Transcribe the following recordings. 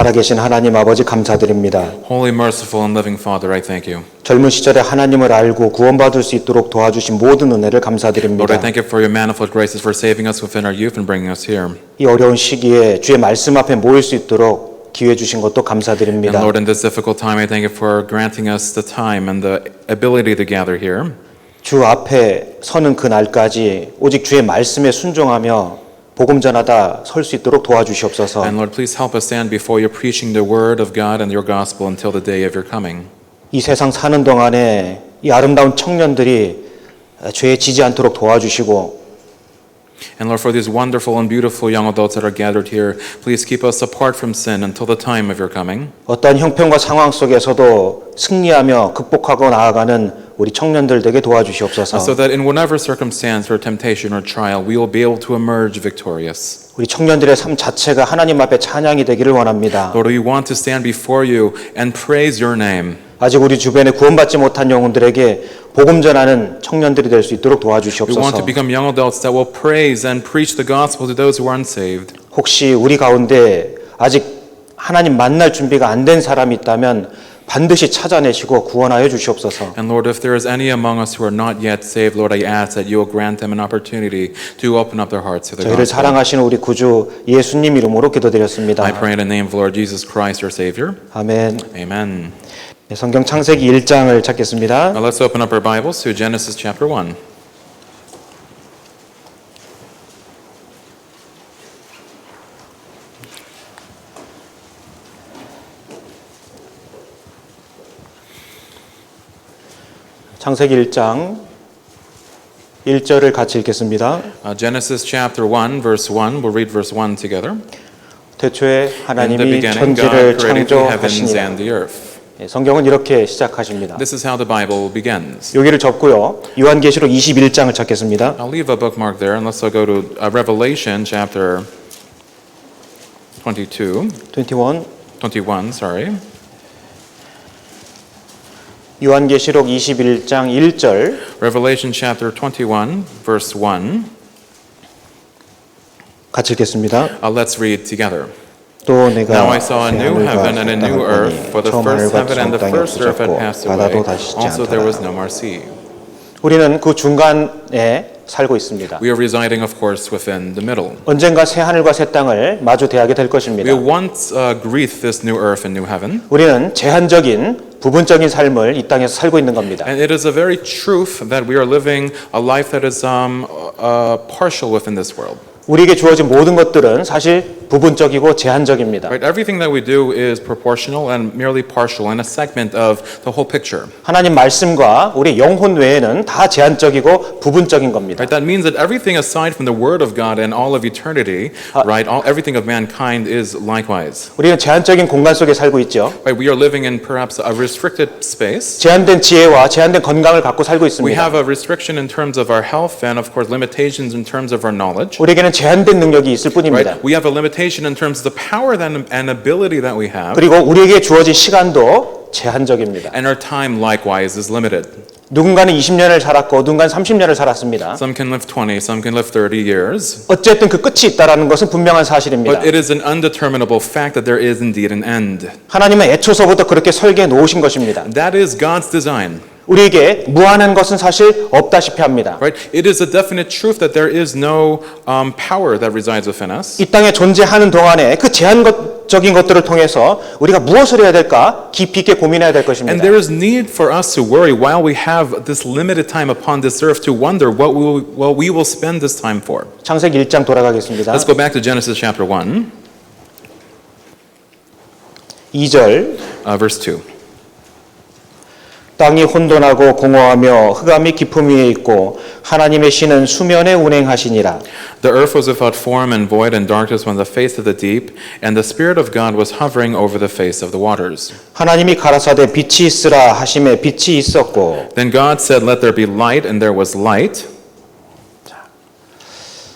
살아계신 하나님 아버지 감사드립니다. Holy, merciful, and living Father, I thank you. 젊은 시절에 하나님을 알고 구원받을 수 있도록 도와주신 모든 은혜를 Lord, I 감사드립니다. thank you for your manifold graces for saving us within our youth and bringing us here. 이 어려운 시기에 주의 말씀 앞에 모일 수 있도록 기회 주신 것도 And 감사드립니다. Lord, in this difficult time, I thank you for granting us the time and the ability to gather here. 주 앞에 서는 그날까지 오직 주의 말씀에 순종하며 복음 전하다 설 수 있도록 도와주시옵소서. And Lord, please help us stand before you preaching the word of God and your gospel until the day of your coming. 이 세상 사는 동안에 이 아름다운 청년들이 죄에 지지 않도록 도와주시고 And Lord, for these wonderful and beautiful young adults that are gathered here, please keep us apart from sin until the time of your coming. 어떠한 형편과 상황 속에서도 승리하며 극복하고 나아가는 우리 청년들 되게 도와주시옵소서. So that in whatever circumstance or temptation or trial, we will be able to emerge victorious. 우리 청년들의 삶 자체가 하나님 앞에 찬양이 되기를 원합니다. Lord, we want to stand before you and praise your name. 아직 우리 주변에 구원받지 못한 영혼들에게 복음 전하는 청년들이 될 수 있도록 We want to 도와주시옵소서. become young adults that will praise and preach the gospel to those who are unsaved. 혹시 우리 가운데 아직 하나님 만날 준비가 안 된 사람이 있다면 반드시 찾아내시고 구원하여 주시옵소서. And Lord, if there is any among us who are not yet saved, Lord, I ask that you will grant them an opportunity to open up their hearts to the 저희를 gospel. 사랑하시는 우리 구주 예수님 이름으로 기도드렸습니다. I pray in the name of the Lord Jesus Christ, our Savior. 아멘. Amen. 네, 성경 창세기 1장을 찾겠습니다. Now let's open up our Bibles to Genesis chapter 1. 창세기 1장 1절을 같이 읽겠습니다. Genesis chapter 1, verse 1. We'll read verse 1 together. 태초에 In the 하나님이 beginning, 천지를 God created the heavens 창조하시니라. and the earth. 예, 성경은 이렇게 시작하십니다. This is how the Bible begins. 여기를 접고요. 요한계시록 21장을 찾겠습니다. I'll leave a bookmark there and let's go to Revelation chapter 21, 21. sorry. 요한계시록 21장 1절 Revelation chapter 21, verse 1. 같이 읽겠습니다. Let's read together. 또 내가 Now I saw a 새 new 하늘과 heaven and a 새 new 땅을 earth, 보니 for the 처음 first 하늘과 heaven and 처음 the 땅이 first earth had 없어졌고 passed away. 바다도 다시 있지 Also there was 않더라. no more sea. 우리는 그 중간에 살고 있습니다. We are residing, of course, within the middle. 언젠가 새 하늘과 새 땅을 마주 대하게 될 것입니다. We will once greet this new earth and new heaven. 우리는 제한적인 부분적인 삶을 이 땅에서 살고 있는 겁니다. And it is a very truth that we are living a life that is partial within this world. 우리에게 주어진 모든 것들은 사실 부분적이고 제한적입니다. Right? Everything that we do is proportional and merely partial and a segment of the whole picture. 하나님 말씀과 우리 영혼 외에는 다 제한적이고 부분적인 겁니다. Right? That means that everything aside from the Word of God and all of eternity, right? Everything of mankind is likewise. 우리는 제한적인 공간 속에 살고 있죠. Right? We are living in perhaps a restricted space. 제한된 지혜와 제한된 건강을 갖고 살고 We 있습니다. have a restriction in terms of our health and of course limitations in terms of our knowledge. 우리에게는 제한된 능력이 있을 뿐입니다. Right? We have a limitation in terms of the power and ability that we have. 그리고 우리에게 주어진 시간도 제한적입니다. And our time likewise is limited. 누군가는 20년을 살았고 누군가는 30년을 살았습니다. Some can live 20, some can live 30 years. 어쨌든 그 끝이 있다는 것은 분명한 사실입니다. But it is an undeterminable fact that there is indeed an end. 하나님은 애초서부터 그렇게 설계해 놓으신 것입니다. That is God's design. 우리에게 무한한 것은 사실 없다시피 합니다. Right? It is a definite truth that there is no power that resides within us. 이 땅에 존재하는 동안에 그 제한적인 것들을 통해서 우리가 무엇을 해야 될까 깊이 있게 고민해야 될 And 것입니다. there is need for us to worry while we have this limited time upon this earth to wonder what we will spend this time for. 창세기 1장 돌아가겠습니다. Let's go back to Genesis chapter 1, 2절 verse 2. 땅이 혼돈하고 공허하며 흑암이 깊음 위에 있고 하나님의 신은 수면에 운행하시니라. The earth was without form and void, and darkness was on the face of the deep, and the Spirit of God was hovering over the face of the waters. 하나님이 가라사대 빛이 있으라 하심에 빛이 있었고 Then God said, "Let there be light," and there was light.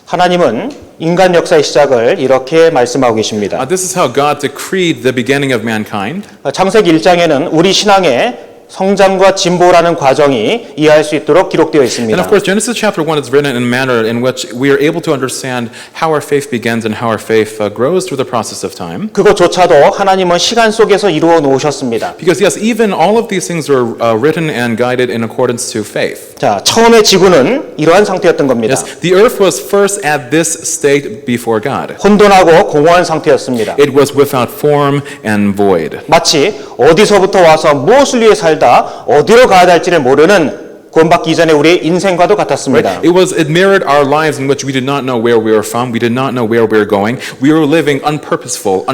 하나님은 인간 역사의 시작을 이렇게 말씀하고 계십니다. This is how God decreed the beginning of mankind. 창세기 1장에는 우리 신앙의 성장과 진보라는 과정이 이해할 수 있도록 기록되어 And 있습니다. of course, Genesis chapter 1 is written in a manner in which we are able to understand how our faith begins and how our faith grows through the process of time. 그것조차도 하나님은 시간 속에서 이루어 놓으셨습니다. Because yes, even all of these things were written and guided in accordance to faith. 자, 처음에 지구는 이러한 상태였던 겁니다. Yes, the earth was first at this state before God. 혼돈하고 공허한 상태였습니다. It was without form and void. 마치 어디서부터 와서 무엇을 위해 살다 어디로 가야 할지를 모르는 구원받기 이전에 우리의 인생과도 같았습니다. It mirrored our lives in which we did not know where we were from, we did not know where we were going. We were living unpurposeful,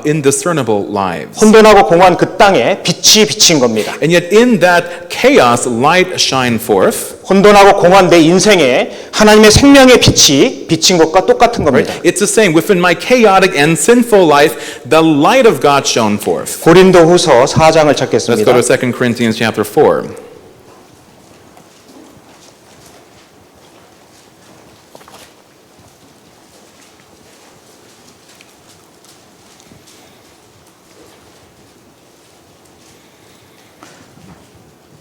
indiscernible lives. 혼돈하고 공허한 그 땅에 빛이 비친 겁니다. And yet in that chaos, light shined forth. 혼돈하고 공허한 내 인생에 하나님의 생명의 빛이 비친 것과 똑같은 겁니다. It's the same. Within my chaotic and sinful life, the light of God shone forth. 고린도후서 4장을 Let's 찾겠습니다. go to 2 Corinthians chapter 4.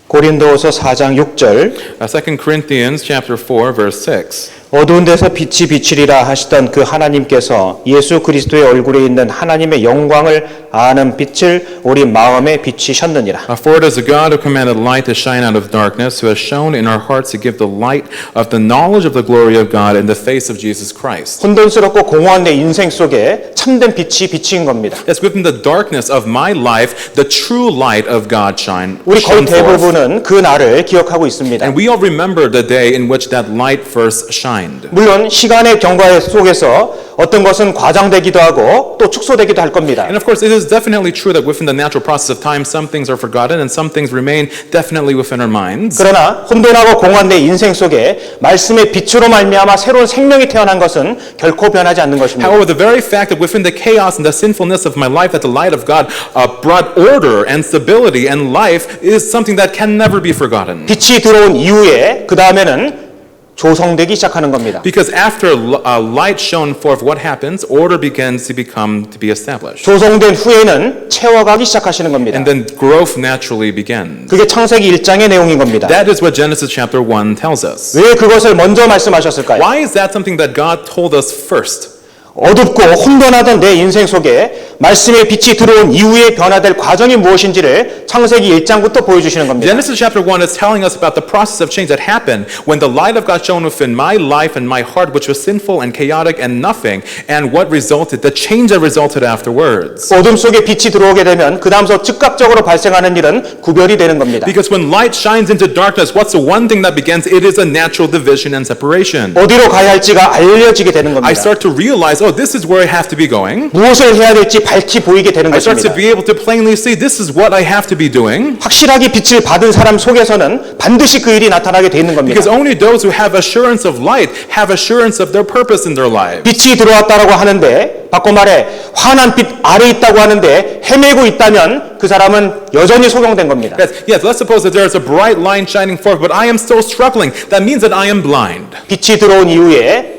고린도후서 4장 6절 2 Corinthians chapter 4 verse 6. 어두운 데서 빛이 비치리라 하시던 그 하나님께서 예수 그리스도의 얼굴에 있는 하나님의 영광을 아는 빛을 우리 마음에 비치셨느니라. For it is the God who commanded light to shine out of darkness, who has shown in our hearts to give the light of the knowledge of the glory of God in the face of Jesus Christ. 혼돈스럽고 공허한 내 인생 속에 참된 빛이 비친 겁니다. Yes, within the darkness of my life, the true light of God shone 우리 거의 forth. 대부분은 그 날을 기억하고 있습니다. And we all remember the day in which that light first shined. 물론 시간의 경과 속에서 어떤 것은 과장되기도 하고 또 축소되기도 할 겁니다. And of course, it is definitely true that within the natural process of time, some things are forgotten and some things remain definitely within our minds. 그러나 혼돈하고 공허한 내 인생 속에 말씀의 빛으로 말미암아 새로운 생명이 태어난 것은 결코 변하지 않는 것입니다. However, the very fact that within the chaos and the sinfulness of my life, that the light of God brought order and stability and life is something that can never be forgotten. 빛이 들어온 이후에 그 다음에는 조성되기 시작하는 겁니다. Because after light shone forth, what happens? Order begins to be established. 조성된 후에는 채워가기 시작하시는 겁니다. And then growth naturally begins. 그게 창세기 1장의 내용인 겁니다. That is what Genesis chapter 1 tells us. 왜 그것을 먼저 말씀하셨을까요? Why is that something that God told us first? 어둡고 혼돈하던 내 인생 속에 말씀의 빛이 들어온 이후에 변화될 과정이 무엇인지를 창세기 1장부터 보여주시는 겁니다. Genesis chapter 1 is telling us about the process of change that happened when the light of God shone within my life and my heart, which was sinful and chaotic and nothing, and what resulted, the change that resulted afterwards. 어둠 속에 빛이 들어오게 되면 그 다음서 즉각적으로 발생하는 일은 구별이 되는 겁니다. Because when light shines into darkness, what's the one thing that begins? It is a natural division and separation. 어디로 가야 할지가 알려지게 되는 겁니다. I start to realize, oh, this is where I have to be going. 무엇을 해야 될지 밝히 보이게 되는 I start to 것입니다. be able to plainly see, this is what I have to be doing. 확실하게 빛을 받은 사람 속에서는 반드시 그 일이 나타나게 돼 있는 겁니다. Because only those who have assurance of light have assurance of their purpose in their lives. 빛이 들어왔다라고 하는데 바꿔 말해 환한 빛 아래 있다고 하는데 헤매고 있다면 그 사람은 여전히 소경된 겁니다. Yes, let's suppose that there is a bright line shining forth, but I am still struggling. That means that I am blind. 빛이 들어온 이후에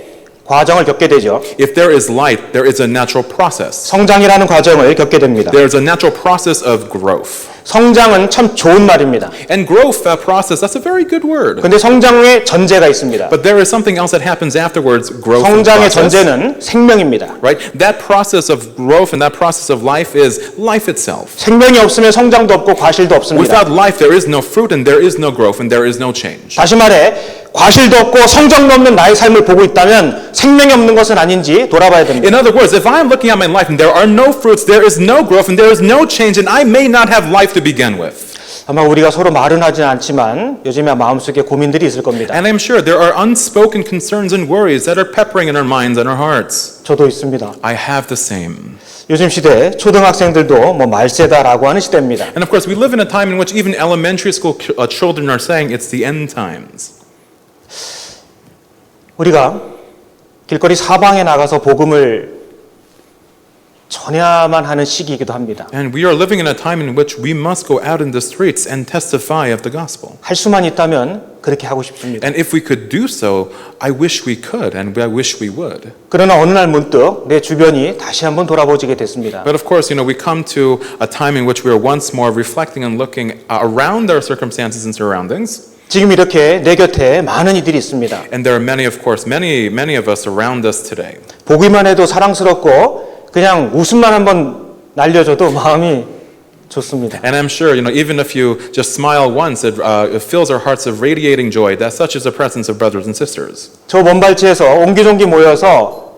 과정을 겪게 되죠. If there is light, there is a natural process. 성장이라는 과정을 겪게 됩니다. There is a natural process of growth. 성장은 참 좋은 말입니다. And growth, that process, that's a very good word. 그런데 성장에 전제가 있습니다. But there is something else that happens afterwards, growth and 성장의 process. 전제는 생명입니다. Right? That process of growth and that process of life is life itself. 생명이 없으면 성장도 없고 과실도 없습니다. Without life, there is no fruit and there is no growth and there is no change. 다시 말해 과실도 없고 성장도 없는 나의 삶을 보고 있다면 생명이 없는 것은 아닌지 돌아봐야 됩니다. In other words, if I am looking at my life and there are no fruits, there is no growth, and there is no change, and I may not have life to begin with. 아마 우리가 서로 말은 하진 않지만 요즘에 마음속에 고민들이 있을 겁니다. And I'm sure there are unspoken concerns and worries that are peppering in our minds and our hearts. 저도 있습니다. I have the same. 요즘 시대 초등학생들도 뭐 말세다라고 하는 시대입니다. And of course, we live in a time in which even elementary school children are saying it's the end times. 우리가 길거리 사방에 나가서 복음을 전해야만 하는 시기이기도 합니다. And we are living in a time in which we must go out in the streets and testify of the gospel. 할 수만 있다면 그렇게 하고 싶습니다. And if we could do so, I wish we could, and I wish we would. 그러나 어느 날 문득 내 주변이 다시 한번 돌아보지게 됐습니다. But of course, we come to a time in which we are once more reflecting and looking around our circumstances and surroundings. 지금 이렇게 내 곁에 많은 이들이 있습니다. And there are many, of course, many of us around us today. 보기만 해도 사랑스럽고 그냥 웃음만 한번 날려줘도 마음이 좋습니다. And I'm sure, even if you just smile once, it fills our hearts of radiating joy. That such is the presence of brothers and sisters. 저 먼 발치에서 옹기종기 모여서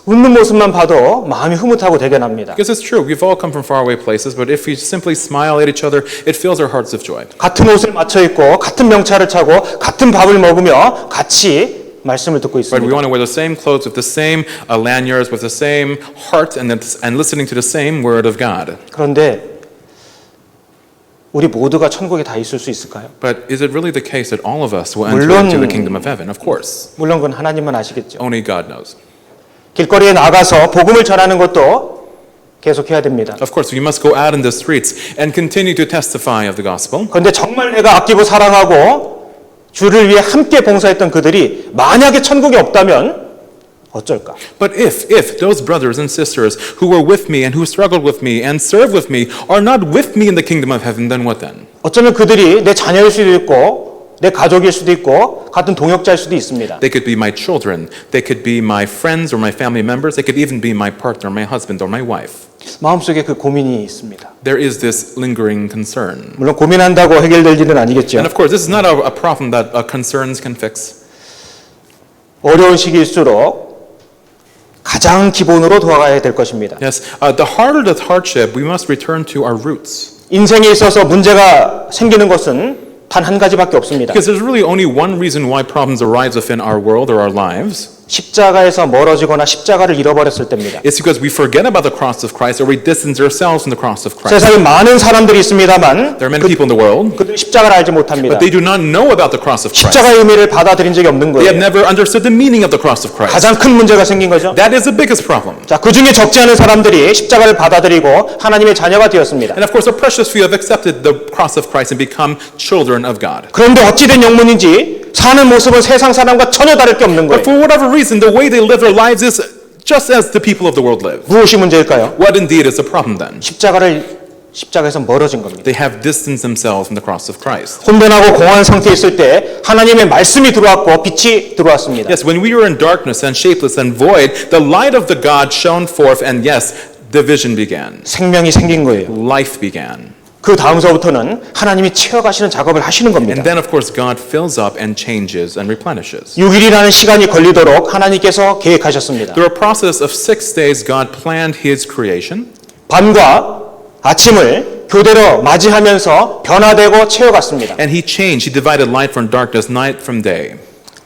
웃는 모습만 봐도 마음이 흐뭇하고 대견합니다. Because it's true, we've all come from faraway places, but if we simply smile at each other, it fills our hearts of joy. 같은 옷을 맞춰 입고 같은 명찰을 차고 같은 밥을 먹으며 같이 말씀을 듣고 Right? We 있습니다. want to wear the same clothes with the same lanyards, with the same heart, and listening to the same word of God. 그런데 우리 모두가 천국에 다 있을 수 있을까요? But is it really the case that all of us will enter 물론- into the kingdom of heaven? Of course. 물론 그건 하나님만 아시겠죠. Only God knows. 길거리에 나가서 복음을 전하는 것도 계속해야 됩니다. Of course, we must go out in the streets and continue to testify of the gospel. 그런데 정말 내가 아끼고 사랑하고 주를 위해 함께 봉사했던 그들이 만약에 천국에 없다면 어쩔까? But if those brothers and sisters who were with me and who struggled with me and served with me are not with me in the kingdom of heaven, then what then? 어쩌면 그들이 내 자녀일 수도 있고 내 가족일 수도 있고 같은 동역자일 수도 있습니다. They could be my children, they could be my friends or my family members, they could even be my partner, my husband or my wife. 마음속에 그 고민이 있습니다. There is this lingering concern. 물론 고민한다고 해결될 일은 아니겠죠. And of course, this is not a problem that concerns can fix. 어려운 시기일수록 가장 기본으로 돌아가야 될 것입니다. Yes, the harder the hardship, we must return to our roots. 인생에 있어서 문제가 생기는 것은 단 한 가지밖에 없습니다. Because there's really only one reason why problems arise within our world or our lives. 십자가에서 멀어지거나 십자가를 잃어버렸을 때입니다. It's because we forget about the cross of Christ or we distance ourselves from the cross of Christ. 세상에 많은 사람들이 있습니다만 There are many people in the world, 그들은 십자가를 알지 못합니다. but they do not know about the cross of Christ. 십자가의 의미를 받아들인 적이 없는 They have 거예요. never understood the meaning of the cross of Christ. 가장 큰 문제가 생긴 거죠. That is the biggest problem. 자, 그 중에 적지 않은 사람들이 십자가를 받아들이고 하나님의 자녀가 되었습니다. And of course, a precious few have accepted the cross of Christ and become children of God. 그런데 어찌된 영문인지 사는 모습은 세상 사람과 전혀 다를 게 없는 But 거예요. for whatever reason, the way they live their lives is just as the people of the world live. 무엇이 문제일까요? What indeed is the problem then? 십자가에서 멀어진 겁니다. They have distanced themselves from the cross of Christ. 혼돈하고 공허한 상태에 있을 때 하나님의 말씀이 들어왔고 빛이 들어왔습니다. Yes, when we were in darkness and shapeless and void, the light of the God shone forth, and yes, division began. 생명이 생긴 거예요. Life began. 그 다음서부터는 하나님이 채워가시는 작업을 하시는 겁니다. And then, of course, God fills up and changes and replenishes. 6일이라는 시간이 걸리도록 하나님께서 계획하셨습니다. Through a process of 6 days, God planned His creation. 밤과 아침을 교대로 맞이하면서 변화되고 채워갔습니다. And He changed, He divided light from darkness, night from day.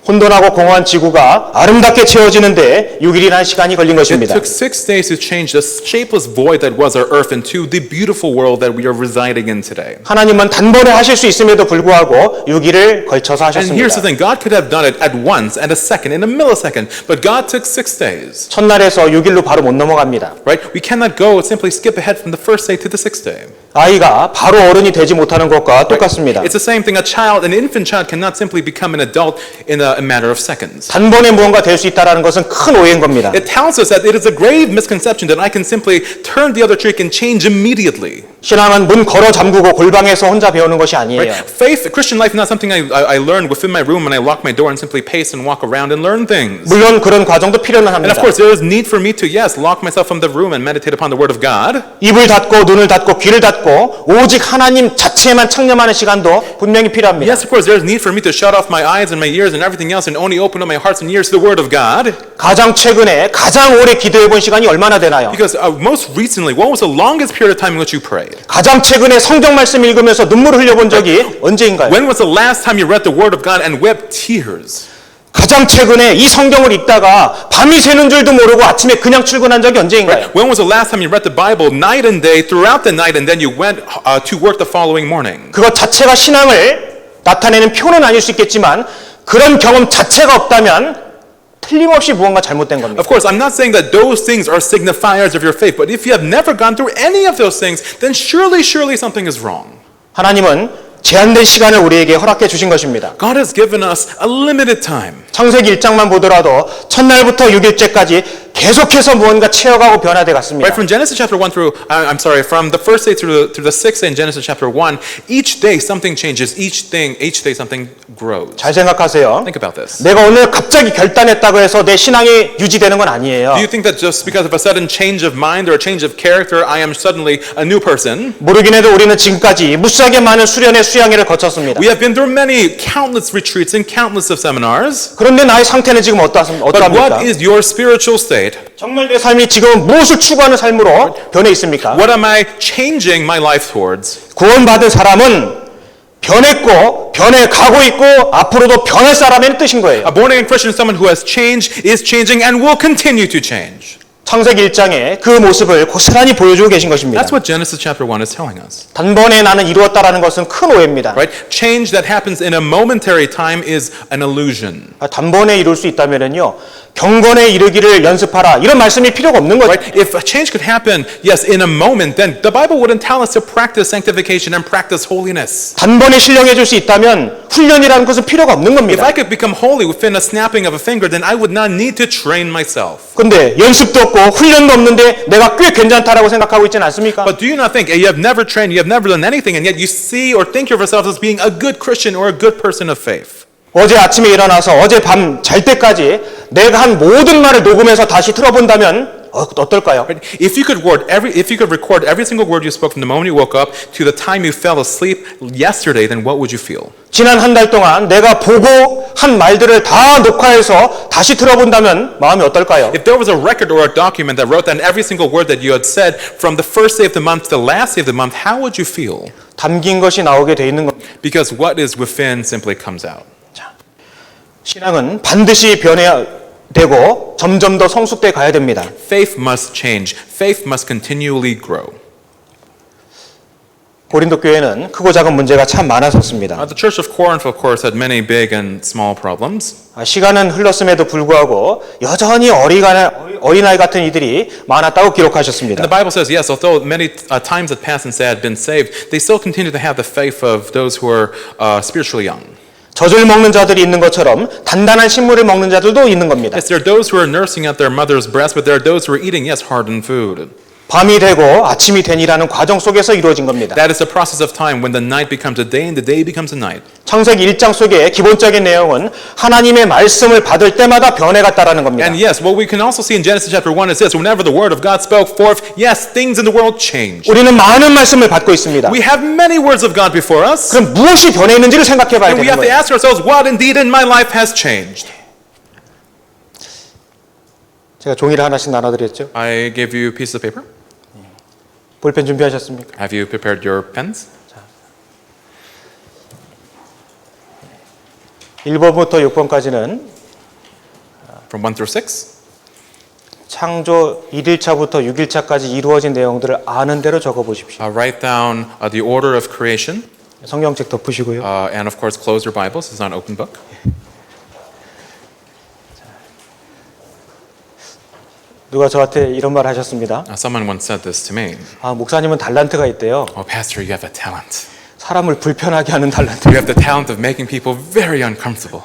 혼돈하고 공허한 지구가 아름답게 채워지는데 6일이라는 시간이 걸린 It 것입니다. took 6 days to change the shapeless void that was our earth into the beautiful world that we are residing in today. 하나님은 단번에 하실 수 있음에도 불구하고 6일을 걸쳐서 And here's the 하셨습니다. thing, God could have done it at once, at a second, in a millisecond, but God took 6 days. 첫날에서 6일로 바로 못 넘어갑니다. Right? We cannot go simply skip ahead from the first day to the 6th day. 아이가 바로 어른이 되지 못하는 것과 똑같습니다. It's the same thing. An infant child cannot simply become an adult in a matter of seconds. 단번에 무언가 될 수 있다는 것은 큰 오해인 겁니다. It tells us that it is a grave misconception that I can simply turn the other cheek and change immediately. 신앙은 문 걸어 잠그고 골방에서 혼자 배우는 것이 아니에요. Right? Faith, Christian life is not something I learn within my room and I lock my door and simply pace and walk around and learn things. 물론 그런 과정도 필요는 And 합니다. of course, there is need for me to, yes, lock myself from the room and meditate upon the Word of God. 입을 닫고 눈을 닫고 귀를 닫고 오직 하나님 자체만 창념하는 시간도 분명히 필요합니다. Yes, of course, there is need for me to shut off my eyes and my ears and everything else and only open up my hearts and ears to the Word of God. 가장 최근에 가장 오래 기도해 본 시간이 얼마나 되나요? Because most recently, what was the longest period of time in which you prayed? 가장 최근에 성경 말씀 읽으면서 눈물을 흘려본 적이 언제인가요? When was the last time you read the Word of God and wept tears? 가장 최근에 이 성경을 읽다가 밤이 새는 줄도 모르고 아침에 그냥 출근한 적이 언제인가요? When was the last time you read the Bible night and day throughout the night and then you went to work the following morning? 그것 자체가 신앙을 나타내는 표는 아닐 수 있겠지만 그런 경험 자체가 없다면 틀림없이 무언가 잘못된 겁니다. Of course, I'm not saying that those things are signifiers of your faith, but if you have never gone through any of those things, then surely something is wrong. 하나님은 제한된 시간을 우리에게 허락해 주신 것입니다. God has given us a limited time. 창세기 1장만 보더라도 첫날부터 6일째까지 계속해서 무언가 채워가고 변화돼 갔습니다. Right, from Genesis chapter 1 through, from the first day through the sixth day in Genesis chapter 1, each day something changes, each day something grows. 잘 생각하세요. Think about this. 내가 오늘 갑자기 결단했다고 해서 내 신앙이 유지되는 건 아니에요. Do you think that just because of a sudden change of mind or a change of character, I am suddenly a new person? 모르긴 해도 우리는 지금까지 무수하게 많은 수련의 수양회를 거쳤습니다. We have been through many countless retreats and countless of seminars. 그런데 나의 상태는 지금 But 어떠합니까? what is your spiritual state? 정말 내 삶이 지금 무엇을 추구하는 삶으로 변해 있습니까? What am I changing my life towards? 구원받은 사람은 변했고 변해가고 있고 앞으로도 변할 사람의 뜻인 거예요. A born-again Christian is someone who has changed, is changing, and will continue to change. 창세기 1장에 그 모습을 고스란히 보여주고 계신 것입니다. That's what Genesis chapter 1 is telling us. 단번에 나는 이루었다라는 것은 큰 오해입니다. Right? Change that happens in a momentary time is an illusion. 단번에 이룰 수 있다면요, 경건에 이르기를 연습하라 이런 말씀이 필요가 없는 거죠. Right? If a change could happen, yes, in a moment, then the Bible wouldn't tell us to practice sanctification and practice holiness. 단번에 신령해 줄 수 있다면 훈련이라는 것은 필요가 없는 If 겁니다. I could become holy within a snapping of a finger, then I would not need to train myself. 근데 연습도 없고 훈련도 없는데 내가 꽤 괜찮다라고 생각하고 있지는 않습니까? But do you not think you have never trained, you have never done anything, and yet you see or think of yourself as being a good Christian or a good person of faith? 어제 아침에 일어나서 어제 밤 잘 때까지 내가 한 모든 말을 녹음해서 다시 들어본다면 어떨까요? If you could record every single word you spoke from the moment you woke up to the time you fell asleep yesterday, then what would you feel? 지난 한 달 동안 내가 보고 한 말들을 다 녹화해서 다시 들어본다면 마음이 어떨까요? If there was a record or a document that wrote down every single word that you had said from the first day of the month to the last day of the month, how would you feel? 담긴 것이 나오게 돼 있는 겁니다. Because what is within simply comes out. 신앙은 반드시 변해야 되고 점점 더 성숙돼 가야 됩니다. Faith must change. Faith must continually grow. 고린도 교회는 크고 작은 문제가 참 많았었습니다. The Church of Corinth, of course, had many big and small problems. 시간은 흘렀음에도 불구하고 여전히 어린아이 같은 이들이 많았다고 기록하셨습니다. And the Bible says, yes, although many times had passed since they had been saved, they still continue to have the faith of those who are spiritually young. 젖을 먹는 자들이 있는 것처럼 단단한 식물을 먹는 자들도 있는 겁니다. Yes, there are those who are nursing at their mother's breast, but there are those who are eating, yes, hardened food. 밤이 되고 아침이 되니라는 과정 속에서 이루어진 겁니다. That is the process of time when the night becomes a day and the day becomes a night. 창세기 1장 속의 기본적인 내용은 하나님의 말씀을 받을 때마다 변해갔다라는 겁니다. And yes, what we can also see in Genesis chapter 1 is this: whenever the word of God spoke forth, yes, things in the world changed. 우리는 많은 말씀을 받고 있습니다. We have many words of God before us, 그럼 무엇이 변해 있는지를 생각해 봐야 and we 되는 have to 거예요. ask ourselves, what indeed in my life has changed? 제가 종이를 하나씩 나눠드렸죠. I gave you pieces of paper. 볼펜 준비하셨습니까? Have you prepared your pens? 1번부터 6번까지는 From 1 through 6. 창조 1일차부터 6일차까지 이루어진 내용들을 아는 대로 적어 보십시오. Write down the order of creation, 성경책 덮으시고요. and of course close your Bibles. It's not an open book. 누가 저한테 이런 말 하셨습니다. Someone once said this to me. 목사님은 달란트가 있대요. Oh, Pastor, you have a talent. 사람을 불편하게 하는 달란트. You have the talent of making people very uncomfortable.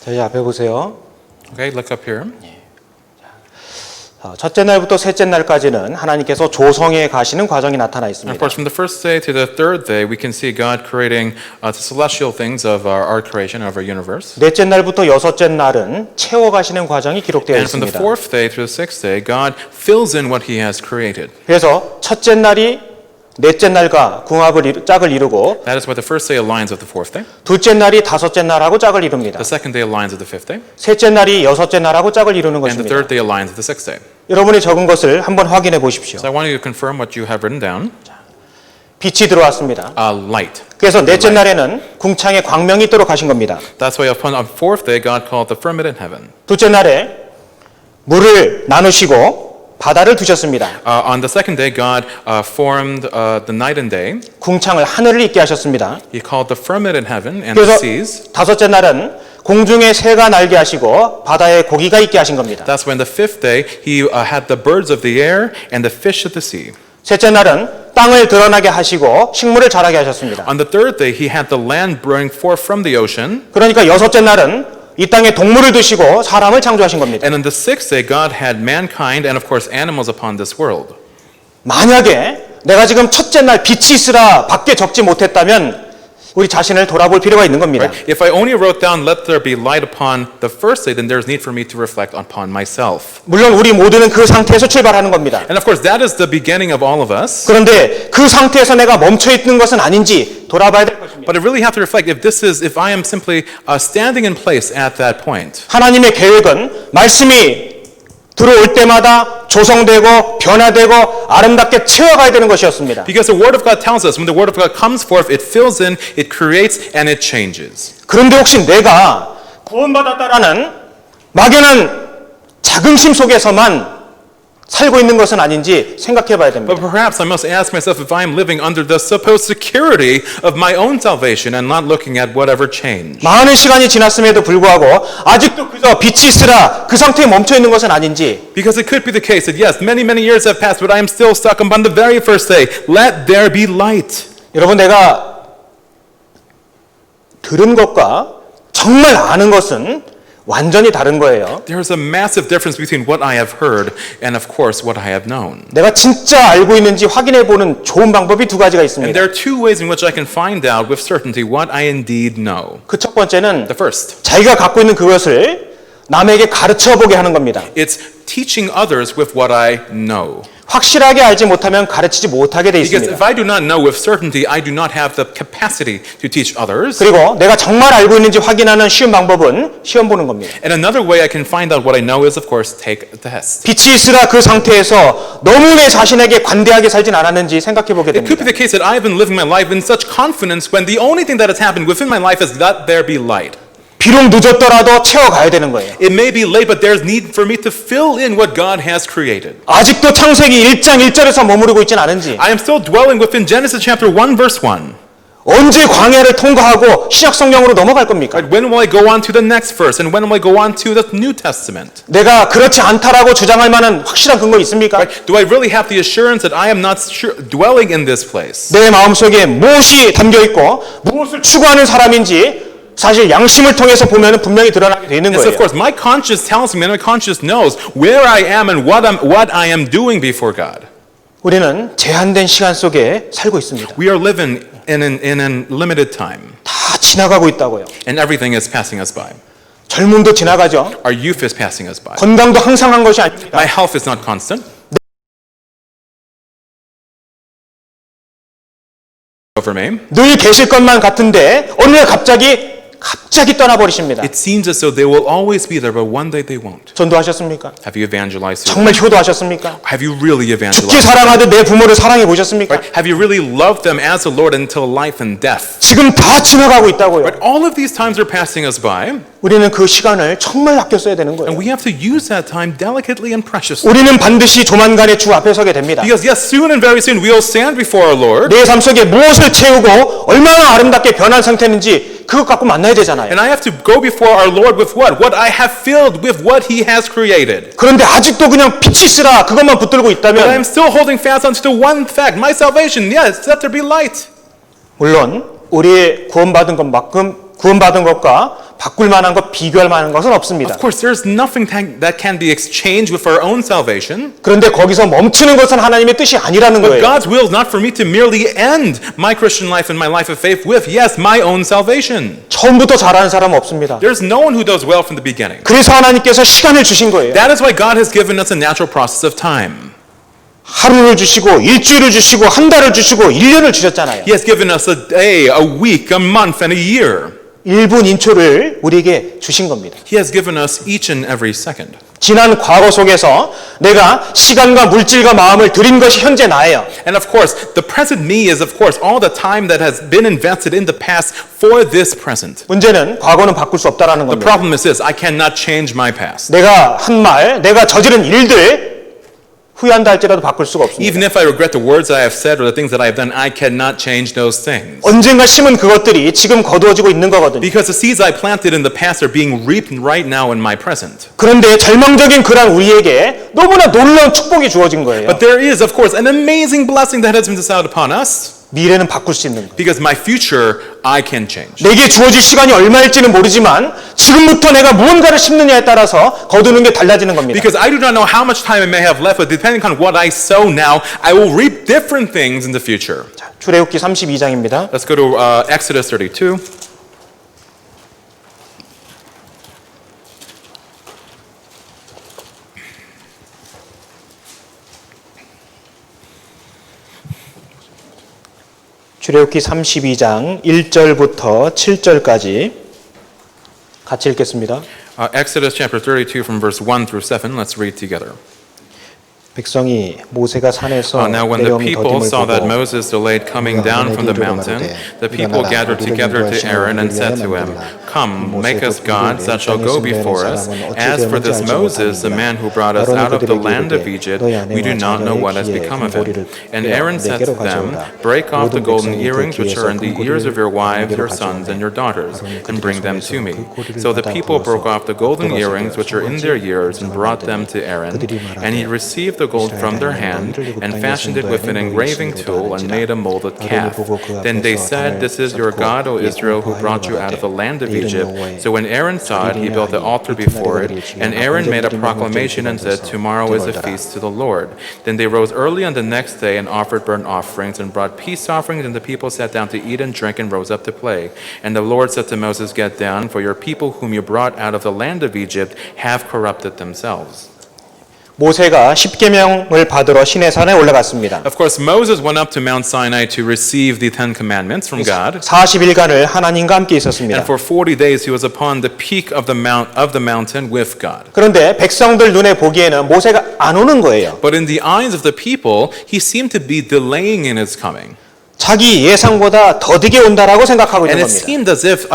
자, 이제 앞에 보세요. Okay, look up here. 첫째 날부터 셋째 날까지는 하나님께서 조성해 가시는 과정이 나타나 And of 있습니다. course, from the first day to the third day, we can see God creating the celestial things of our creation, of our universe. 넷째 날부터 여섯째 날은 채워 가시는 과정이 기록되어 And from the 있습니다. fourth day through the sixth day, God fills in what He has created. 그래서 첫째 날이 넷째 날과 짝을 이루고 That is why the first day aligns with the fourth day. 둘째 날이 다섯째 날하고 짝을 이룹니다. The second day aligns with the fifth day. 셋째 날이 여섯째 날하고 짝을 이루는 And the 것입니다. third day aligns with the sixth day. 여러분이 적은 것을 한번 확인해 보십시오. So I want you to confirm what you have written down. 빛이 들어왔습니다. Light. 그래서 넷째 날에는 궁창에 광명이 있도록 하신 겁니다. That's why on fourth day, God called the firmament heaven. 둘째 날에 물을 나누시고 바다를 두셨습니다. On the second day, God formed the night and day. 궁창을 하늘을 있게 하셨습니다. He called the firmament heaven and the 그래서 seas. 다섯째 날은 공중에 새가 날게 하시고 바다에 고기가 있게 하신 겁니다. That's when the fifth day, He had the birds of the air and the fish of the sea. 셋째 날은 땅을 드러나게 하시고 식물을 자라게 하셨습니다. On the third day, He had the land growing forth from the ocean. 그러니까 여섯째 날은 이 땅에 동물을 두시고 사람을 창조하신 겁니다. And on the sixth day, God had mankind and of course animals upon this world. 만약에 내가 지금 첫째 날 빛이 있으라 밖에 적지 못했다면 우리 자신을 돌아볼 필요가 있는 겁니다. Right? If I only wrote down, let there be light upon the first day, then there's need for me to reflect upon myself. 물론 우리 모두는 그 상태에서 출발하는 겁니다. And of course, that is the beginning of all of us. 그런데 그 상태에서 내가 멈춰 있는 것은 아닌지 돌아봐야 될 것입니다. But I really have to reflect if I am simply standing in place at that point. 하나님의 계획은 말씀이 들어올 때마다 조성되고 변화되고 아름답게 채워가야 되는 것이었습니다. Because the Word of God tells us when the Word of God comes forth, it fills in, it creates, and it changes. 그런데 혹시 내가 구원받았다라는 막연한 자긍심 속에서만 살고 있는 것은 아닌지 생각해 봐야 됩니다. But perhaps I must ask myself if I am living under the supposed security of my own salvation and not looking at whatever change. 많은 시간이 지났음에도 불구하고 아직도 그저 빛이 있으라 그 상태에 멈춰 있는 것은 아닌지 Because it could be the case that yes, many years have passed, but I am still stuck upon the very first day. Let there be light. 여러분 내가 들은 것과 정말 아는 것은 완전히 다른 거예요. There's a massive difference between what I have heard and of course what I have known. 내가 진짜 알고 있는지 확인해 보는 좋은 방법이 두 가지가 And 있습니다. there are two ways in which I can find out with certainty what I indeed know. 그 첫 번째는 The first, 자기가 갖고 있는 그것을 남에게 가르쳐 보게 하는 겁니다. it's teaching others with what I know. 확실하게 알지 못하면 가르치지 못하게 돼 Because 있습니다. if I do not know with certainty, I do not have the capacity to teach others. 그리고 내가 정말 알고 있는지 확인하는 쉬운 방법은 시험 보는 겁니다. And another way I can find out what I know is, of course, take the test. 빛이 있으라 그 상태에서 너무 내 자신에게 관대하게 살진 않았는지 생각해 보게 It could be 됩니다. the case that I've been living my life in such confidence when the only thing that has happened within my life is let there be light. 비록 늦었더라도 채워가야 되는 거예요. It may be late, but there's need for me to fill in what God has created. 아직도 창세기 1장 1절에서 머무르고 있진 않은지 I am still dwelling within Genesis chapter 1, verse 1. 언제 광야를 통과하고 신약 성경으로 넘어갈 겁니까? Right? When will I go on to the next verse? And when will I go on to the New Testament? 내가 그렇지 않다라고 주장할 만한 확실한 근거 있습니까? Right? Do I really have the assurance that I am not dwelling in this place? 내 마음속에 무엇이 담겨 있고 무엇을 추구하는 사람인지 사실 양심을 통해서 보면 분명히 드러나게 돼 있는 And so, of 거예요. course, my conscience tells me, and my conscience knows where I am and what I am doing before God. 우리는 제한된 시간 속에 살고 있습니다. We are living in an limited time, 다 지나가고 있다고요. and everything is passing us by. 젊음도 지나가죠. Our youth is passing us by. 건강도 항상한 것이 아닙니다. My health is not constant. Over me. 늘 계실 것만 같은데 어느 날 갑자기 떠나버리십니다. It seems as though they will always be there, but one day they won't. 전도하셨습니까? Have you evangelized? 정말 효도하셨습니까? Have you really 죽기 evangelized? 사랑하듯 내 부모를 사랑해 보셨습니까? Right? Have you really loved them as the Lord until life and death? 지금 다 지나가고 있다고요. Right? All of these times are passing us by, 우리는 그 시간을 정말 아껴 써야 되는 and 거예요. we have to use that time delicately and preciously. 우리는 반드시 조만간에 주 앞에 서게 됩니다. Because yes, soon and very soon we will stand before our Lord, 내 삶 속에 무엇을 채우고 얼마나 아름답게 변한 상태인지 그것 갖고 만나야 되잖아요. and I have to go before our Lord with what? What I have filled with what He has created. 그런데 아직도 그냥 빛이 있으라 그것만 붙들고 But I am 있다면 still holding fast onto the one fact, my salvation. Yes, let there be light. 물론 우리의 구원받은 것과 바꿀 만한 것, 비교할 만한 것은 없습니다. Of course, there's nothing that can be exchanged with our own salvation. 그런데 거기서 멈추는 것은 하나님의 뜻이 아니라는 But 거예요. God's will is not for me to merely end my Christian life and my life of faith with, yes, my own salvation. 처음부터 잘하는 사람은 없습니다. There's no one who does well from the beginning. 그래서 하나님께서 시간을 주신 거예요. That is why God has given us a natural process of time. 하루를 주시고 일주일을 주시고 한 달을 주시고 1년을 주셨잖아요. He has given us a day, a week, a month, and a year. 1분 인초를 우리에게 주신 겁니다. He has given us each and every second. 지난 과거 속에서 내가 시간과 물질과 마음을 들인 것이 현재 나예요. And of course, the present me is, of course, all the time that has been invested in the past for this present. 문제는 과거는 바꿀 수 없다라는 The 겁니다. problem is this: I cannot change my past. 내가 한 말, 내가 저지른 일들 후회한다 할지라도 바꿀 수가 없습니다. Even if I regret the words I have said or the things that I have done, I cannot change those things. 언젠가 심은 그것들이 지금 거두어지고 있는 거거든요. Because the seeds I planted in the past are being reaped right now in my present. 그런데 절망적인 그런 우리에게 너무나 놀라운 축복이 주어진 거예요. But there is, of course, an amazing blessing that has been bestowed upon us. 미래는 바꿀 수 있는 거예요. Because my future, I can change. 내게 주어질 시간이 얼마일지는 모르지만 지금부터 내가 무언가를 심느냐에 따라서 거두는 게 달라지는 겁니다. Because I do not know how much time I may have left, but depending on what I sow now, I will reap different things in the future. 자, 출애굽기 32장입니다. Let's go to Exodus 32. 출애굽기 32장 1절부터 7절까지 같이 읽겠습니다. Exodus chapter 32 from verse 1 through 7. Let's read together. 백성이 모세가 산에서 Now when the 내려오는 people 더딤을 saw that 보고 Moses delayed coming down from the mountain, the people gathered together to Aaron and said to him, Come, make us gods that shall go before us. As for this Moses, the man who brought us out of the land of Egypt, we do not know what has become of him. And Aaron said to them, Break off the golden earrings which are in the ears of your wives, your sons, and your daughters, and bring them to me. So the people broke off the golden earrings which are in their ears and brought them to Aaron. And he received the gold from their hand and fashioned it with an engraving tool and made a molded calf. Then they said, This is your God, O Israel, who brought you out of the land of Egypt. So when Aaron saw it, he built the altar before it. And Aaron made a proclamation and said, Tomorrow is a feast to the Lord. Then they rose early on the next day and offered burnt offerings and brought peace offerings, and the people sat down to eat and drink and rose up to play. And the Lord said to Moses, Get down, for your people whom you brought out of the land of Egypt have corrupted themselves. 모세가 십계명을 받으러 시내산에 올라갔습니다. Of course, Moses went up to Mount Sinai to receive the Ten Commandments from God. 40일간을 하나님과 함께 있었습니다. And for 40 days he was upon the peak of the mountain with God. 그런데 백성들 눈에 보기에는 모세가 안 오는 거예요. But in the eyes of the people, he seemed to be delaying in his coming. 자기 예상보다 더디게 온다라고 생각하고 And 있는 it 겁니다. seemed as if,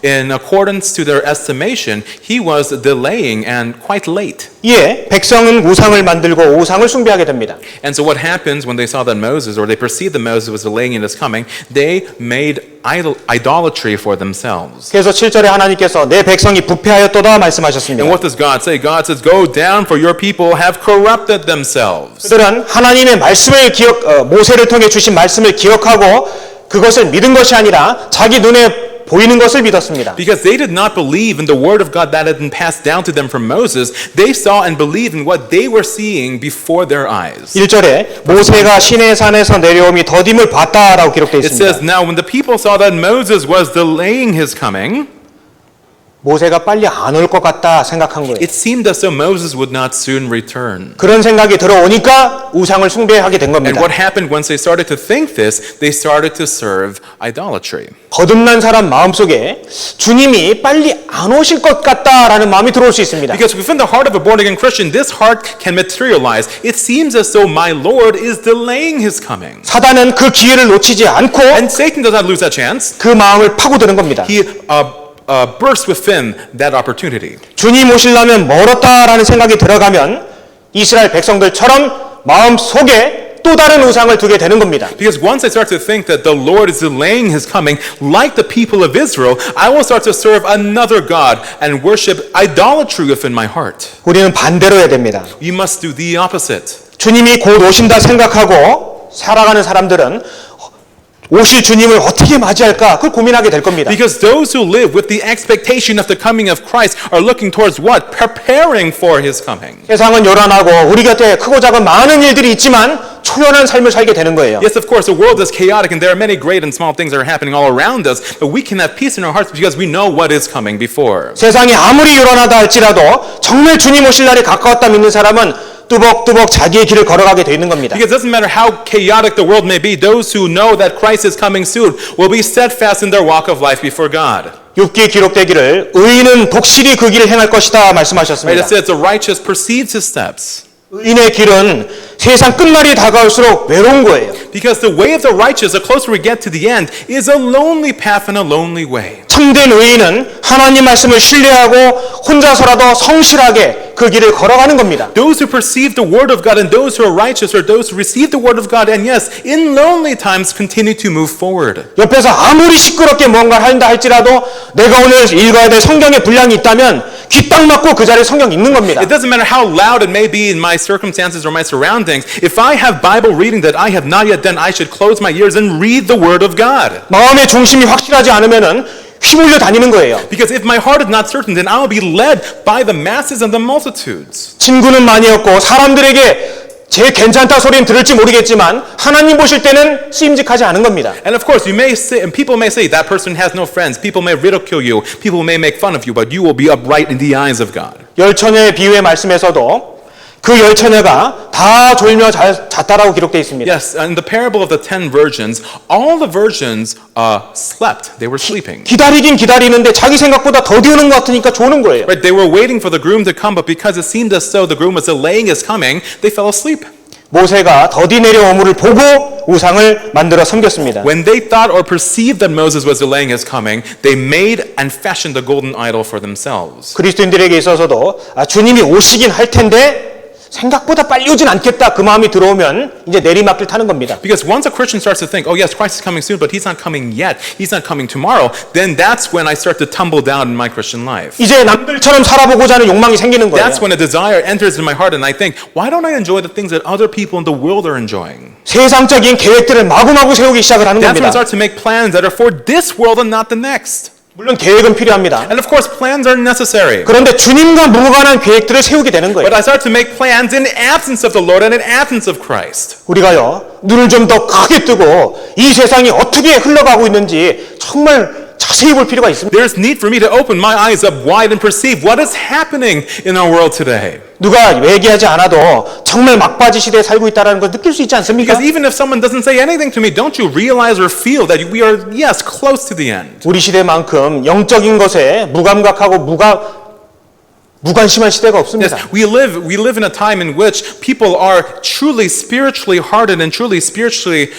in accordance to their estimation, he was delaying and quite late. 예, 백성은 우상을 만들고 우상을 숭배하게 됩니다. And so what happens when they saw that Moses, or they perceived that Moses was delaying in his coming, they made idolatry for themselves. 그래서 7절에 하나님께서 내 백성이 부패하였도다 And 말씀하셨습니다. what does God say? God says, Go down, for your people have corrupted themselves. 그들은 하나님의 말씀을 모세를 통해 주신 말씀을 기억하고 그것을 믿은 것이 아니라 자기 눈에 보이는 것을 믿었습니다. Because they did not believe in the word of God that had been passed down to them from Moses, they saw and believed in what they were seeing before their eyes. 1절에 모세가 시내산에서 내려옴이 더딤을 봤다라고 기록되어 It says, 있습니다. Now when the people saw that Moses was delaying his coming, 모세가 빨리 안 올 것 같다 생각한 거예요. it seemed as though Moses would not soon return. 그런 생각이 들어오니까 우상을 숭배하게 된 And 겁니다. what happened once they started to think this, they started to serve idolatry. 거듭난 사람 마음속에 주님이 빨리 안 오실 것 같다라는 마음이 들어올 수 있습니다. Because within the heart of a born-again Christian, this heart can materialize. It seems as though my Lord is delaying his coming. 사단은 그 기회를 놓치지 않고 And Satan does not lose that chance. 그 마음을 파고드는 겁니다. He bursts within that opportunity. 주님 오시려면 멀었다라는 생각이 들어가면 이스라엘 백성들처럼 마음속에 또 다른 우상을 두게 되는 겁니다. Because once I start to think that the Lord is delaying his coming, like the people of Israel, I will start to serve another God and worship idolatry within my heart. 우리는 반대로 해야 됩니다. You must do the opposite. 주님이 곧 오신다 생각하고 살아가는 사람들은 오실 주님을 어떻게 맞이할까? 그걸 고민하게 될 겁니다. Because those who live with the expectation of the coming of Christ are looking towards what? Preparing for his coming. 세상은 요란하고 우리 곁에 크고 작은 많은 일들이 있지만 초연한 삶을 살게 되는 거예요. Yes, of course, the world is chaotic and there are many great and small things that are happening all around us, but we can have peace in our hearts because we know what is coming before. 세상이 아무리 요란하다 할지라도 정말 주님 오실 날이 가까웠다 믿는 사람은 뚜벅뚜벅 자기의 길을 걸어가게 돼 있는 겁니다. Because it doesn't matter how chaotic the world may be, those who know that Christ is coming soon will be steadfast in their walk of life before God. 욥기에 기록되기를 의인은 독실히 그 길을 행할 것이다 Right? 말씀하셨습니다. It says the righteous proceeds his steps. 의인의 길은 세상 끝날이 다가올수록 외로운 거예요. Because the way of the righteous, the closer we get to the end, is a lonely path and a lonely way. 참된 의인은 하나님 말씀을 신뢰하고 혼자서라도 성실하게 그 길을 걸어가는 겁니다. Those who perceive the word of God and those who are righteous are those who receive the word of God and yes, in lonely times continue to move forward. 옆에서 아무리 시끄럽게 뭔가를 한다 할지라도 내가 오늘 읽어야 될 성경의 분량이 있다면 귀 딱 막고 그 자리에 성경 읽는 겁니다. It doesn't matter how loud it may be in my circumstances or my surroundings. If I have Bible reading that I have not yet done, I should close my ears and read the word of God. 마음의 중심이 확실하지 않으면은 휘몰려 다니는 거예요. Because if my heart is not certain, then I will be led by the masses and the multitudes. 친구는 많이 없고 사람들에게 제 괜찮다 소리는 들을지 모르겠지만 하나님 보실 때는 쓰임직하지 않은 겁니다. And of course, you may say, and people may say, that person has no friends. People may ridicule you. People may make fun of you, but you will be upright in the eyes of God. 열처녀의 비유의 말씀에서도 그 열처녀가 다 졸며 잤다라고 기록되어 있습니다. Yes, in the parable of the 10 virgins, all the virgins slept. They were sleeping. 기다리긴 기다리는데 자기 생각보다 더디 오는 것 같으니까 조는 거예요. Right? They were waiting for the groom to come, but because it seemed as though the groom was delaying his coming, they fell asleep. 모세가 더디 내려오므를 보고 우상을 만들어 섬겼습니다. When they thought or perceived that Moses was delaying his coming, they made and fashioned a golden idol for themselves. 그리스도인들에게 있어서도 주님이 오시긴 할 텐데 생각보다 빨리 오진 않겠다 그 마음이 들어오면 이제 내리막길 타는 겁니다. Because once a Christian starts to think, oh yes, Christ is coming soon, but he's not coming yet, he's not coming tomorrow, then that's when I start to tumble down in my Christian life. 이제 남들처럼 살아보고자 하는 욕망이 생기는 거예요. That's when a desire enters in my heart and I think, why don't I enjoy the things that other people in the world are enjoying? 세상적인 계획들을 마구마구 세우기 시작을 하는 That's when I 겁니다. start to make plans that are for this world and not the next. 물론 계획은 필요합니다. And of course, plans are necessary. 그런데 주님과 무관한 계획들을 세우게 되는 거예요. But I start to make plans in absence of the Lord and in absence of Christ. 우리가요, 눈을 좀 더 크게 뜨고 이 세상이 어떻게 흘러가고 있는지 정말 자세히 볼 필요가 있습니다. There's need for me to open my eyes up wide and perceive what is happening in our world today. 누가 얘기하지 않아도 정말 막바지 시대에 살고 있다는 걸 느낄 수 있지 않습니까? Because even if someone doesn't say anything to me, don't you realize or feel that we are, yes, close to the end? 우리 시대만큼 영적인 것에 무감각하고 무관심한 시대가 없습니다. Yes, we live in a time in which people are truly spiritually hardened and truly spiritually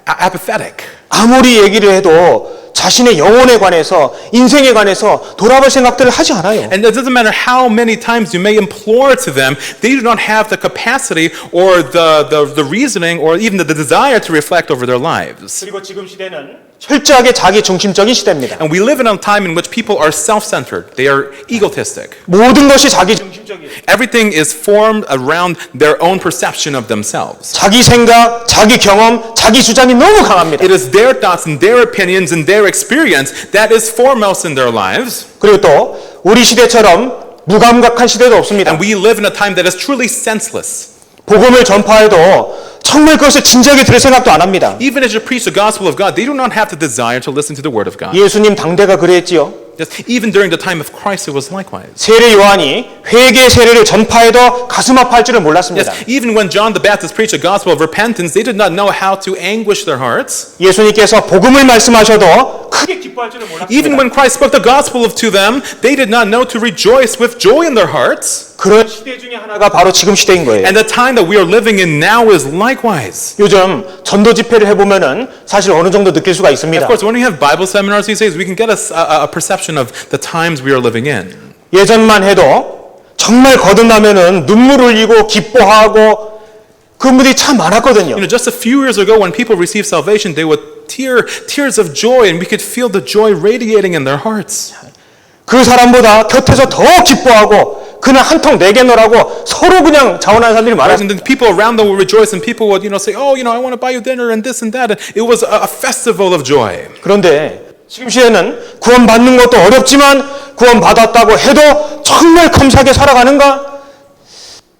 apathetic. 아무리 얘기를 해도 자신의 영혼에 관해서 인생에 관해서 돌아볼 생각들을 하지 않아요. And it doesn't matter how many times you may implore to them, they do not have the capacity or the reasoning or even the desire to reflect over their lives. 그리고 지금 시대는 철저하게 자기 중심적인 시대입니다. And we live in a time in which people are self-centered. They are egotistic. 모든 것이 자기 중심적이에요. Everything is formed around their own perception of themselves. 자기 생각, 자기 경험, 자기 주장이 너무 강합니다. It is their thoughts and their opinions and their experience that is foremost in their lives. 그리고 또 우리 시대처럼 무감각한 시대도 없습니다. And we live in a time that is truly senseless. 복음을 전파해도 정말 그것을 진지하게 들을 생각도 안 합니다. Even as you preach the gospel of God, they do not have the desire to listen to the word of God. 예수님 당대가 그랬지요. Yes, even during the time of Christ, it was likewise. 세례 요한이 회개 세례를 전파해도 가슴 아파할 줄을 몰랐습니다. Yes, even when John the Baptist preached the gospel of repentance, they did not know how to anguish their hearts. 예수님께서 복음을 말씀하셔도 크게 기뻐할 줄을 Even 몰랐습니다. when Christ spoke the gospel to them, they did not know to rejoice with joy in their hearts. 그런 시대 중에 하나가 바로 지금 시대인 거예요. And the time that we are living in now is likewise. 요즘 전도 집회를 해보면은 사실 어느 정도 느낄 수가 있습니다. Of course, when we have Bible seminars these days, we can get a perception of the times we are living in. 예전만 해도 정말 거듭나면은 눈물 흘리고 기뻐하고 그런 분들이 참 많았거든요. You know, just a few years ago, when people received salvation, they would tears of joy, and we could feel the joy radiating in their hearts. 그 사람보다 곁에서 더 기뻐하고 그날 한턱 내겠노라고 서로 그냥 자원하는 사람들이 Right? 많았어요. And then people around them would rejoice, and people would, say, "Oh, I want to buy you dinner and this and that." And it was a festival of joy. 그런데 지금 시대는 구원받는 것도 어렵지만 구원받았다고 해도 정말 감사하게 살아가는가?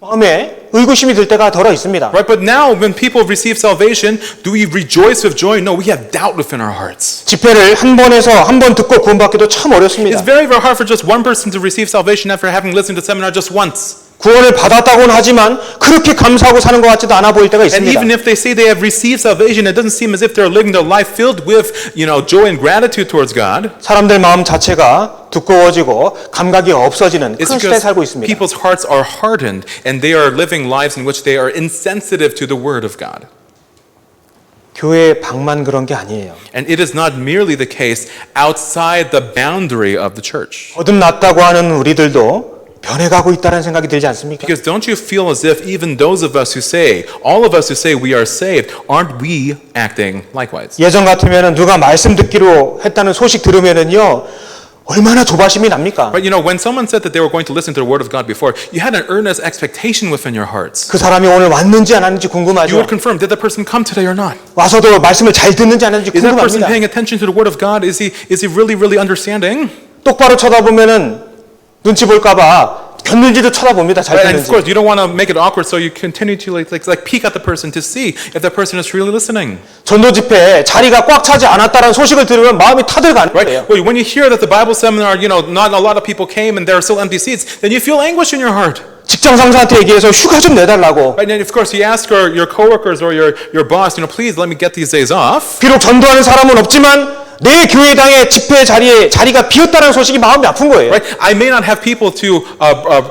마음에 의구심이 들 때가 덜어 있습니다. Right? But now, when people receive salvation, do we rejoice with joy? No, we have doubt within our hearts. 집회를 한 번에서 한 번 듣고 구원받기도 참 어렵습니다. It's very, very hard for just one person to receive salvation after having listened to seminar just once. 구원을 받았다고는 하지만 그렇게 감사하고 사는 것 같지도 않아 보일 때가 And 있습니다. even if they say they have received salvation, it doesn't seem as if they're living their life filled with, joy and gratitude towards God. 사람들 마음 자체가 두꺼워지고 감각이 없어지는 It's 그런 시대에 because 살고 있습니다. people's hearts are hardened and they are living lives in which they are insensitive to the word of God. 교회의 방만 그런 게 아니에요. And it is not merely the case outside the boundary of the church. 거듭났다고 하는 우리들도 변해가고 있다는 생각이 들지 않습니까? Because don't you feel as if even those of us who say, all of us who say we are saved, aren't we acting likewise? 예전 같으면은 누가 말씀 듣기로 했다는 소식 들으면은요 얼마나 조바심이 납니까? But when someone said that they were going to listen to the word of God before, you had an earnest expectation within your hearts. 그 사람이 오늘 왔는지 안 왔는지 You 궁금하죠. would confirm, did the person come today or not? 와서도 말씀을 잘 듣는지 안 듣는지 Is that person 궁금합니다. paying attention to the word of God? Is he really, really understanding? 똑바로 쳐다보면은 눈치 볼까봐 겼는지도 쳐다봅니다. 잘 Right? And of 듣는지. course, you don't want to make it awkward, so you continue to like peek at the person to see if that person is really listening. 전도 집회에 자리가 꽉 차지 않았다는 소식을 들으면 마음이 타들어가는 Right? 거예요. Well, when you hear that the Bible seminar, not a lot of people came and there are still empty seats, then you feel anguish in your heart. 직장 상사한테 얘기해서 휴가 좀 내달라고. Right? And of course, you ask your coworkers or your boss, please let me get these days off. 비록 전도하는 사람은 없지만 내 교회당의 집회 자리에 자리가 비었다는 소식이 마음이 아픈 거예요. Right? I may not have people to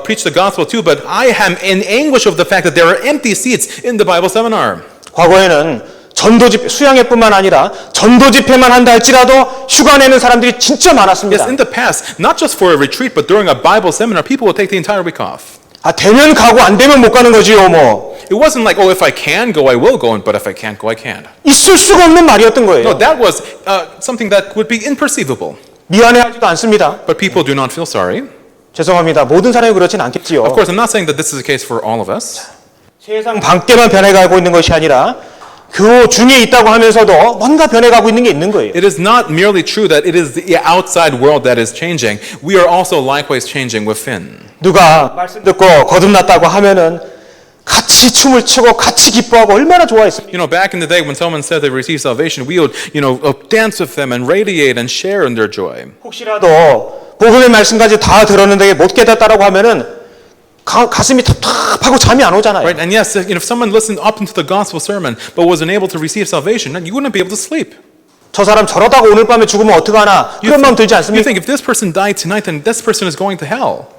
preach the gospel to, but I am in anguish of the fact that there are empty seats in the Bible seminar. 과거에는 전도 집회 수양회뿐만 아니라 전도 집회만 한다 할지라도 휴가 내는 사람들이 진짜 Yes, 많았습니다. in the past, not just for a retreat, but during a Bible seminar, people would take the entire week off. 아 되면 가고 안 되면 못 가는 거지요 뭐. It wasn't like, oh, if I can go, I will go, but if I can't go, I can't. 있을 수가 없는 말이었던 No, 거예요. that was something that would be imperceivable. 미안해하지도 않습니다. But people do not feel sorry. 죄송합니다. 모든 사람이 그렇진 않겠지요. Of course, I'm not saying that this is the case for all of us. 세상 밖에만 변해가고 있는 것이 아니라 그 중에 있다고 하면서도 뭔가 변해가고 있는 게 있는 거예요. It is not merely true that it is the outside world that is changing. We are also likewise changing within. 누가 말씀 듣고 거듭났다고 하면은 같이 춤을 추고 같이 기뻐하고 얼마나 좋아했습니까? Back in the day when someone said they received salvation, we would, dance with them and radiate and share in their joy. 혹시라도 복음의 말씀까지 다 들었는데 못 깨닫다라고 하면은 가슴이 답답하고 잠이 안 오잖아요. Right? And yes, if someone listened up into the gospel sermon but wasn't able to receive salvation, then you wouldn't be able to sleep. 저 사람 저러다가 오늘 밤에 죽으면 어떡하나 그런 마음 들지 You 않습니까? think if this person died tonight, then this person is going to hell.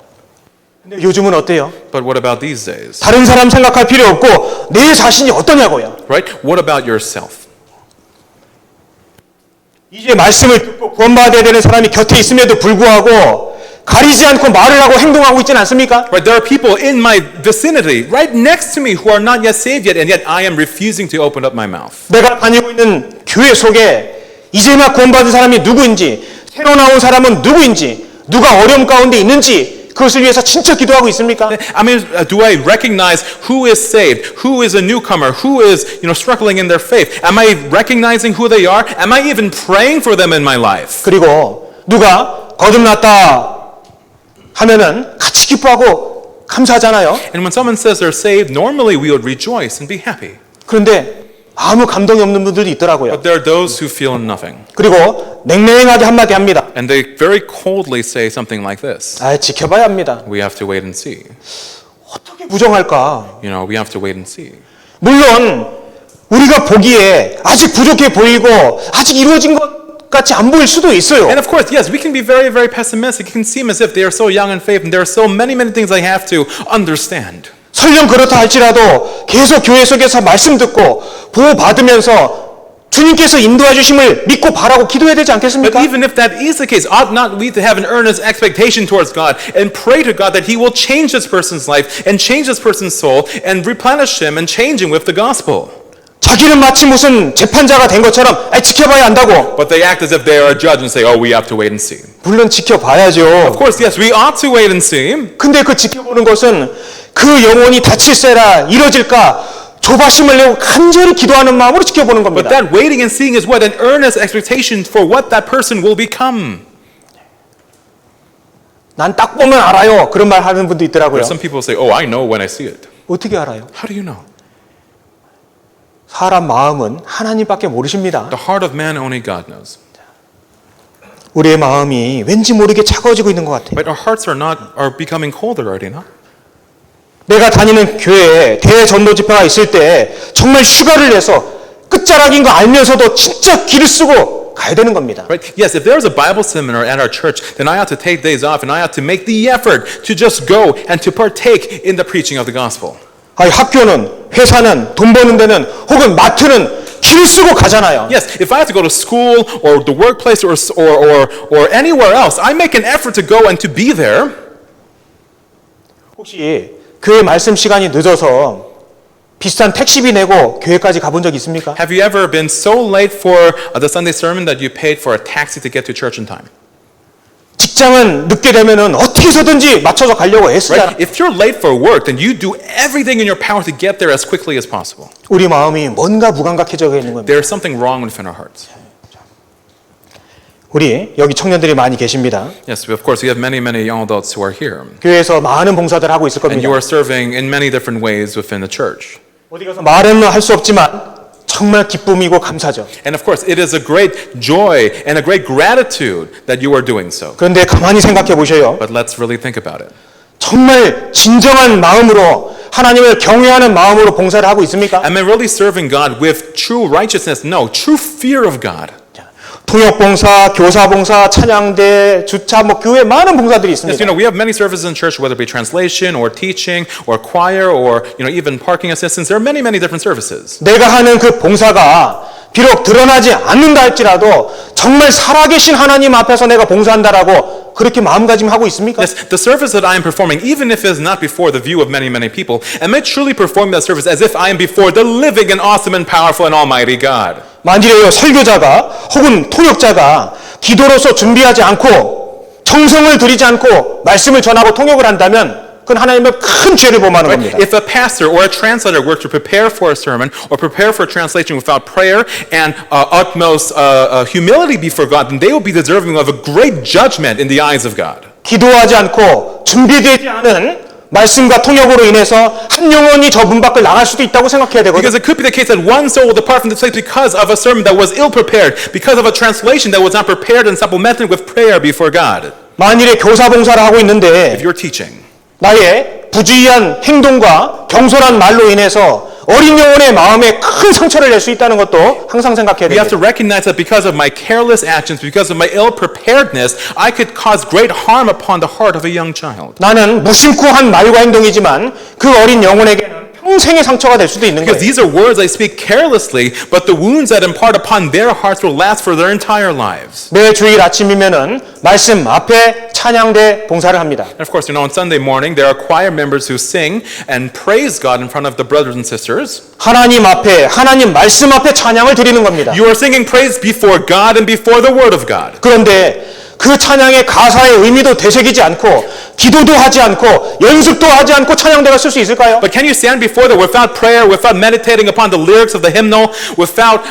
근데 요즘은 어때요? But what about these days? 다른 사람 생각할 필요 없고 내 자신이 어떠냐고요. Right? What about yourself? 이제 말씀을 듣고 구원받아야 되는 사람이 곁에 있음에도 불구하고 가리지 않고 말을 하고 행동하고 있지는 않습니까? Right? There are people in my vicinity, right next to me, who are not yet saved yet, and yet I am refusing to open up my mouth. 내가 다니고 있는 교회 속에 이제 막 구원받은 사람이 누구인지 새로 나온 사람은 누구인지 누가 어려움 가운데 있는지 그것을 위해서 진짜 기도하고 있습니까? I mean, do I recognize who is saved, who is a newcomer, who is, struggling in their faith? Am I recognizing who they are? Am I even praying for them in my life? 그리고 누가 거듭났다 하면은 같이 기뻐하고 감사하잖아요. And when someone says they're saved, normally we would rejoice and be happy. 그런데 아무 감동이 없는 분들도 있더라고요. But there are those who feel nothing. 그리고 냉랭하게 한마디 합니다. And they very coldly say something like this. 아, 지켜봐야 합니다. We have to wait and see. 어떻게 부정할까? We have to wait and see. 물론 우리가 보기에 아직 부족해 보이고 아직 이루어진 것 같이 안 보일 수도 있어요. And of course, yes, we can be very, very pessimistic. It can seem as if they are so young in faith and there are so many, many things I have to understand. 설령 그렇다 할지라도 계속 교회 속에서 말씀 듣고 보호받으면서 주님께서 인도해 주심을 믿고 바라고 기도해야 되지 But 않겠습니까? even if that is the case, ought not we to have an earnest expectation towards God and pray to God that He will change this person's life and change this person's soul and replenish him and change him with the gospel? 자기는 마치 무슨 재판자가 된 것처럼 지켜봐야 한다고. But they act as if they are a judge and say, oh, we have to wait and see. 물론 지켜봐야죠. Of course, yes, we ought to wait and see. 근데 그 지켜보는 것은 그 영혼이 다칠세라 이뤄질까 조바심을 내고 간절히 기도하는 마음으로 지켜보는 But 겁니다. that waiting and seeing is what? An earnest expectation for what that person will become. 난 딱 보면 알아요. 그런 말 하는 분도 있더라고요. Some people say, oh, I know when I see it. 어떻게 알아요? How do you know? 사람 마음은 하나님밖에 모르십니다. The heart of man only God knows. 우리의 마음이 왠지 모르게 차가워지고 있는 것 같아요. But our hearts are becoming colder already, no? 내가 다니는 교회에 대전도 집회가 있을 때 정말 휴가를 내서 끝자락인 거 알면서도 진짜 기를 쓰고 가야 되는 겁니다. Right? Yes, if there's a Bible seminar at our church, then I ought to take days off and I ought to make the effort to just go and to partake in the preaching of the gospel. 학교는, 회사는, 돈 버는 데는 혹은 마트는 기를 쓰고 가잖아요. Yes, if I have to go to school or the workplace or anywhere else, I make an effort to go and to be there. 혹시 교회 말씀 시간이 늦어서 비싼 택시비 내고 교회까지 가본 적 있습니까? Have you ever been so late for the Sunday sermon that you paid for a taxi to get to church in time? 직장은 늦게 되면은 어떻게 해서든지 맞춰서 가려고 애쓰잖아. Right? If you're late for work, then you do everything in your power to get there as quickly as possible. 우리 마음이 뭔가 무감각해져 있는 겁니다. There's something wrong within our hearts. 우리 여기 청년들이 많이 계십니다. Yes, of course, we have many young adults who are here. 교회에서 많은 봉사들 하고 있을 And 겁니다. you are serving in many different ways within the church. 어디 가서 말은 할 수 없지만 정말 기쁨이고 감사죠. And of course, it is a great joy and a great gratitude that you are doing so. 그런데 가만히 생각해 보셔요. But let's really think about it. 정말 진정한 마음으로 하나님을 경외하는 마음으로 봉사를 하고 있습니까? Am I really serving God with true righteousness? No, true fear of God. 통역봉사, 교사봉사, 찬양대, 주차, 교회 많은 봉사들이 Yes, 있습니다. we have many services in church, whether it be translation or teaching or choir or even parking assistance. There are many different services. 내가 하는 그 봉사가 비록 드러나지 않는다 할지라도 정말 살아계신 하나님 앞에서 내가 봉사한다라고 그렇게 마음가짐하고 있습니까? Yes, the service that I am performing, even if it is not before the view of many people, am I truly performing that service as if I am before the living and awesome and powerful and almighty God? 만일에요 설교자가 혹은 통역자가 기도로서 준비하지 않고 정성을 들이지 않고 말씀을 전하고 통역을 한다면 그건 하나님의 큰 죄를 범하는 겁니다. If a pastor or a translator were to prepare for a sermon or prepare for a translation without prayer and utmost humility before God, then they will be deserving of a great judgment in the eyes of God. 기도하지 않고 준비되지 않은 말씀과 통역으로 인해서 한 영혼이 저 문 밖을 나갈 수도 있다고 생각해야 되거든요. Because it could be the case that one soul will depart from this place because of a sermon that was ill prepared, because of a translation that was not prepared and supplemented with prayer before God. 만일에 교사 봉사를 하고 있는데 If you're teaching, 나의 부주의한 행동과 경솔한 말로 인해서 어린 영혼의 마음에 큰 상처를 낼 수 있다는 것도 항상 생각해야 we have to 됩니다. recognize that because of my careless actions, because of my ill preparedness, I could cause great harm upon the heart of a young child. 나는 무심코 한 말과 행동이지만 그 어린 영혼에게는 평생의 상처가 될 수도 있는 Because 거예요. these are words I speak carelessly, but the wounds that impart upon their hearts will last for their entire lives. 매 주일 아침이면은 말씀 앞에 찬양대 봉사를 합니다. And of course, on Sunday morning, there are choir members who sing and praise God in front of the brothers and sisters. 하나님 앞에 하나님 말씀 앞에 찬양을 드리는 겁니다. You are singing praise before God and before the Word of God. 그런데 그 찬양의 가사의 의미도 되새기지 않고 기도도 하지 않고 연습도 하지 않고 찬양대가 쓸 수 있을까요? But can you stand before them without prayer, without meditating upon the lyrics of the hymnal, without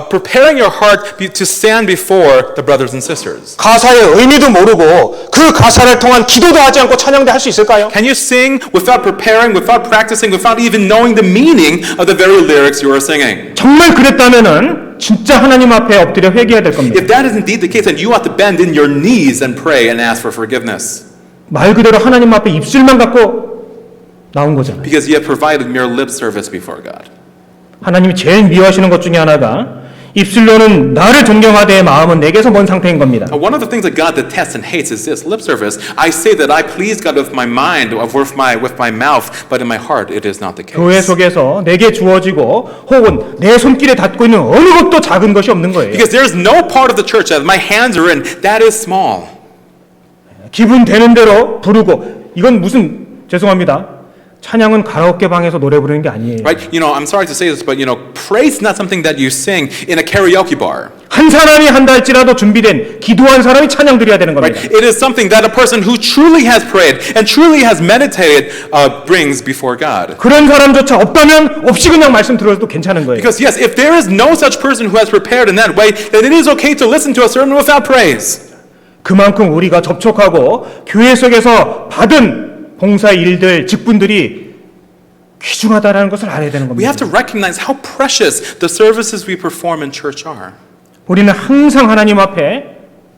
preparing your heart to stand before the brothers and sisters? 가사의 의미도 모르고 그 가사를 통한 기도도 하지 않고 찬양대 할 수 있을까요? Can you sing without preparing, without practicing, without even knowing the meaning of the very lyrics you are singing? 정말 그랬다면은 진짜 하나님 앞에 엎드려 회개해야 될 겁니다. If that is indeed the case, then you ought to bend in your knees and pray and ask for forgiveness. 말 그대로 하나님 앞에 입술만 갖고 나온 거잖아요. Because you have provided mere lip service before God. 하나님이 제일 미워하시는 것 중에 하나가 입술로는 나를 존경하되의 마음은 내게서 먼 상태인 겁니다. One of the things that God detests and hates is this, lip service. I say that I please God with my mind, with my mouth, but in my heart it is not the 교회 case. 속에서 내게 주어지고 혹은 내 손길에 닿고 있는 어느 것도 작은 것이 없는 거예요. Because there's no part of the church that my hands are in that is small. 기분 되는 대로 부르고 이건 무슨 죄송합니다. 찬양은 가라오케 방에서 노래 부르는 게 아니에요. Right? I'm sorry to say this, but praise is not something that you sing in a karaoke bar. 한 사람이 한다 할지라도 준비된 기도한 사람이 찬양 드려야 되는 겁니다. Right? It is something that a person who truly has prayed and truly has meditated brings before God. 그런 사람조차 없다면 없이 그냥 말씀 들어도 괜찮은 거예요. Because yes, if there is no such person who has prepared in that way, then it is okay to listen to a sermon without praise. 그만큼 우리가 접촉하고 교회 속에서 받은 봉사 일들, 직분들이 귀중하다는 것을 알아야 되는 We 겁니다. have to recognize how precious the services we perform in church are. 우리는 항상 하나님 앞에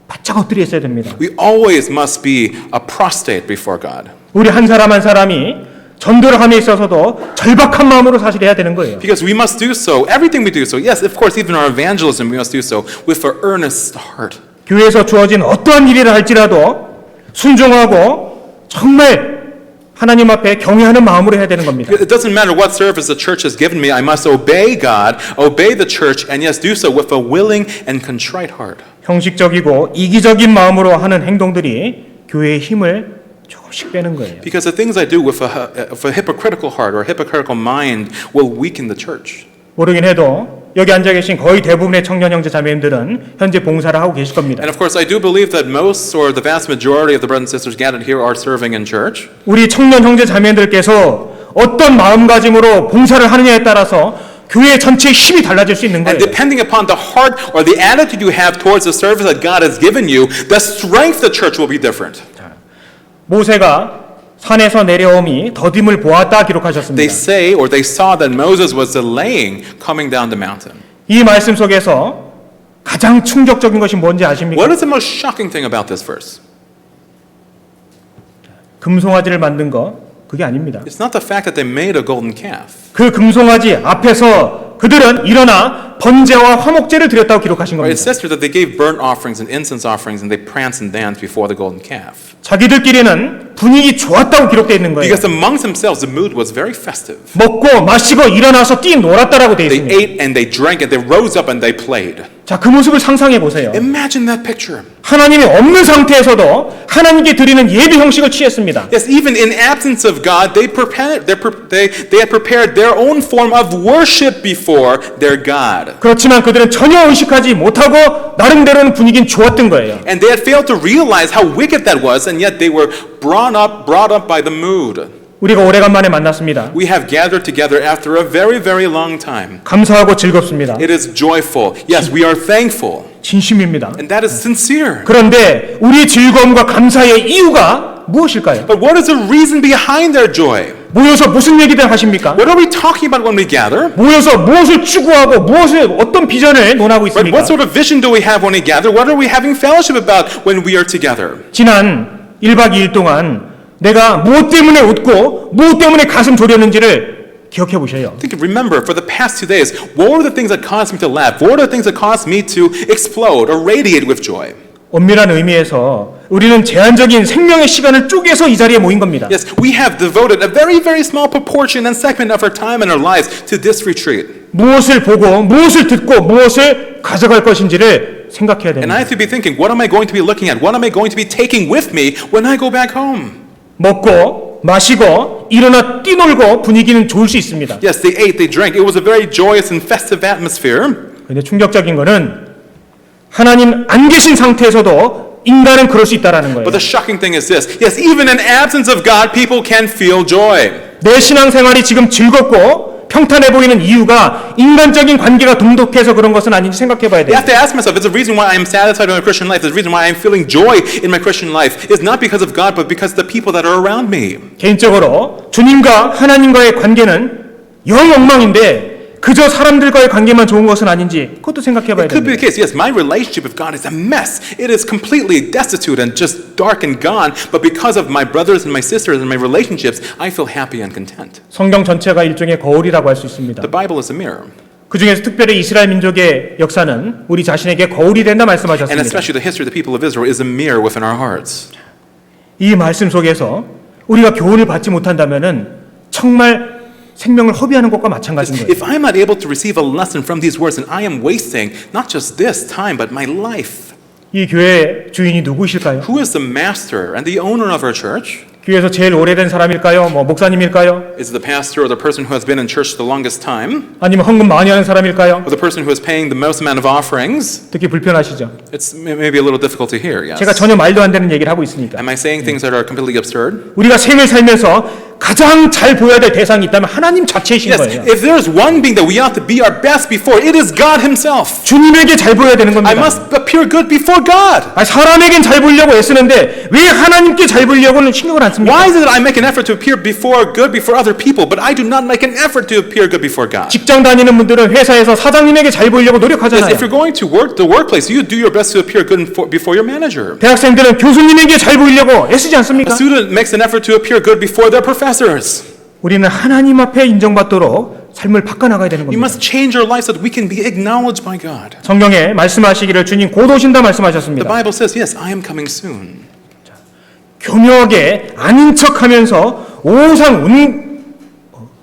바짝 엎드려 있어야 됩니다. We always must be prostrate before God. 우리 한 사람 한 사람이 전도를 함에 있어서도 절박한 마음으로 사실 해야 되는 거예요. Because we must do so, everything we do so. Yes, of course, even our evangelism, we must do so with an earnest heart. 교회에서 주어진 어떠한 일이라 할지라도 순종하고 정말 하나님 앞에 경외하는 마음으로 해야 되는 겁니다. It doesn't matter what service the church has given me, I must obey God, obey the church, and yes, do so with a willing and contrite heart. 형식적이고 이기적인 마음으로 하는 행동들이 교회의 힘을 조금씩 빼는 거예요. Because the things I do with a hypocritical heart or a hypocritical mind will weaken the church. 모르긴 해도 여기 앉아 계신 거의 대부분의 청년 형제 자매님들은 현재 봉사를 하고 계실 겁니다. And of course, I do believe that most or the vast majority of the brothers and sisters gathered here are serving in church. 우리 청년 형제 자매님들께서 어떤 마음가짐으로 봉사를 하느냐에 따라서 교회 전체의 힘이 달라질 수 있는 And 거예요. depending upon the heart or the attitude you have towards the service that God has given you, the strength of the church will be different. 모세가 산에서 내려옴이 더딤을 보았다 They 기록하셨습니다. say or they saw that Moses was delaying coming down the mountain. 이 말씀 속에서 가장 충격적인 것이 뭔지 아십니까? What is the most shocking thing about this verse? 금송아지를 만든 거 그게 아닙니다. It's not the fact that they made a golden calf. 그 금송아지 앞에서 그들은 일어나 번제와 화목제를 드렸다고 기록하신 Right? 겁니다. It says here that they gave burnt offerings and incense offerings and they pranced and danced before the golden calf. 자기들끼리는 분위기 좋았다고 기록되어 있는 거예요. Because amongst themselves the mood was very festive. 먹고 마시고 일어나서 뛰놀았다라고 되어 They 있습니다. ate and they drank and they rose up and they played. 자, 그 모습을 상상해 보세요. Imagine that picture. 하나님이 없는 상태에서도 하나님께 드리는 예배 형식을 취했습니다. Yes, even in absence of God, they had prepared their own form of worship before their God. 그렇지만 그들은 전혀 의식하지 못하고 나름대로는 분위기는 좋았던 거예요. And they had failed to realize how wicked that was, and yet they were brought up by the mood. 우리가 오래간만에 만났습니다. We have gathered together after a very, very long time. 감사하고 즐겁습니다. It is joyful. Yes, we are thankful. 진심입니다. And that is sincere. 그런데 우리 즐거움과 감사의 이유가 무엇일까요? But what is the reason behind their joy? 모여서 무슨 얘기들 하십니까? What are we talking about when we gather? 모여서 무엇을 추구하고 어떤 비전을 논하고 Right? 있습니까? What sort of vision do we have when we gather? What are we having fellowship about when we are together? 지난 1박 2일 동안 내가 무엇 때문에 웃고 무엇 때문에 가슴 졸였는지를 기억해 보세요. Remember, for the past 2 days, what were the things that caused me to laugh? What were the things that caused me to explode or radiate with joy? 엄밀한 의미에서 우리는 제한적인 생명의 시간을 쪼개서 이 자리에 모인 겁니다. Yes, we have devoted a very, very small proportion and segment of our time and our lives to this retreat. 무엇을 보고 무엇을 듣고 무엇을 가져갈 것인지를 생각해야 And 됩니다. I have to be thinking, what am I going to be looking at? What am I going to be taking with me when I go back home? 먹고 마시고 일어나 뛰놀고 분위기는 좋을 수 있습니다. Yes, they ate, they drank. It was a very joyous and festive atmosphere. 그런데 충격적인 거는 하나님 안 계신 상태에서도 인간은 그럴 수 있다라는 거예요. But the shocking thing is this. Yes, even in absence of God, people can feel joy. 내 신앙생활이 지금 즐겁고 평탄해 보이는 이유가 인간적인 관계가 돈독해서 그런 것은 아닌지 생각해 봐야 I 돼요. have to ask myself, is the reason why I am satisfied in my Christian life, is the reason why I am feeling joy in my Christian life, is not because of God, but because of the people that are around me. 개인적으로 주님과 하나님과의 관계는 영 엉망인데 그저 사람들과의 관계만 좋은 것은 아닌지 그것도 생각해 봐야 It could be 됩니다. the case. Yes, my relationship with God is a mess. It is completely destitute and just dark and gone. But because of my brothers and my sisters and my relationships, I feel happy and content. 성경 전체가 일종의 거울이라고 할 수 있습니다. The Bible is a mirror. 그 중에서 특별히 이스라엘 민족의 역사는 우리 자신에게 거울이 된다 And 말씀하셨습니다. especially the history of the people of Israel is a mirror within our hearts. 이 말씀 속에서 우리가 교훈을 받지 못한다면은 정말 생명을 허비하는 것과 마찬가지인 거예요. If I'm not able to receive a lesson from these words, then I am wasting not just this time, but my life. 이 교회 주인이 누구이실까요? Who is the master and the owner of our church? 교회에서 제일 오래된 사람일까요? 뭐 목사님일까요? Is it the pastor or the person who has been in church the longest time? 아니면 헌금 많이 하는 사람일까요? Or the person who is paying the most amount of offerings? 듣기 불편하시죠? It's maybe a little difficult to hear, yes. 제가 전혀 말도 안 되는 얘기를 하고 있으니까. Am I saying things that are completely absurd? 우리가 생을 살면서 가장 잘 보여야 될 대상이 있다면 하나님 자체이신 Yes, 거예요. if there's one being that we ought to be our best before, it is God himself. 주님에게 잘 보여야 되는 I 겁니다. must appear good before God. 사람에겐 잘 보이려고 애쓰는데 왜 하나님께 잘 보이려고는 신경을 안 씁니까? Why is it that I make an effort to appear good before other people, but I do not make an effort to appear good before God? 직장 다니는 분들은 회사에서 사장님에게 잘 보이려고 Yes, 노력하잖아요. if you're going to the workplace, you do your best to appear good before your manager. 대학생들은 교수님에게 잘 보이려고 애쓰지 A 않습니까? student makes an effort to appear good before their professors. 우리는 하나님 앞에 인정받도록 삶을 바꿔나가야 되는 We 겁니다. must change our life so that we can be acknowledged by God. 성경에 말씀하시기를 주님 곧 오신다 The 말씀하셨습니다. Bible says, yes, I am coming soon. 교묘하게 아닌 척하면서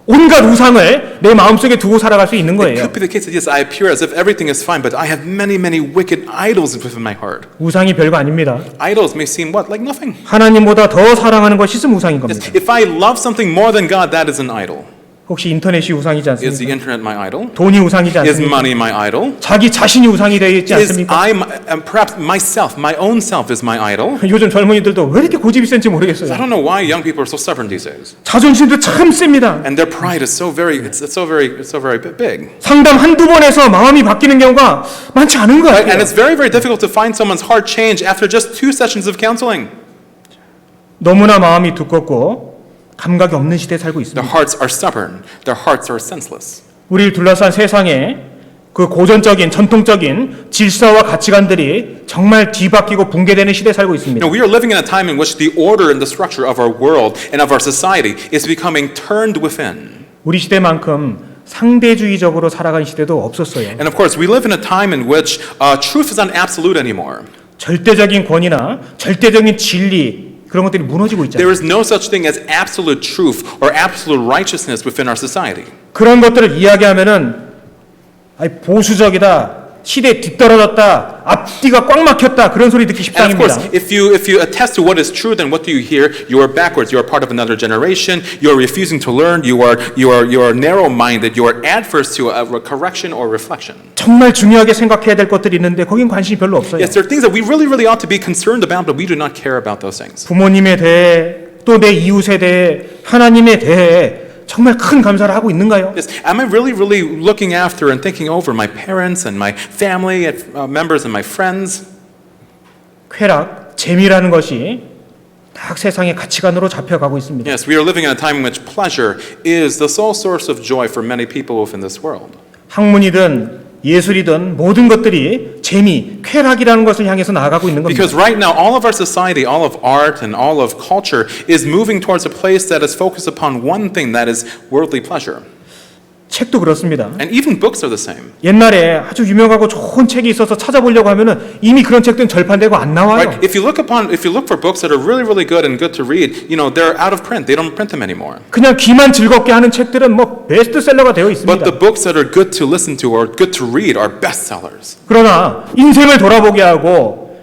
온갖 우상을 내 마음속에 두고 살아갈 수 있는 It 거예요. could be the case that, yes, I appear as if everything is fine, but I have many, many wicked idols within my heart. 우상이 별거 아닙니다. Idols may seem what? Like nothing. 하나님보다 더 사랑하는 것이 있으면 우상인 Yes, 겁니다. if I love something more than God, that is an idol. 혹시 인터넷이 우상이지 Is the 않습니까? internet my idol? 돈이 우상이지 Is 않습니까? money my idol? 자기 자신이 우상이 되어 있지 Is 않습니까? perhaps myself, my own self is my idol? 요즘 젊은이들도 왜 이렇게 고집이 센지 I 모르겠어요. don't know why young people are so stubborn these days. 자존심도 참 셉니다. And their pride is so very, it's so very big. 상담 한두 번 해서 마음이 바뀌는 경우가 많지 않은 것 And 같아요. it's very, very difficult to find someone's heart change after just 2 sessions of counseling. 너무나 마음이 두껍고 감각이 없는 시대에 살고 Their 있습니다. hearts are stubborn. Their hearts are senseless. 우리를 둘러싼 세상에 그 고전적인 전통적인 질서와 가치관들이 정말 뒤바뀌고 붕괴되는 시대에 살고 있습니다. We are living in a time in which the order and the structure of our world and of our society is becoming turned within. 우리 시대만큼 상대주의적으로 살아가는 시대도 없었어요. And of course, we live in a time in which truth is not absolute anymore. 절대적인 권위나 절대적인 진리 그런 것들이 무너지고 있잖아요. There is no such thing as absolute truth or absolute righteousness within our society. 그런 것들을 이야기하면은 보수적이다, 시대에 뒤떨어졌다, 앞뒤가 꽉 막혔다 그런 소리 듣기 And of course, 십상입니다. if you attest to what is true, then what do you hear? You are backwards. You are part of another generation. You are refusing to learn. You are narrow-minded. You are adverse to a correction or reflection. 정말 중요하게 생각해야 될 것들이 있는데 거긴 관심이 별로 없어요. Yes, there are things that we really ought to be concerned about, but we do not care about those things. 부모님에 대해 또 내 이웃에 대해 하나님에 대해 정말 큰 감사를 하고 있는가요? Yes, am I really looking after and thinking over my parents and my family and members and my friends? 쾌락, 재미라는 것이 딱 세상의 가치관으로 잡혀가고 있습니다. Yes, we are living in a time in which pleasure is the sole source of joy for many people within this world. 학문이든 예술이든 모든 것들이 재미, 쾌락이라는 것을 향해서 나아가고 있는 겁니다. Because right now, all of our society, all of art, and all of culture is moving towards a place that is focused upon one thing, that is worldly pleasure. 책도 그렇습니다. And even books are the same. 옛날에 아주 유명하고 좋은 책이 있어서 찾아보려고 하면은 이미 그런 책들은 절판되고 안 나와요. Right? If you look for books that are really good and good to read, they're out of print. They don't print them anymore. 그냥 귀만 즐겁게 하는 책들은 뭐 베스트셀러가 되어 But 있습니다. the books that are good to listen to or good to read are bestsellers. 그러나 인생을 돌아보게 하고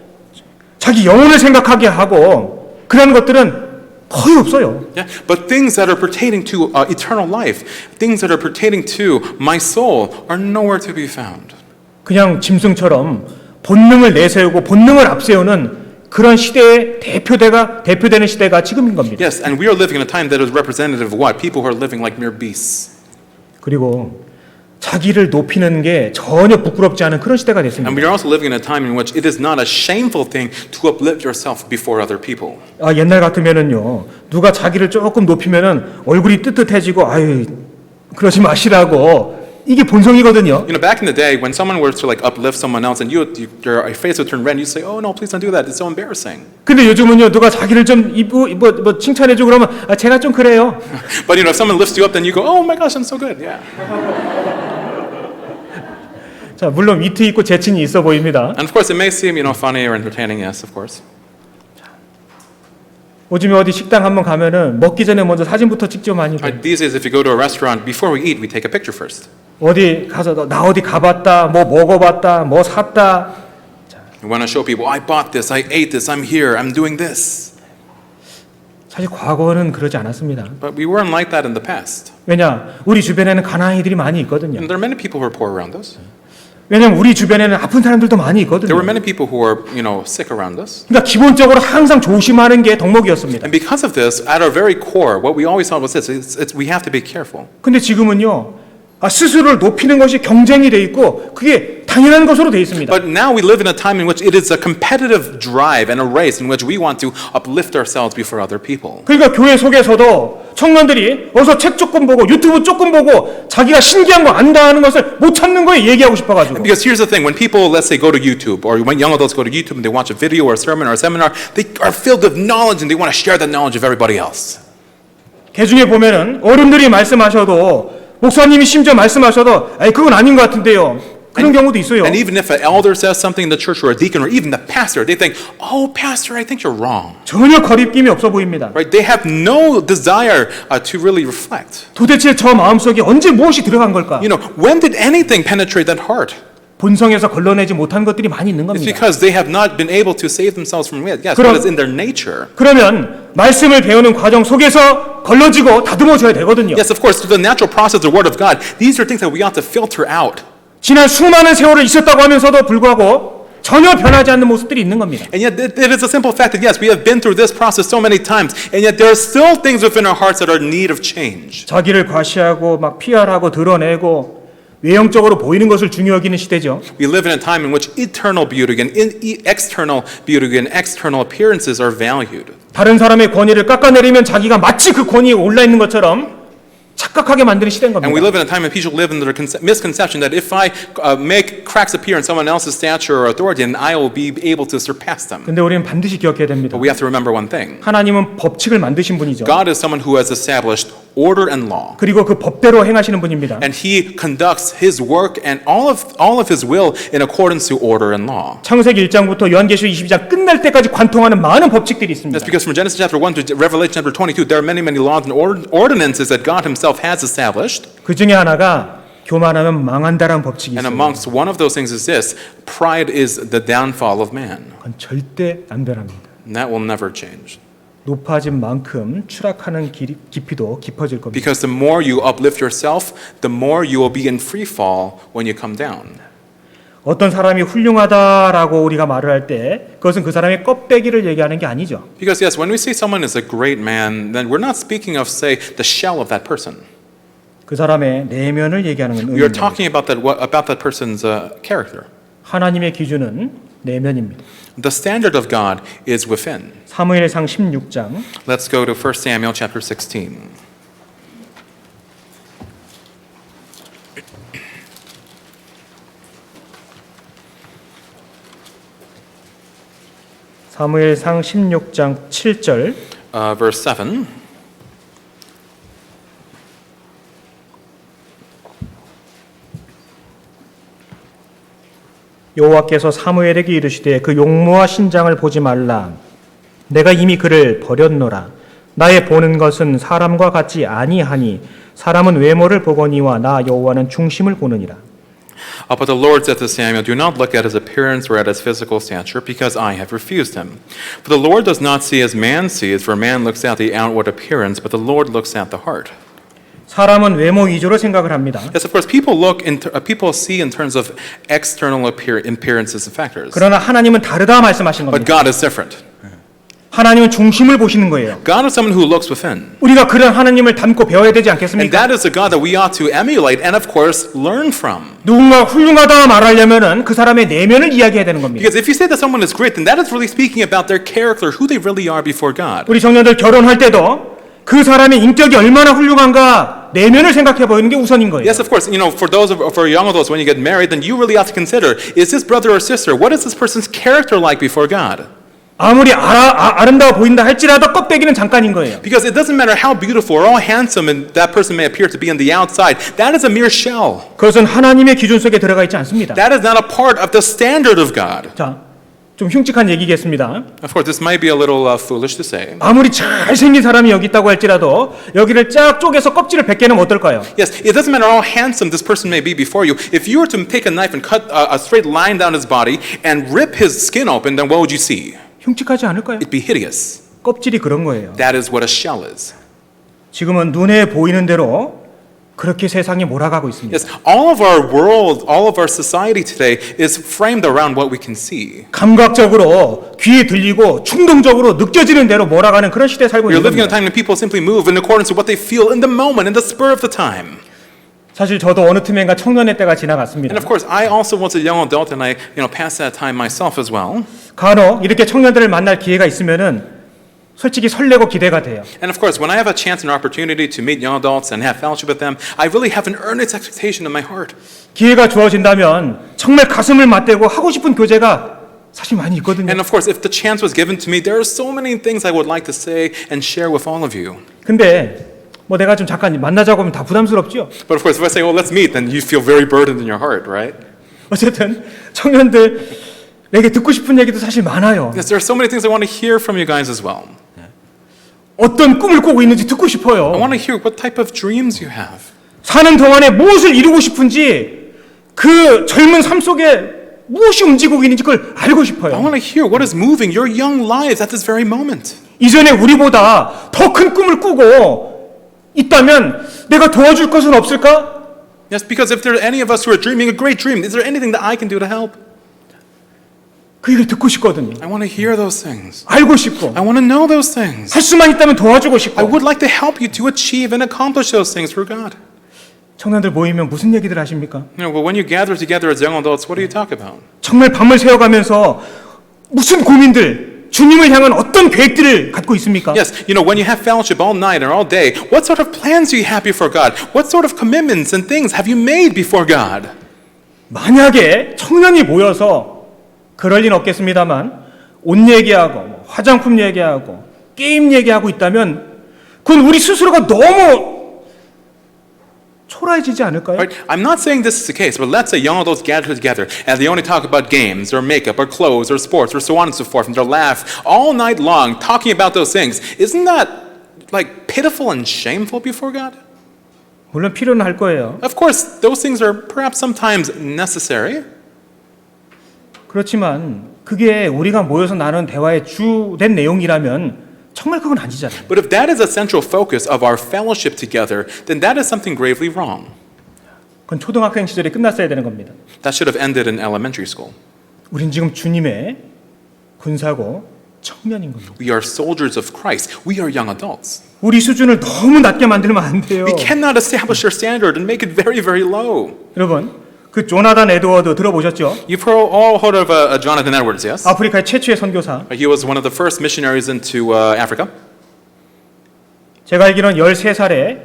자기 영혼을 생각하게 하고 그런 것들은 거의 없어요. Yeah? But things that are pertaining to eternal life, things that are pertaining to my soul, are nowhere to be found. 그냥 짐승처럼 본능을 내세우고 본능을 앞세우는 그런 시대의 대표되는 시대가 지금인 겁니다. Yes, and we are living in a time that is representative of what? People who are living like mere beasts. 그리고 자기를 높이는 게 전혀 부끄럽지 않은 그런 시대가 됐습니다. And we are also living in a time in which it is not a shameful thing to uplift yourself before other people. 옛날 같으면은요, 누가 자기를 조금 높이면은 얼굴이 뜨뜻해지고, 아유, 그러지 마시라고. 이게 본성이거든요. Back in the day, when someone were to uplift someone else and your face would turn red, you say, "Oh no, please don't do that. It's so embarrassing." 근데 요즘은요, 누가 자기를 좀 칭찬해주고 그러면, 제가 좀 그래요. But if someone lifts you up, then you go, "Oh my gosh, I'm so good." Yeah. 자, 물론 위트 있고 재치는 있어 보입니다. And of course, it may seem funny or entertaining. Yes, of course. 요즘에 어디 식당 한번 가면은 먹기 전에 먼저 사진부터 찍죠 많이. These days, if you go to a restaurant, before we eat, we take a picture first. 어디 가서 나 어디 가봤다, 뭐 먹어봤다, 뭐 샀다. We want to show people, I bought this, I ate this, I'm here, I'm doing this. 사실 과거는 그러지 않았습니다. But we weren't like that in the past. 왜냐? 우리 주변에는 가난이들이 많이 있거든요. And there are many people who are poor around us. 왜냐면 우리 주변에는 아픈 사람들도 많이 There 있거든요. were many people who are, sick around us. 그러니까 기본적으로 항상 조심하는 게 덕목이었습니다. And because of this, at our very core, what we always thought was this: we have to be careful. 근데 지금은요. 스스로를 높이는 것이 경쟁이 돼 있고 그게 당연한 것으로 돼 있습니다. But now we live in a time in which it is a competitive drive and a race in which we want to uplift ourselves before other people. 그러니까 교회 속에서도 청년들이 어서 책 조금 보고 유튜브 조금 보고 자기가 신기한 거 안다 하는 것을 못 참는 거에 얘기하고 싶어가지고. Because here's the thing: when people, let's say, go to YouTube, or when young adults go to YouTube and they watch a video or a sermon or a seminar, they are filled with knowledge and they want to share that knowledge of everybody else. 개 중에 보면은 어른들이 말씀하셔도 목사님이 심지어 말씀하셔도 그건 아닌 것 같은데요. 그런 경우도 있어요. And even if an elder says something in the church or a deacon or even the pastor, they think, "Oh, pastor, I think you're wrong." 전혀 거리낌이 없어 보입니다. Right? They have no desire to really reflect. 도대체 저 마음속에 언제 무엇이 들어간 걸까? When did anything penetrate that heart? 본성에서 걸러내지 못한 것들이 많이 있는 It's 겁니다. because they have not been able to save themselves from it. Yes, 그럼- but it's in their nature. 그러면 말씀을 배우는 과정 속에서 걸러지고 다듬어져야 되거든요. Yes, of course, through the natural process of the Word of God, these are things that we ought to filter out. 지난 수많은 세월을 있었다고 하면서도 불구하고 전혀 변하지 않는 모습들이 있는 겁니다. And yet, it is a simple fact that yes, we have been through this process so many times, and yet there are still things within our hearts that are in need of change. 자기를 과시하고 막 PR하고 드러내고 외형적으로 보이는 것을 중요히 여기는 시대죠. We live in a time in which eternal beauty and external beauty and external appearances are valued. 다른 사람의 권위를 깎아내리면 자기가 마치 그 권위에 올라 있는 것처럼 착각하게 만드는 시대인 And we 겁니다. live in a time when people live in the misconception that if I make cracks appear in someone else's stature or authority, then I will be able to surpass them. 근데 우리는 반드시 기억해야 됩니다. But we have to remember one thing. 하나님은 법칙을 만드신 분이죠. God is someone who has established order and law. 그리고 그 법대로 행하시는 분입니다. And he conducts his work and all of his will in accordance to order and law. 창세기 1장부터 요한계시록 22장 끝날 때까지 관통하는 많은 법칙들이 있습니다. That's because from Genesis chapter 1 to Revelation chapter 22, there are many laws and ordinances that God himself has established. 그 중에 하나가 교만하면 망한다라는 법칙이 And 있어요. amongst one of those things is this: pride is the downfall of man. 그건 절대 안 변합니다. And that will never change. 높아진 만큼 추락하는 깊이도 깊어질 겁니다. Because the more you uplift yourself, the more you will be in free fall when you come down. 어떤 사람이 훌륭하다라고 우리가 말을 할 때 그것은 그 사람의 껍데기를 얘기하는 게 아니죠. Because yes, when we say someone is a great man, then we're not speaking of, say, the shell of that person. 그 사람의 내면을 얘기하는 건 We are 의미입니다. talking about that person's character. 하나님의 기준은 내면입니다. The standard of God is within. 사무엘상 16장 Let's go to 1 Samuel chapter 16. 사무엘상 16장 7절 Verse 7. 여호와께서 사무엘에게 이르시되 그 용모와 신장을 보지 말라. 내가 이미 그를 버렸노라. 나의 보는 것은 사람과 같지 아니하니 사람은 외모를 보거니와 나 여호와는 중심을 보느니라. But the Lord said to Samuel, "Do not look at his appearance or at his physical stature, because I have refused him. For the Lord does not see as man sees, for man looks at the outward appearance, but the Lord looks at the heart." 사람은 외모 위주로 생각을 합니다. Yes, of course, people see in terms of external appearances and factors. 그러나 하나님은 다르다 말씀하신 But 겁니다. God is different. 하나님은 중심을 보시는 거예요. God is someone who looks within. 우리가 그런 하나님을 닮고 배워야 되지 And 않겠습니까? that is the God that we ought to emulate and, of course, learn from. 누군가 훌륭하다 말하려면은 그 사람의 내면을 이야기해야 되는 겁니다. Because if you say that someone is great, then that is really speaking about their character, who they really are before God. 우리 청년들 결혼할 때도 그 사람의 인격이 얼마나 훌륭한가 내면을 생각해 보이는 게 우선인 거예요. Yes, of course, for young adults, when you get married, then you really have to consider, is this brother or sister, what is this person's character like before God? 아무리 아름다워 보인다 할지라도 껍데기는 잠깐인 거예요. Because it doesn't matter how beautiful or how handsome that person may appear to be on the outside, that is a mere shell. 그것은 하나님의 기준 속에 들어가 있지 않습니다. That is not a part of the standard of God. 자, 좀 흉측한 얘기겠습니다. Of course, this might be a little foolish to say. 아무리 잘생긴 사람이 여기 있다고 할지라도 여기를 쫙 쪼개서 껍질을 벗겨내면 어떨까요? Yes, it doesn't matter how handsome this person may be before you. If you were to take a knife and cut a straight line down his body and rip his skin open, then what would you see? 흉측하지 않을까요? It'd be hideous. 껍질이 그런 거예요. That is what a shell is. 지금은 눈에 보이는 대로 그렇게 세상이 몰아가고 있습니다. Yes, all of our world, all of our society today is framed around what we can see. 감각적으로 귀에 들리고 충동적으로 느껴지는 대로 몰아가는 그런 시대에 살고 We're 있는 living in a 겁니다. time when people simply move in accordance with what they feel in the moment, in the spur of the time. 사실 저도 어느 틈엔가 청년의 때가 지나갔습니다. And of course, I also was a young adult, and I, passed that time myself as well. 간혹 이렇게 청년들을 만날 기회가 있으면은 솔직히 설레고 기대가 돼요. And of course, when I have a chance and opportunity to meet young adults and have fellowship with them, I really have an earnest expectation in my heart. 기회가 주어진다면 정말 가슴을 맞대고 하고 싶은 교제가 사실 많이 있거든요. And of course, if the chance was given to me, there are so many things I would like to say and share with all of you. 근데 뭐 내가 좀 잠깐 만나자고 하면 다 부담스럽죠. But of course, if I say, "Oh, let's meet," then you feel very burdened in your heart, right? 어쨌든 청년들에게 듣고 싶은 얘기도 사실 많아요. Yes, there are so many things I want to hear from you guys as well. 어떤 꿈을 꾸고 있는지 듣고 I 싶어요. want to hear what type of dreams you have. 사는 동안에 무엇을 이루고 싶은지 그 젊은 삶 속에 무엇이 움직이고 있는지 그걸 알고 I 싶어요. want to hear what is moving your young lives at this very moment. 이전에 우리보다 더 큰 꿈을 꾸고 있다면 내가 도와줄 것은 없을까? Yes, because if there are any of us who are dreaming a great dream, is there anything that I can do to help? 그 얘기를 듣고 싶거든요. I want to hear those things. 알고 싶고 I want to know those things. 할 수만 있다면 도와주고 I 싶고. would like to help you to achieve and accomplish those things for God. 청년들 모이면 무슨 얘기들 하십니까? But when you gather together as young adults, what do you talk about? 정말 밤을 새워가면서 무슨 고민들, 주님을 향한 어떤 계획들을 갖고 있습니까? Yes, when you have fellowship all night and all day, what sort of plans do you have before God? What sort of commitments and things have you made before God? 만약에 청년이 모여서 그럴 리는 없겠습니다만 옷 얘기하고 뭐 화장품 얘기하고 게임 얘기하고 있다면 그건 우리 스스로가 너무 초라해지지 않을까요? Right? I'm not saying this is the case, but let's say young adults gather together and they only talk about games or makeup or clothes or sports or so on and so forth, and they'll laugh all night long talking about those things. Isn't that like pitiful and shameful before God? 물론 필요는 할 거예요. Of course, those things are perhaps sometimes necessary. 그렇지만 그게 우리가 모여서 나눈 대화의 주된 내용이라면 정말 그건 아니잖아요. But if that is a central focus of our fellowship together, then that is something gravely wrong. 그건 초등학생 시절에 끝났어야 되는 겁니다. That should have ended in elementary school. 우린 지금 주님의 군사고 청년인 겁니다. We are soldiers of Christ. We are young adults. 우리 수준을 너무 낮게 만들면 안 돼요. We cannot establish our standard and make it very, very low. 여러분, 그 조나단 에드워드 들어보셨죠? You've all heard of Jonathan Edwards, yes? 아프리카의 최초의 선교사. He was one of the first missionaries into Africa. 제가 알기로는 13살에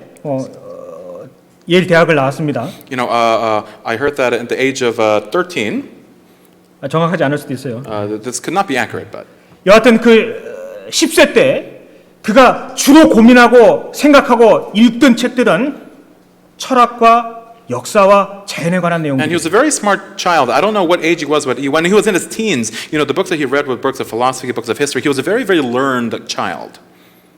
예일 대학을 나왔습니다. I heard that at the age of 13, 정확하지 않을 수도 있어요. this could not be accurate, but 여하튼 그 10세 때 그가 주로 고민하고 생각하고 읽던 책들은 철학과 역사와 자연에 관한 and he 내용들. was a very smart child. I don't know what age he was, but when he was in his teens, the books that he read were books of philosophy, books of history. He was a very, very learned child.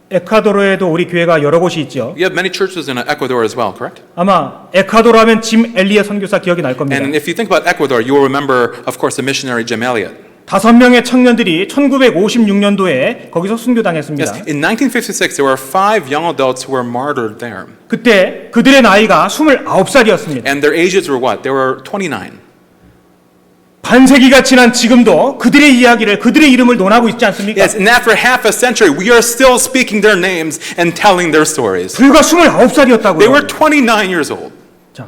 에콰도르에도 우리 교회가 여러 곳이 있죠. You have many churches in Ecuador as well, correct? 아마 에콰도르 하면 짐 엘리엇 선교사 기억이 날 겁니다. And if you think about Ecuador, you will remember, of course, the missionary Jim Elliot. 5명의 청년들이 1956년도에 거기서 순교당했습니다. Yes, in 1956, there were 5 young adults who were martyred there. 그때 그들의 나이가 29살이었습니다. And their ages were what? They were 29. 반세기가 지난 지금도 그들의 이야기를, 그들의 이름을 논하고 있지 않습니까? Yes, and after half a century, we are still speaking their names and telling their stories. 불과 29살이었다고요. They were 29 years old. 자,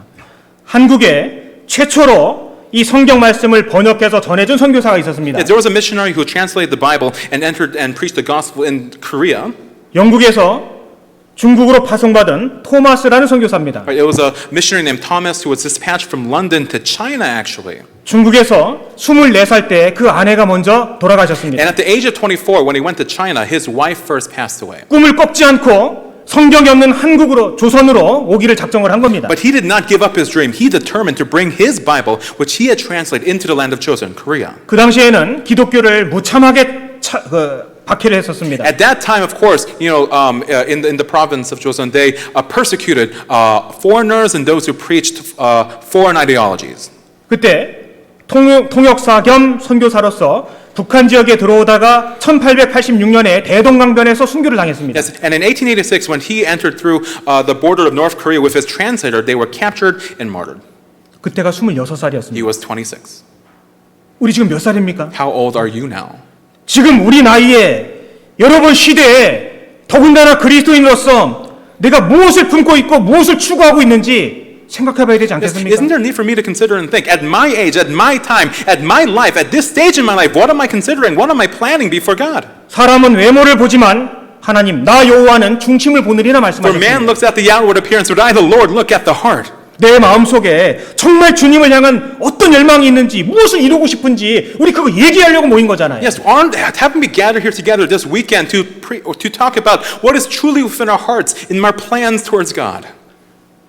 한국에 최초로 이 성경 말씀을 번역해서 전해준 선교사가 있었습니다. Yes, there was a missionary who translated the Bible and entered and preached the gospel in Korea. 영국에서 중국으로 파송받은 토마스라는 선교사입니다. It was a missionary named Thomas who was dispatched from London to China, actually. 중국에서 24살 때 그 아내가 먼저 돌아가셨습니다. And at the age of 24, when he went to China, his wife first passed away. 꿈을 꺾지 않고 성경이 없는 한국으로, 조선으로 오기를 작정을 한 겁니다. But he did not give up his dream. He determined to bring his Bible, which he had translated, into the land of chosen, Korea. 그 당시에는 기독교를 무참하게 박해를 했었습니다. At that time, of course, in the province of Joseon, they persecuted foreigners and those who preached foreign ideologies. 그때 통역사 겸 선교사로서 북한 지역에 들어오다가 1886년에 대동강변에서 순교를 당했습니다. Yes, and in 1886, when he entered through the border of North Korea with his translator, they were captured and martyred. 그때가 26살이었습니다. He was 26. 우리 지금 몇 살입니까? How old are you now? 지금 우리 나이에 여러분 시대에 더군다나 그리스도인으로서 내가 무엇을 품고 있고 무엇을 추구하고 있는지 생각해봐야 되지 Yes, 않겠습니까? isn't there a need for me to consider and think, at my age, at my time, at my life, at this stage in my life, what am I considering? What am I planning before God? 사람은 외모를 보지만 하나님 나 여호와는 중심을 보느니라 For man 말씀하셨습니다. looks at the outward appearance, but I, the Lord, look at the heart. 내 마음속에 정말 주님을 향한 어떤 열망이 있는지 무엇을 이루고 싶은지 우리 그거 얘기하려고 모인 거잖아요. Yes, haven't we gathered here together this weekend to talk about what is truly within our hearts in our plans towards God?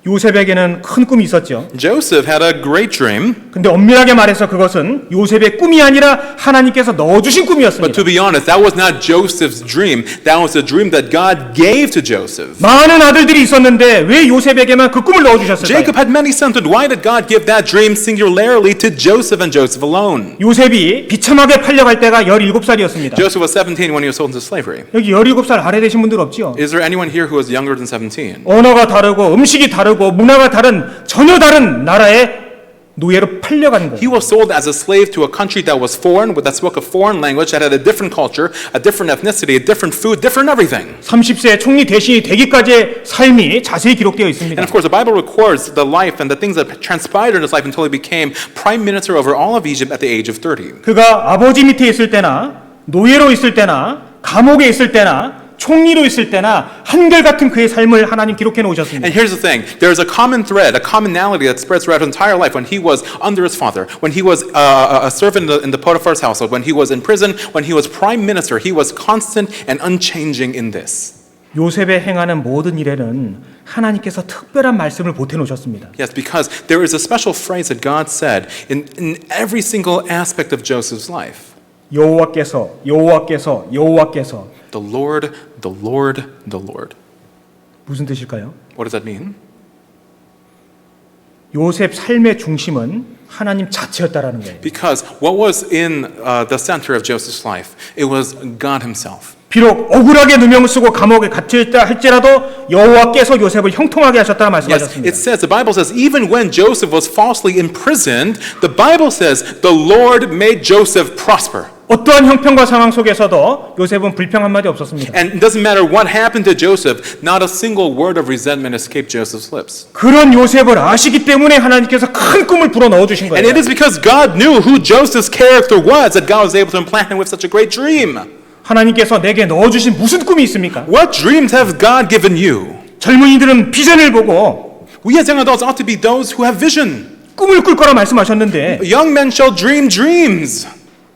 요셉에게는 큰 꿈이 있었죠. Joseph had a great dream, 근데 엄밀하게 말해서 그것은 요셉의 꿈이 아니라 하나님께서 넣어주신 but 꿈이었습니다. to be honest, that was not Joseph's dream. That was a dream that God gave to Joseph. 많은 아들들이 있었는데 왜 요셉에게만 그 꿈을 넣어주셨을까요? Jacob had many sons, but why did God give that dream singularly to Joseph and Joseph alone? 요셉이 비참하게 팔려갈 때가 17살이었습니다. Joseph was 17 when he was sold into slavery. 여기 17살 아래 되신 분들 없죠? Is there anyone here who is younger than 17? 언어가 다르고 음식이 다르고 문화가 다른 전혀 다른 나라에 노예로 팔려가는 He 거예요. was sold as a slave to a country that was foreign, that spoke a foreign language, that had a different culture, a different ethnicity, a different food, different everything. 30세 총리 대신이 되기까지의 삶이 자세히 기록되어 있습니다. And of course, the Bible records the life and the things that transpired in his life until he became prime minister over all of Egypt at the age of 30. 그가 아버지 밑에 있을 때나 노예로 있을 때나 감옥에 있을 때나 총리로 있을 때나 한결같은 그의 삶을 하나님 기록해 놓으셨습니다. And here's the thing, there's a common thread, a commonality that spreads throughout his entire life when he was under his father, when he was a servant in the Potiphar's household, when he was in prison, when he was prime minister, he was constant and unchanging in this. 요셉의 행하는 모든 일에는 하나님께서 특별한 말씀을 보태 놓으셨습니다. Yes, because there is a special phrase that God said in every single aspect of Joseph's life. 여호와께서 여호와께서 여호와께서 The Lord, the Lord, the Lord. 무슨 뜻일까요? What does that mean? 요셉 삶의 중심은 하나님 자체였다라는 거예요. Because what was in the center of Joseph's life, it was God himself. 비록 억울하게 누명을 쓰고 감옥에 갇혀있다 할지라도 여호와께서 요셉을 형통하게 하셨다고 Yes, 말씀하셨습니다. it says, the Bible says, even when Joseph was falsely imprisoned, the Bible says, the Lord made Joseph prosper. 어떠한 형편과 상황 속에서도 요셉은 불평 한마디 없었습니다. And it doesn't matter what happened to Joseph, not a single word of resentment escaped Joseph's lips. 그런 요셉을 아시기 때문에 하나님께서 큰 꿈을 불어 넣어주신 And it 거예요. is because God knew who Joseph's character was that God was able to implant him with such a great dream. 하나님께서 내게 넣어주신 무슨 꿈이 있습니까? What dreams have God given you? 젊은이들은 비전을 보고 We as young adults ought to be those who have vision. 꿈을 꿀 거라 말씀하셨는데 Young men shall dream dreams.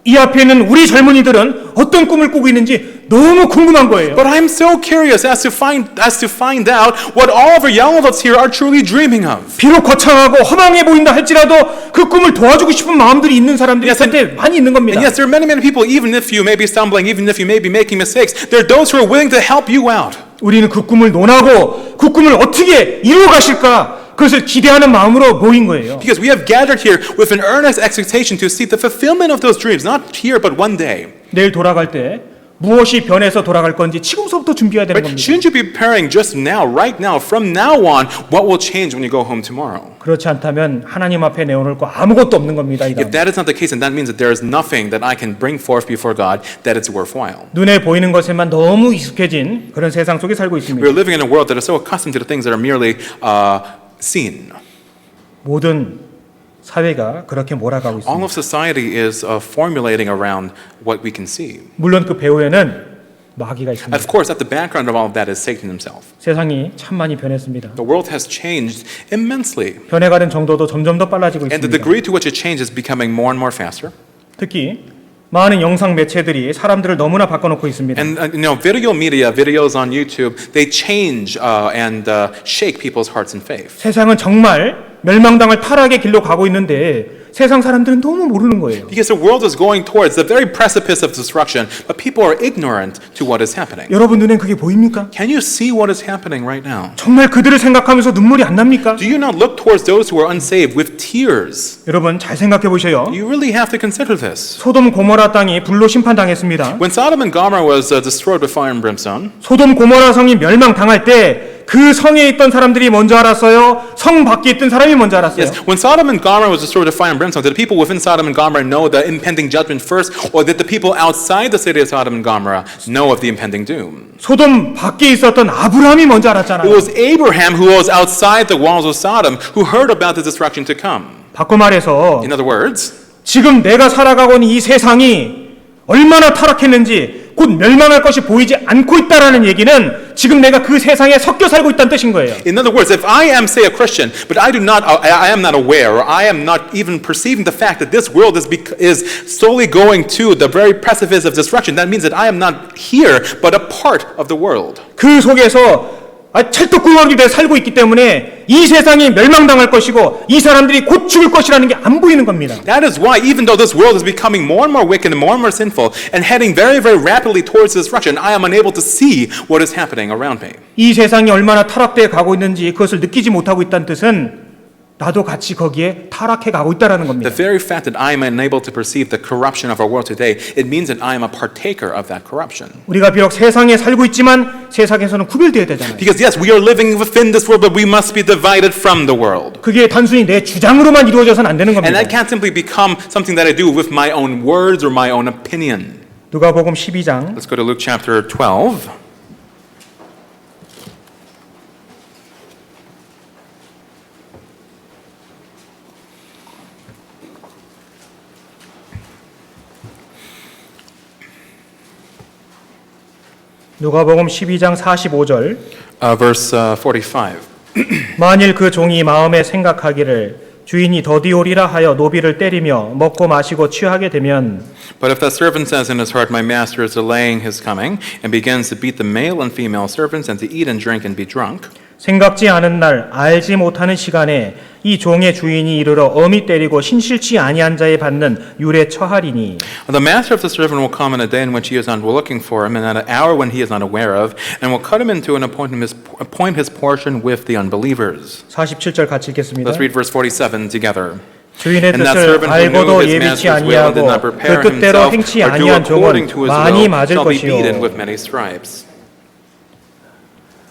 이 앞에 있는 우리 젊은이들은 어떤 꿈을 꾸고 있는지 너무 궁금한 거예요. But I'm so curious as to find out what all of our young adults here are truly dreaming of. 비록 거창하고 허망해 보인다 할지라도 그 꿈을 도와주고 싶은 마음들이 있는 사람들이 곁에 많이 있는 겁니다. And yes, there are many people, even if you may be stumbling, even if you may be making mistakes, there are those who are willing to help you out. 우리는 그 꿈을 논하고 그 꿈을 어떻게 이루어 가실까 그것을 기대하는 마음으로 모인 거예요. Because we have gathered here with an earnest expectation to see the fulfillment of those dreams, not here, but one day. 내일 돌아갈 때 무엇이 변해서 돌아갈 건지 지금서부터 준비해야 되는 But 겁니다. shouldn't you be preparing just now, right now, from now on, what will change when you go home tomorrow? 그렇지 않다면 하나님 앞에 내어놓을 거 아무것도 없는 겁니다. 이 If 다음. that is not the case, then that means that there is nothing that I can bring forth before God that is worthwhile. 눈에 보이는 것에만 너무 익숙해진 그런 세상 속에 살고 있습니다. We're living in a world that is so accustomed to the things that are merely seen. 모든 사회가 그렇게 몰아가고 All 있습니다. of society is formulating around what we can see. 물론 그 배후에는 마귀가 있습니다. Of course, at the background of all of that is Satan himself. 세상이 참 많이 변했습니다. The world has changed immensely, 변해가는 정도도 점점 더 빨라지고 and the 있습니다. degree to which it changes is becoming more and more faster. 특히 많은 영상 매체들이 사람들을 너무나 바꿔놓고 있습니다. And video media, videos on YouTube, they change and shake people's hearts and faith. 세상은 정말 멸망당할 타락의 길로 가고 있는데 세상 사람들은 너무 모르는 거예요. Because the world is going towards the very precipice of destruction, but people are ignorant to what is happening. 여러분 눈엔 그게 보입니까? Can you see what is happening right now? 정말 그들을 생각하면서 눈물이 안 납니까? Do you not look towards those who are unsaved with tears? 여러분 잘 생각해 보셔요. You really have to consider this. 소돔 고모라 땅이 불로 심판당했습니다. When Sodom and Gomorrah was destroyed with fire and brimstone, 소돔 고모라 성이 멸망당할 때 그 성에 있던 사람들이 먼저 알았어요? 성 밖에 있던 사람이 먼저 알았어요? yes, when Sodom and Gomorrah was destroyed with fire and brimstone, did the people within Sodom and Gomorrah know the impending judgment first, or did the people outside the city of Sodom and Gomorrah know of the impending doom? 소돔 밖에 있었던 아브라함이 먼저 It 알았잖아요. was Abraham who was outside the walls of Sodom who heard about the destruction to come. 바꿔 말해서 In other words, 지금 내가 살아가고 있는 이 세상이 얼마나 타락했는지 곧 멸망할 것이 보이지 않고 있다라는 얘기는 지금 내가 그 세상에 섞여 살고 있다는 뜻인 거예요. in other words, if I am, say, a Christian, but I am not aware, or I am not even perceiving the fact that this world is slowly going to the very precipice of destruction, that means that I am not here, but a part of the world. 그 속에서 찰떡궁합이 돼 살고 있기 때문에 이 세상이 멸망당할 것이고 이 사람들이 곧 죽을 것이라는 게 안 보이는 겁니다. That is why, even though this world is becoming more and more wicked and more sinful and heading very, very rapidly towards destruction, I am unable to see what is happening around me. 이 세상이 얼마나 타락되어 가고 있는지 그것을 느끼지 못하고 있다는 뜻은 나도 같이 거기에 타락해 가고 있다는 겁니다. The very fact that I am unable to perceive the corruption of our world today, it means that I am a partaker of that corruption. 우리가 비록 세상에 살고 있지만 세상에서는 구별되어야 되잖아요. Because yes, we are living within this world, but we must be divided from the world. 그게 단순히 내 주장으로만 이루어져서는 안 되는 And 겁니다. that can't simply become something that I do with my own words or my own opinion. 누가복음 12장 Let's go to Luke chapter 12. 누가복음 12장 45절 Verse 45. 만일 그 종이 마음에 생각하기를 주인이 더디 오리라 하여 노비를 때리며 먹고 마시고 취하게 되면 But if that servant says in his heart, my master is delaying his coming, and begins to beat the male and female servants, and to eat and drink and be drunk, 생각지 않은 날 알지 못하는 시간에 이 종의 주인이 이르러 엄히 때리고 신실치 아니한 자에 받는 율에 처하리니 the master of the servant will come in a day in which he is not looking for him, and at an hour when he is not aware of, and will cut him into and appoint his portion with the unbelievers. 47절 같이 읽겠습니다. Let's read verse 47 together. 주인의 And that 뜻을 servant who knew 알고도 his 예비치 master's will and did 아니하고 not prepare 그 뜻대로 himself 행치 or do 아니한 according 종은 to his 많이 will 맞을 shall be beaten 것이요 with many stripes.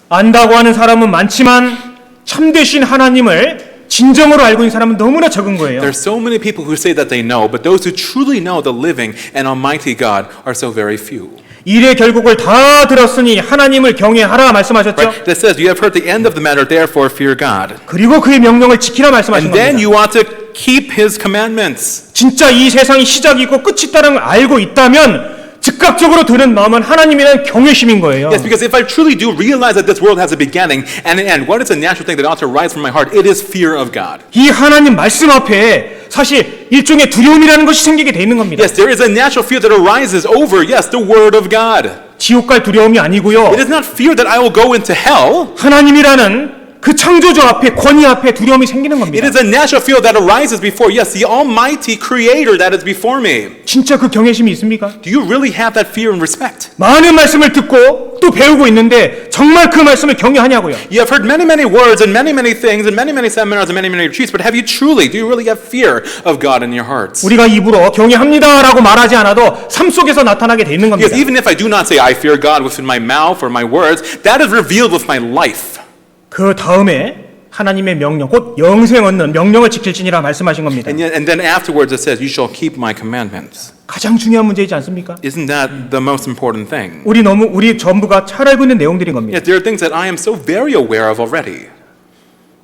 안다고 하는 사람은 많지만 참되신 하나님을 진정으로 알고 있는 사람은 너무나 적은 거예요. There are so many people who say that they know, but those who truly know the living and almighty God are so very few. 일의 결국을 다 들었으니 하나님을 경외하라 말씀하셨죠. Right? That says, you have heard the end of the matter, therefore fear God. 그리고 그의 명령을 지키라 말씀하신 And then 겁니다. you ought to keep His commandments. 진짜 이 세상이 시작이 있고 끝이 있다는 걸 알고 있다면 즉각적으로 드는 마음은 하나님에 대한 경외심인 거예요. Yes, because if I truly do realize that this world has a beginning and an end, what is a natural thing that ought to rise from my heart? It is fear of God. 이 하나님 말씀 앞에 사실 일종의 두려움이라는 것이 생기게 돼 있는 겁니다. Yes, there is a natural fear that arises over, yes, the Word of God. 지옥 갈 두려움이 아니고요. It is not fear that I will go into hell. 하나님이라는 그 창조주 앞에 권위 앞에 두려움이 생기는 It 겁니다. is a natural fear that arises before, yes, the almighty creator that is before me. 진짜 그 경외심이 있습니까? Do you really have that fear and respect? 많은 말씀을 듣고 또 배우고 있는데 정말 그 말씀을 경외하냐고요. You have heard many, many words and many, many things and many, many seminars and many, many retreats, but have you truly, do you really have fear of God in your hearts? 우리가 입으로 경외합니다라고 말하지 않아도 삶 속에서 나타나게 돼 있는 겁니다. Because even if I do not say I fear God within my mouth or my words, that is revealed with my life. 그 다음에 하나님의 명령, 곧 영생 얻는 명령을 지킬지니라 말씀하신 겁니다. And then afterwards it says, you shall keep my commandments. 가장 중요한 문제이지 않습니까? Isn't that the most important thing? 우리 전부가 잘 알고 있는 내용들인 겁니다. Yet there are things that I am so very aware of already.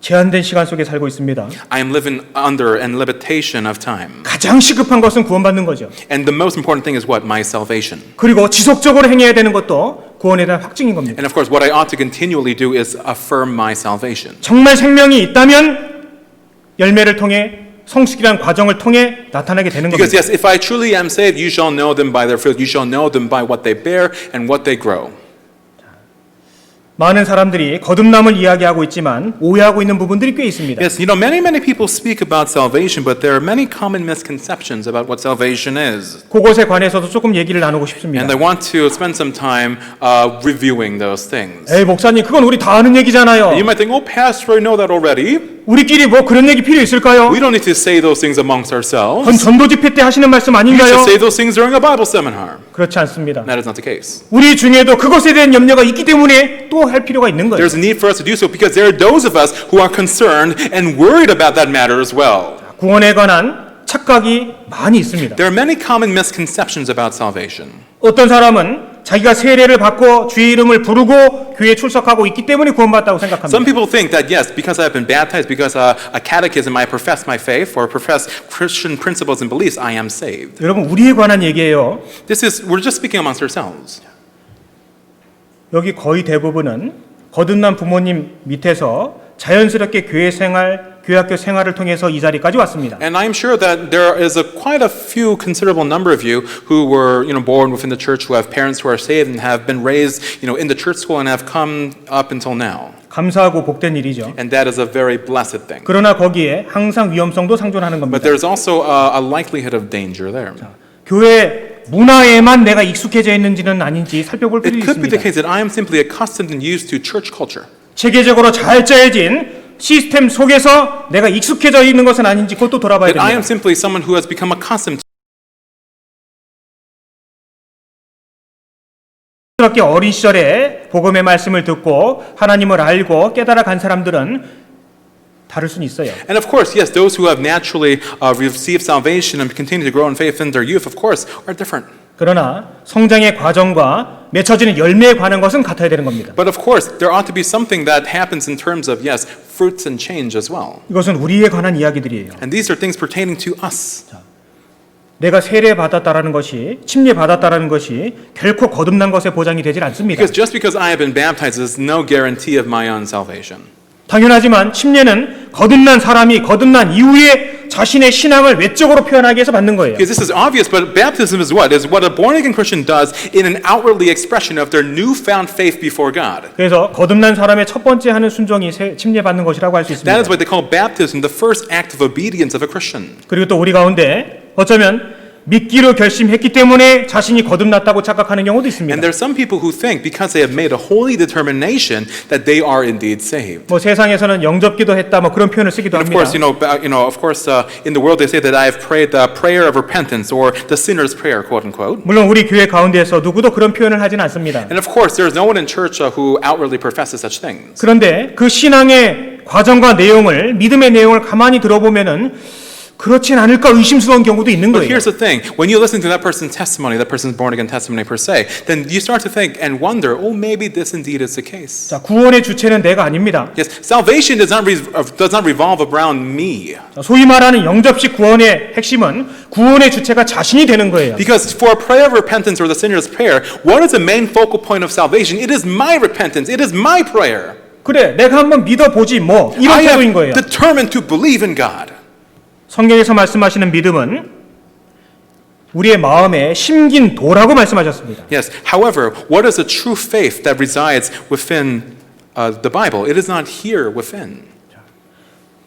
제한된 시간 속에 살고 있습니다. I am living under an limitation of time. 가장 시급한 것은 구원받는 거죠. And the most important thing is what? My salvation. 그리고 지속적으로 행해야 되는 것도 구원에 대한 확증인 겁니다. And of course, what I ought to continually do is affirm my salvation. 정말 생명이 있다면 열매를 통해 성숙이라는 과정을 통해 나타나게 되는 Because 겁니다. yes, if I truly am saved, you shall know them by their fruit. You shall know them by what they bear and what they grow. 많은 사람들이 거듭남을 이야기하고 있지만 오해하고 있는 부분들이 꽤 있습니다. Yes, many people speak about salvation, but there are many common misconceptions about what salvation is. 그것에 관해서도 조금 얘기를 나누고 싶습니다. And I want to spend some time reviewing those things. 에이 목사님 그건 우리 다 아는 얘기잖아요. You might think, oh, Pastor, I know that already. 우리끼리 뭐 그런 얘기 필요 있을까요? We don't need to say those things amongst 그건 ourselves. 전도 집회 때 하시는 말씀 We 아닌가요? should say those things during a Bible seminar. 그렇지 않습니다. That is not the case. 우리 중에도 그것에 대한 염려가 있기 때문에 또 할 필요가 있는 거예요. There's a need for us to do so because there are those of us who are concerned and worried about that matter as well. 구원에 관한 착각이 많이 있습니다. There are many common misconceptions about salvation. 어떤 사람은 자기가 세례를 받고 주의 이름을 부르고 교회에 출석하고 있기 때문에 구원받았다고 생각합니다. Some people think that yes, because I've been baptized, because a catechism, I profess my faith or profess Christian principles and beliefs, I am saved. 여러분 우리에 관한 얘기예요. We're just speaking amongst ourselves. 여기 거의 대부분은 거듭난 부모님 밑에서 자연스럽게 교회 생활, 교회학교 생활을 통해서 이 자리까지 왔습니다. And I'm sure that there is quite a few considerable number of you who were, born within the church, who have parents who are saved and have been raised, in the church school and have come up until now. 감사하고 복된 일이죠. And that is a very blessed thing. 그러나 거기에 항상 위험성도 상존하는 But 겁니다. there's also a likelihood of danger there. 교회 문화에만 내가 익숙해져 있는지는 아닌지 살펴볼 필요 It could be the 있습니다. case that I am simply accustomed and used to church culture. 체계적으로 잘 짜여진 시스템 속에서 내가 익숙해져 있는 것은 아닌지 그것도 돌아봐야 That I am 됩니다. simply someone who has become accustomed 그렇게 어린 시절에 복음의 말씀을 듣고 하나님을 알고 깨달아 간 사람들은 다를 수는 있어요. And of course, yes, those who have naturally received salvation and continue to grow in faith in their youth, of course, are different. 그러나 성장의 과정과 맺혀지는 열매에 관한 것은 같아야 되는 겁니다. But of course, there ought to be something that happens in terms of, yes, fruits and change as well. 이것은 우리에 관한 이야기들이에요. And these are things pertaining to us. 내가 세례 받았다라는 것이 침례 받았다라는 것이 결코 거듭난 것에 보장이 되질 않습니다. Because just because I have been baptized is no guarantee of my own salvation. 당연하지만 침례는 거듭난 사람이 거듭난 이후에 자신의 신앙을 외적으로 표현하기 위해서 받는 거예요. Because this is obvious, but baptism is what? Is what a born-again Christian does in an outwardly expression of their newfound faith before God. 그래서 거듭난 사람의 첫 번째 하는 순종이 침례 받는 것이라고 할 수 있습니다. That is what they call baptism, the first act of obedience of a Christian. 그리고 또 우리 가운데 어쩌면 믿기로 결심했기 때문에 자신이 거듭났다고 착각하는 경우도 있습니다. And there are some people who think because they have made a holy determination that they are indeed saved. 뭐 세상에서는 영접기도 했다 뭐 그런 표현을 쓰기도 And of 합니다. course, of course, in the world they say that I have prayed the prayer of repentance or the sinner's prayer, quote unquote. 물론 우리 교회 가운데에서 누구도 그런 표현을 하지는 않습니다. And of course, there is no one in church who outwardly professes such things. 그런데 그 신앙의 과정과 내용을 믿음의 내용을 가만히 들어보면은 그렇진 않을까 의심스러운 경우도 있는 But 거예요. here's the thing: when you listen to that person's testimony, that person's born-again testimony per se, then you start to think and wonder, oh, maybe this indeed is the case. 자, 구원의 주체는 내가 아닙니다. Yes, salvation does not revolve around me. 소위 말하는 영접식 구원의 핵심은 구원의 주체가 자신이 되는 거예요. Because for a prayer of repentance or the sinner's prayer, what is the main focal point of salvation? It is my repentance. It is my prayer. 그래, 내가 한번 믿어보지 뭐 이런 I 태도인 am 거예요. determined to believe in God. 성경에서 말씀하시는 믿음은 우리의 마음에 심긴 도라고 말씀하셨습니다. Yes. However, what is a true faith that resides within the Bible? It is not here within.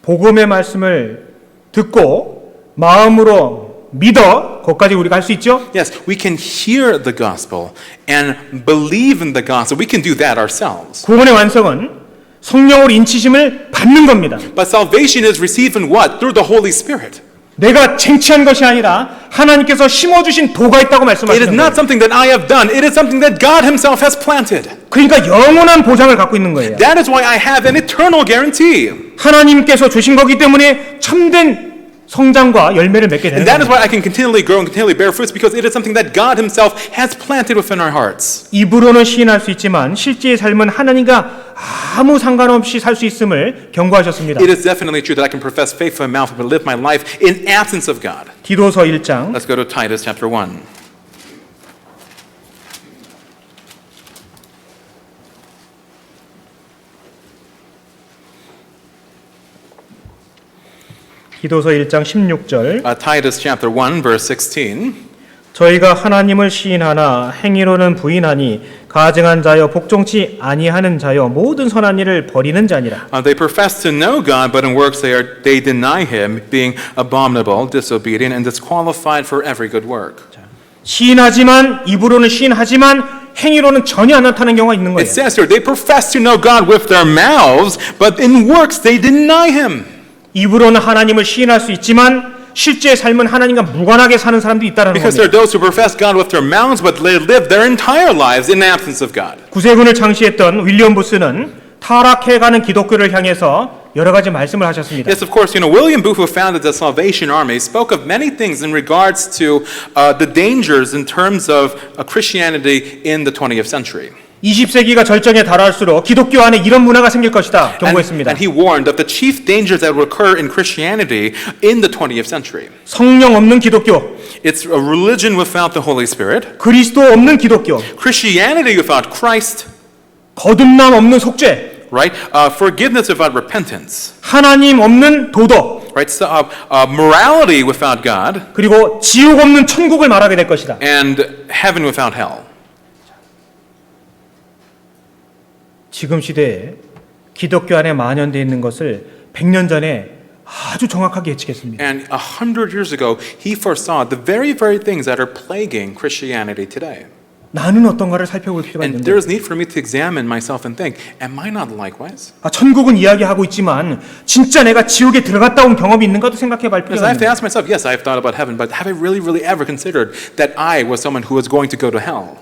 복음의 말씀을 듣고 마음으로 믿어 거기까지 우리가 할 수 있죠? Yes, we can hear the gospel and believe in the gospel. We can do that ourselves. 구원의 완성은 성령으로 인치심을 받는 겁니다. But salvation is received in what? Through the Holy Spirit. 내가 쟁취한 것이 아니라 하나님께서 심어주신 도가 있다고 It is 말씀하시는 not 거예요. something that I have done. It is something that God Himself has planted. 그러니까 영원한 보장을 갖고 있는 거예요. That is why I have an eternal guarantee. 하나님께서 주신 거기 때문에 참된 성장과 열매를 맺게 되는 And that is 거예요. why I can continually grow and continually bear fruits because it is something that God Himself has planted within our hearts. 입으로는 시인할 수 있지만 실제의 삶은 하나님과 아무 상관없이 살 수 있음을 경고하셨습니다. It is definitely true that I can profess faith with my mouth but live my life in absence of God. 디도서 1장 Let's go to Titus chapter 1. 디도서 1장 16절 Titus chapter 1 verse 16. 저희가 하나님을 시인하나 행위로는 부인하니 가증한 자여 복종치 아니하는 자여 모든 선한 일을 버리는 자니라. They profess to know God, but in works they deny Him, being abominable, disobedient, and disqualified for every good work. 시인하지만 입으로는 시인하지만 행위로는 전혀 안 나타나는 경우가 있는 거예요. It says here, they profess to know God with their mouths, but in works they deny Him. 입으로는 하나님을 시인할 수 있지만 실제 삶은 하나님과 무관하게 사는 사람도 있다라는 Because there 겁니다. are those who profess God with their mouths, but they live their entire lives in the absence of God. 구세군을 창시했던 윌리엄 부스는 타락해가는 기독교를 향해서 여러 가지 말씀을 하셨습니다. Yes, of course, William Booth, who founded the Salvation Army, spoke of many things in regards to the dangers in terms of Christianity in the 20th century. 20세기가 절정에 달할수록 기독교 안에 이런 문화가 생길 것이다 경고했습니다. And he warned of the chief dangers that would occur in Christianity in the 20th century. 성령 없는 기독교, It's a religion without the Holy Spirit, 그리스도 없는 기독교, Christianity without Christ, 거듭남 없는 속죄, right? Forgiveness without repentance, 하나님 없는 도덕, right? So, morality without God, 그리고 지옥 없는 천국을 말하게 될 것이다. and heaven without hell. 지금 시대에 기독교 안에 만연되어 있는 것을 100년 전에 아주 정확하게 예측했습니다. And 100 years ago, he foresaw the very things that are plaguing Christianity today. 나는 어떤가를 살펴볼 필요가 And 있는데 there's need for me to examine myself and think, am I not likewise? 천국은 이야기하고 있지만 진짜 내가 지옥에 들어갔다 온 경험이 있는가도 생각해 볼 Because 필요가 I have to 있는 ask myself, yes, I've thought about heaven, but have I really ever considered that I was someone who was going to go to hell?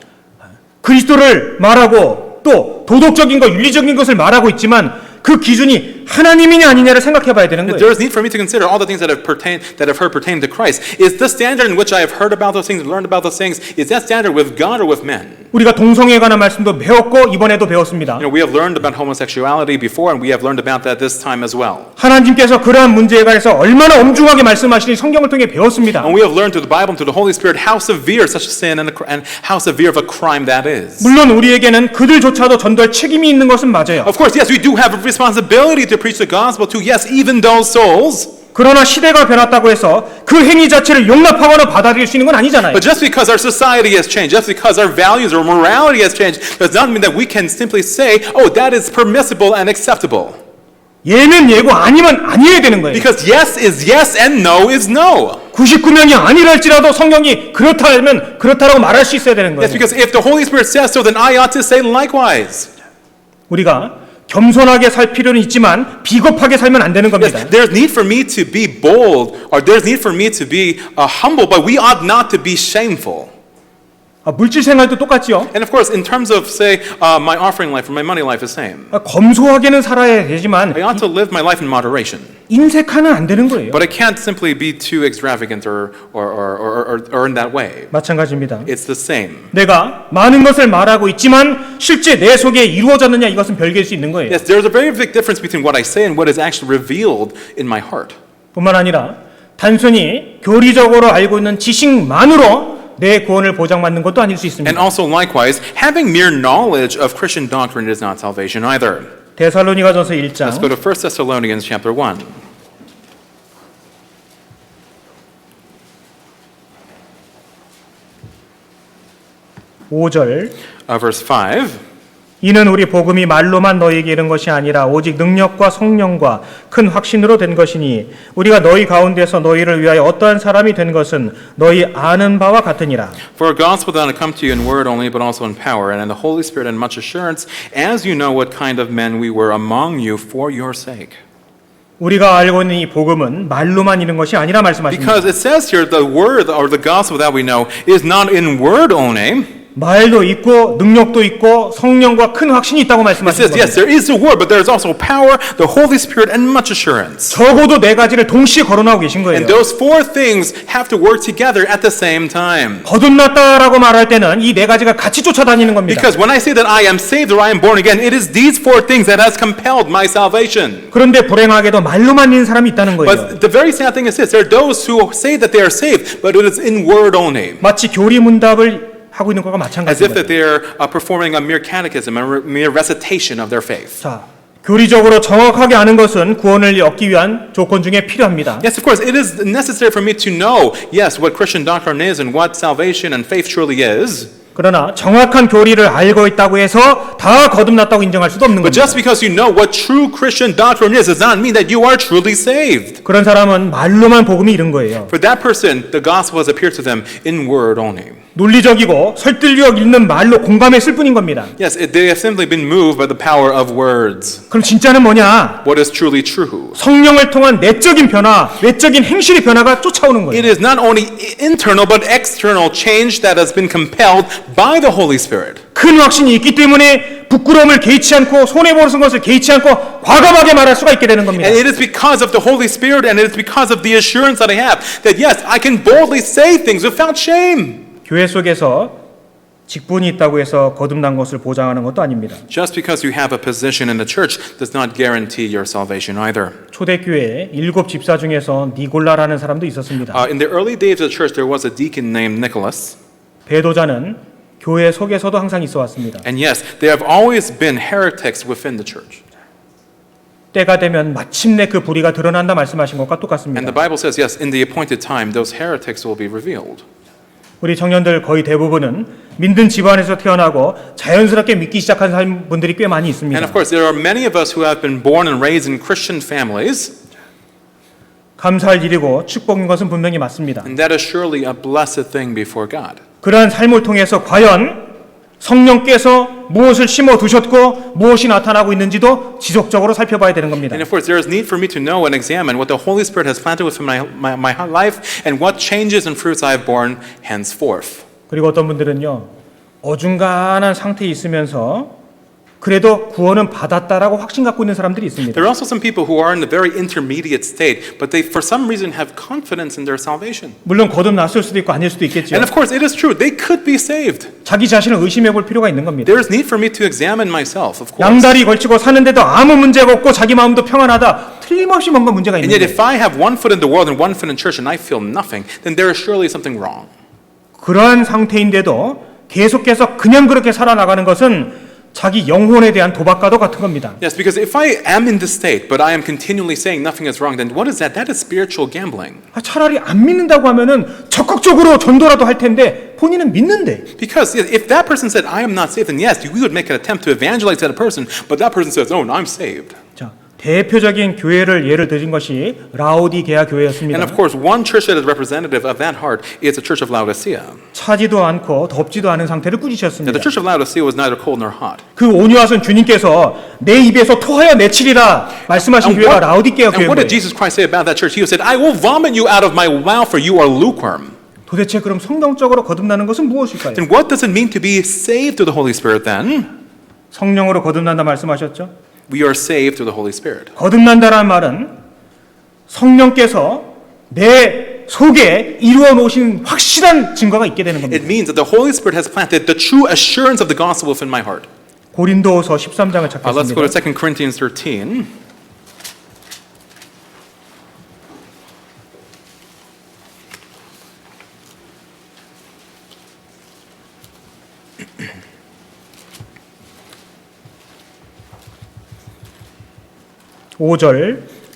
그리스도를 말하고 또 도덕적인 것, 윤리적인 것을 말하고 있지만 그 기준이 하나님이냐 아니냐를 생각해 봐야 되는 거예요. There's need for me to consider all the things that I've heard pertain to Christ. Is the standard in which I have heard about those things, learned about those things, is that standard with God or with men? 우리가 동성애에 관한 말씀도 배웠고 이번에도 배웠습니다. We have learned about homosexuality before, and we have learned about that this time as well. 하나님께서 그러한 문제에 관해서 얼마나 엄중하게 말씀하시니 성경을 통해 배웠습니다. And we have learned through the Bible and through the Holy Spirit how severe such a sin and how severe of a crime that is. 물론 우리에게는 그들조차도 전도할 책임이 있는 것은 맞아요. Of course, yes, we do have a responsibility to preach the gospel to, yes, even those souls. 그러나 시대가 변했다고 해서 그 행위 자체를 용납하거나 받아들일 수 있는 건 아니잖아요. But just because our society has changed, just because our values or morality has changed, does not mean that we can simply say, oh, that is permissible and acceptable. 예는 예고 아니면 아니어야 되는 거예요. Because yes is yes and no is no. 99명이 아니랄지라도 성경이 그렇다면 그렇다라고 말할 수 있어야 되는 거예요. Yes, because if the Holy Spirit says so, then I ought to say likewise. 우리가 겸손하게 살 필요는 있지만 비겁하게 살면 안 되는 겁니다. Yes, there's need for me to be bold, or there's need for me to be humble, but we ought not to be shameful. 물질 생활도 똑같죠. And of course, in terms of, say, my offering life or my money life is the same. 검소하게는 살아야 되지만 I ought to live my life in moderation. 인색하면 안 되는 거예요. But I can't simply be too extravagant or in that way. 마찬가지입니다. It's the same. 내가 많은 것을 말하고 있지만 실제 내 속에 이루어졌느냐 이것은 별개일 수 있는 거예요. Yes, there's a very big difference between what I say and what is actually revealed in my heart. 뿐만 아니라 단순히 교리적으로 알고 있는 지식만으로 내 구원을 보장받는 것도 아닐 수 있습니다. And also likewise, having mere knowledge of Christian doctrine is not salvation either. 데살로니가전서 1장 Let's go to 1 Thessalonians chapter 1. Verse 5. 이는 우리 복음이 말로만 너희에게 이른 것이 아니라 오직 능력과 성령과 큰 확신으로 된 것이니 우리가 너희 가운데서 너희를 위하여 어떠한 사람이 된 것은 너희 아는 바와 같으니라. For a gospel did not come to you in word only, but also in power, and in the Holy Spirit and much assurance, as you know what kind of men we were among you for your sake. 우리가 알고 있는 이 복음은 말로만 이른 것이 아니라 말씀하십니다. Because it says here the word or the gospel that we know is not in word only. 말도 있고 능력도 있고 성령과 큰 확신이 있다고 It says, 말씀하십니다. yes, there is the word, but there is also power, the Holy Spirit, and much assurance. 적어도 네 가지를 동시에 거론하고 계신 거예요. And those four things have to work together at the same time. 거듭났다라고 말할 때는 이 네 가지가 같이 쫓아다니는 겁니다. Because when I say that I am saved or I am born again, it is these four things that has compelled my salvation. 그런데 불행하게도 말로만 있는 사람이 있다는 거예요. But the very sad thing is this, there are those who say that they are saved, but it is in word only. 마치 교리문답을 하고 있는 것과 As if that 마찬가지입니다. they are performing a mere catechism, a mere recitation of their faith. 자, 교리적으로 정확하게 아는 것은 구원을 얻기 위한 조건 중에 필요합니다. Yes, of course, it is necessary for me to know, yes, what Christian doctrine is and what salvation and faith truly is. 그러나 정확한 교리를 알고 있다고 해서 다 거듭났다고 인정할 수도 없는 But 겁니다. just because you know what true Christian doctrine is does not mean that you are truly saved. 그런 사람은 말로만 복음이 이른 거예요. For that person, the gospel has appeared to them in word only. 논리적이고 설득력 있는 말로 공감했을 뿐인 겁니다. Yes, they have simply been moved by the power of words. 그럼 진짜는 뭐냐? What is truly true? 성령을 통한 내적인 변화, 외적인 행실의 변화가 쫓아오는 It 거예요. is not only internal but external change that has been compelled by the Holy Spirit. 큰 확신이 있기 때문에 부끄러움을 개의치 않고 손해보는 것을 개의치 않고 과감하게 말할 수가 있게 되는 겁니다. And it is because of the Holy Spirit and it is because of the assurance that I have that yes, I can boldly say things without shame. 교회 속에서 직분이 있다고 해서 거듭난 것을 보장하는 것도 아닙니다. Just because you have a position in the church does not guarantee your salvation either. 초대교회에 7 집사 중에서 니골라라는 사람도 있었습니다. In the early days of the church, there was a deacon named Nicholas. 배도자는 교회 속에서도 항상 있어 왔습니다. And yes, there have always been heretics within the church. 때가 되면 마침내 그 불의가 드러난다 말씀하신 것과 And 똑같습니다. the Bible says, yes, in the appointed time, those heretics will be revealed. 우리 청년들 거의 대부분은 믿는 집안에서 태어나고 자연스럽게 믿기 시작한 분들이 꽤 많이 있습니다. And of course, there are many of us who have been born and raised in Christian families, 감사할 일이고 축복인 것은 분명히 맞습니다. and that is surely a blessed thing before God. 그러한 삶을 통해서 과연 성령께서 무엇을 심어 두셨고 무엇이 나타나고 있는지도 지속적으로 살펴봐야 되는 겁니다. And of course, there is need for me to know and examine what the Holy Spirit has planted within my life and what changes and fruits I have borne henceforth. 그리고 어떤 분들은요, 어중간한 상태에 있으면서 그래도 구원은 받았다라고 확신 갖고 있는 사람들이 있습니다. There are also some people who are in a very intermediate state, but they for some reason have confidence in their salvation. 물론 거듭났을 수도 있고 아닐 수도 있겠죠. And of course, it is true, they could be saved. 자기 자신을 의심해 볼 필요가 있는 겁니다. There is need for me to examine myself, of course. 양다리 걸치고 사는데도 아무 문제가 없고 자기 마음도 평안하다. 틀림없이 뭔가 문제가 있는 And yet, 거예요. if I have one foot in the world and one foot in church and I feel nothing, then there is surely something wrong. 그러한 상태인데도 계속해서 그냥 그렇게 살아나가는 것은 자기 영혼에 대한 도박과도 같은 겁니다. Yes, because if I am in this state, but I am continually saying nothing is wrong, then what is that? That is spiritual gambling. 차라리 안 믿는다고 하면은 적극적으로 전도라도 할 텐데 본인은 믿는데. Because if that person said, I am not saved, then yes, we would make an attempt to evangelize that person, but that person says, oh, I'm saved. 자, 대표적인 교회를 예를 드린 것이 라오디게아 교회였습니다. And of course, one church that is representative of that heart is the Church of Laodicea. 차지도 않고 덥지도 않은 상태를 Now, 꾸짖으셨습니다. the Church of Laodicea was neither cold nor hot. 그 온유하신 주님께서 내 입에서 토하여 내치리라 말씀하신 교회가 라오디게아 And what did 교회예요. Jesus Christ say about that church? He said, I will vomit you out of my mouth, for you are lukewarm. 도대체 그럼 성경적으로 거듭나는 것은 무엇일까요? Then what does it mean to be saved through the Holy Spirit then? 성령으로 거듭난다 말씀하셨죠? We are saved through the Holy Spirit. 거듭난다는 말은 성령께서 내 속에 이루어 놓으신 확실한 증거가 있게 되는 겁니다. It means that the Holy Spirit has planted the true assurance of the gospel within my heart. 고린도서 13장을 Let's go to 찾겠습니다. 2 Corinthians 13.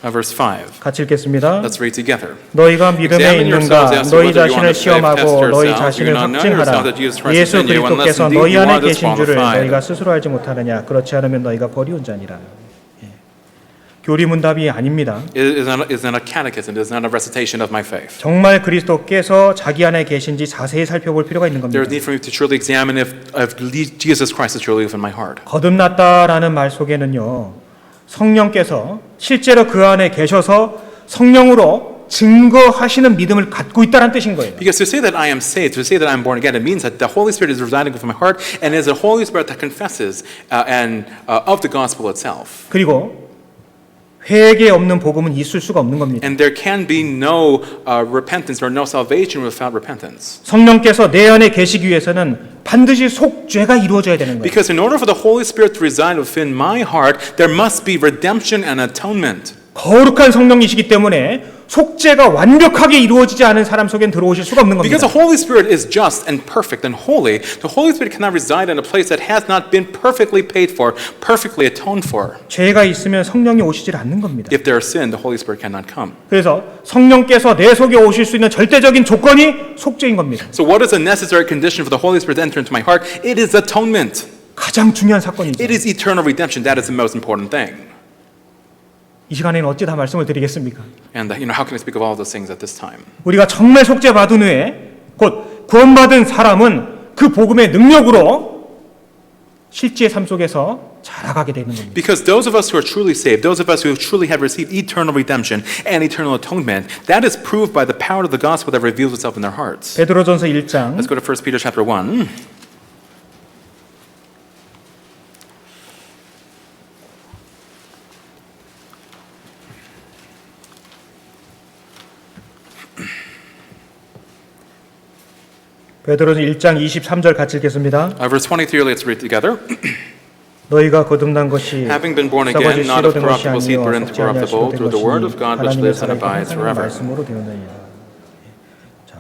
Verse 5. 같이 읽겠습니다. Let's read together. 너희가 믿음에 Examine yourselves 있는가 as to 너희 whether you are 자신을 on the faith. 시험하고 Test 너희 yourselves. 자신을 You do not know yourself 확증하라. that Jesus Christ is 예수 in you, unless 그리스도께서 indeed 너희 you 안에 are 계신 줄을 disqualified. 너희가 스스로 알지 못하느냐. 그렇지 않으면 너희가 버리운 자니라. 예. 교리문답이 아닙니다. It is not a catechism. It is not a recitation of my faith. 정말 그리스도께서 자기 안에 계신지 자세히 살펴볼 필요가 있는 There is 겁니다. need for me to truly examine if Jesus Christ is truly within my heart. 거듭났다라는 말 속에는요. 성령께서 실제로 그 안에 계셔서 성령으로 증거하시는 믿음을 갖고 있다는 뜻인 거예요. Because to say that I am saved, to say that I am born again, it means that the Holy Spirit is residing within my heart, and it is the Holy Spirit that confesses of the gospel itself. 그리고 회개 없는 복음은 있을 수가 없는 겁니다. And there can be no repentance or no salvation without repentance. 성령께서 내 안에 계시기 위해서는 반드시 속죄가 이루어져야 되는 거예요. Because in order for the Holy Spirit to reside within my heart, there must be redemption and atonement. 거룩한 성령이시기 때문에 속죄가 완벽하게 이루어지지 않은 사람 속엔 들어오실 수가 없는 Because 겁니다. the Holy Spirit is just and perfect and holy, the Holy Spirit cannot reside in a place that has not been perfectly paid for, perfectly atoned for. 죄가 있으면 성령이 오시질 않는 겁니다. If there is sin, the Holy Spirit cannot come. 그래서 성령께서 내 속에 오실 수 있는 절대적인 조건이 속죄인 겁니다. So what is a necessary condition for the Holy Spirit to enter into my heart? It is atonement. 가장 중요한 사건이죠. It is eternal redemption. That is the most important thing. 이 시간에는 어찌 다 말씀을 드리겠습니까? And how can I speak of all those things at this time? 우리가 정말 속죄받은 후에 곧 구원받은 사람은 그 복음의 능력으로 실제의 삶 속에서 자라가게 되는 겁니다. Because those of us who are truly saved, those of us who truly have received eternal redemption and eternal atonement, that is proved by the power of the gospel that reveals itself in their hearts. 베드로전서 1장 Let's go to 1 Peter chapter 1. 베드로전 1장 23절 같이 읽겠습니다. Verse 23, let's read together. 너희가 거듭난 것이 Having been born 썩어질 again, not 씨로 of 된 것이 corruptible seed, 아니요 but 썩지 아니할 incorruptible, 씨로 된 through the word of 것이 God which 하나님의 lives and 살아있고 abides 항상 있는 forever. 말씀으로 되었느니라. 자,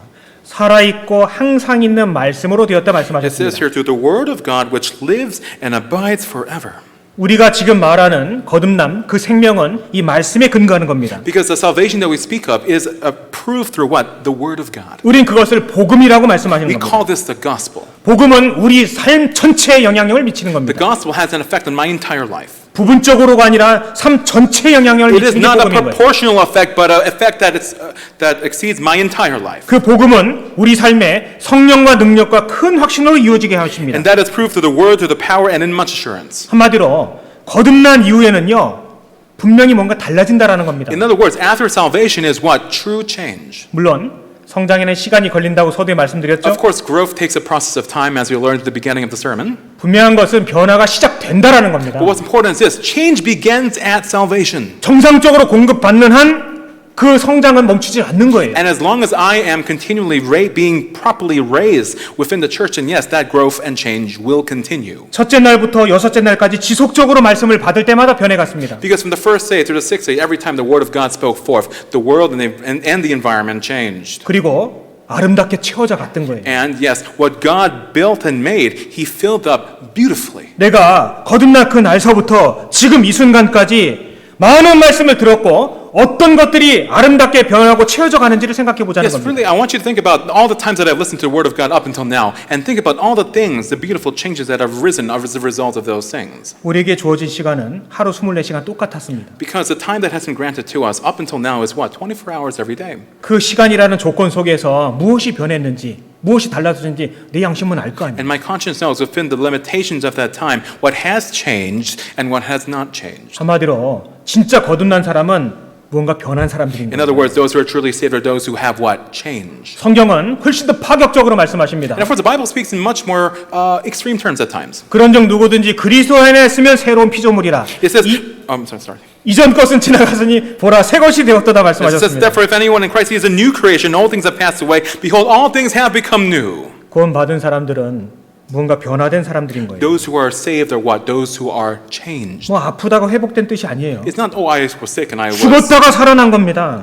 살아있고 항상 있는 말씀으로 되었다 It says 말씀하셨습니다. here, through the word of God which lives and abides forever. 우리가 지금 말하는 거듭남 그 생명은 이 말씀에 근거하는 겁니다. Because the salvation that we speak of is proved through what? The word of God. 우린 그것을 복음이라고 말씀하시는 We 겁니다. call this the gospel. 복음은 우리 삶 전체에 영향력을 미치는 The 겁니다. gospel has an effect on my entire life. 부분적으로가 아니라 삶 전체에 영향력을 It is 미치는 게 not a 복음인 거예요. proportional effect, but an effect that exceeds my entire life. 그 복음은 우리 삶에 성령과 능력과 큰 확신으로 이루어지게 하십니다. And that is proved through the word, through the power, and in much assurance. 한마디로 거듭난 이후에는요 분명히 뭔가 달라진다라는 겁니다. In other words, after salvation is what? True change. 물론 성장에는 시간이 걸린다고 서두에 말씀드렸죠. Of course, growth takes a process of time, as we learned at the beginning of the sermon. 분명한 것은 변화가 시작된다라는 겁니다. But what's important is this: change begins at salvation. 정상적으로 공급받는 한 그 성장은 멈추지 않는 거예요. And as long as I am continually being properly raised within the church, and yes, that growth and change will continue. 첫째 날부터 여섯째 날까지 지속적으로 말씀을 받을 때마다 변해갔습니다. Because from the first day through the sixth day, every time the word of God spoke forth, the world and the environment changed. 그리고 아름답게 채워져 갔던 거예요. And yes, what God built and made, He filled up beautifully. 내가 거듭난 그 날서부터 지금 이 순간까지 많은 말씀을 들었고 어떤 것들이 아름답게 변하고 채워져 가는지를 생각해 보자는 Yes, 겁니다. really, I want you to think about all the times that I've listened to the Word of God up until now, and think about all the things, the beautiful changes that have risen as a result of those things. 우리에게 주어진 시간은 하루 24시간 똑같았습니다. Because the time that has been granted to us up until now is what? 24 hours every day. 그 시간이라는 조건 속에서 무엇이 변했는지 무엇이 달라졌는지 내 양심은 알 거 아니에요. And my conscience knows within the limitations of that time what has changed and what has not changed. 한마디로 진짜 거듭난 사람은 무언가 변한 사람들인 In 거예요. other words, those who are truly saved are those who have what? Changed. 성경은 훨씬 더 파격적으로 말씀하십니다. And of course, the Bible speaks in much more extreme terms at times. 그런즉 누구든지 그리스도 안에 있으면 새로운 피조물이라. It says, 이, I'm sorry. 이전 것은 지나갔으니 보라 새 것이 되었도다 It says, 말씀하셨습니다. therefore, if anyone in Christ is a new creation, all things have passed away. Behold, all things have become new. 구원받은 사람들은 뭔가 변화된 사람들인 거예요. Those who are saved are what? Those who are changed. 뭐 아프다고 회복된 뜻이 아니에요. It's not, oh, I was sick and I 죽었다가 살아난 겁니다.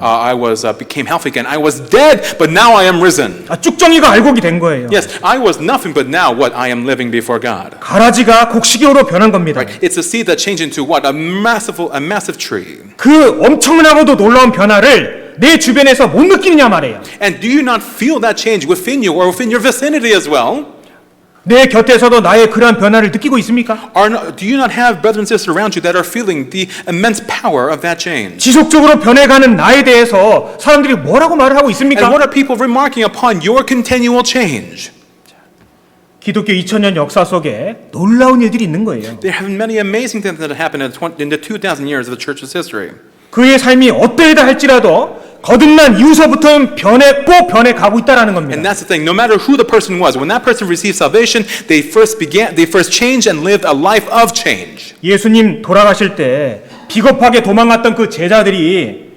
became healthy again. I was dead, but now I am risen. 쭉정이가 알곡이 된 거예요. Yes, I was nothing, but now what? I am living before God. 가라지가 곡식으로 변한 겁니다. Right? It's a seed that changed into what? A massive tree. 그 엄청나고도 놀라운 변화를 내 주변에서 못 느끼느냐 말이에요. And do you not feel that change within you or within your vicinity as well? 내 곁에서도 나의 그러한 변화를 느끼고 있습니까? Do you not have brothers and sisters around you that are feeling the immense power of that change? 지속적으로 변해가는 나에 대해서 사람들이 뭐라고 말을 하고 And 있습니까? what are people remarking upon your continual change? 기독교 2000년 역사 속에 놀라운 일들이 있는 거예요. There have been many amazing things that have happened in the 2,000 years of the church's history. 그의 삶이 어떠하다 할지라도 거듭난 이후서부터는 꼭 변해 가고 있다라는 겁니다. And that's the thing. No matter who the person was, when that person received salvation, they first changed and lived a life of change. 예수님 돌아가실 때 비겁하게 도망갔던 그 제자들이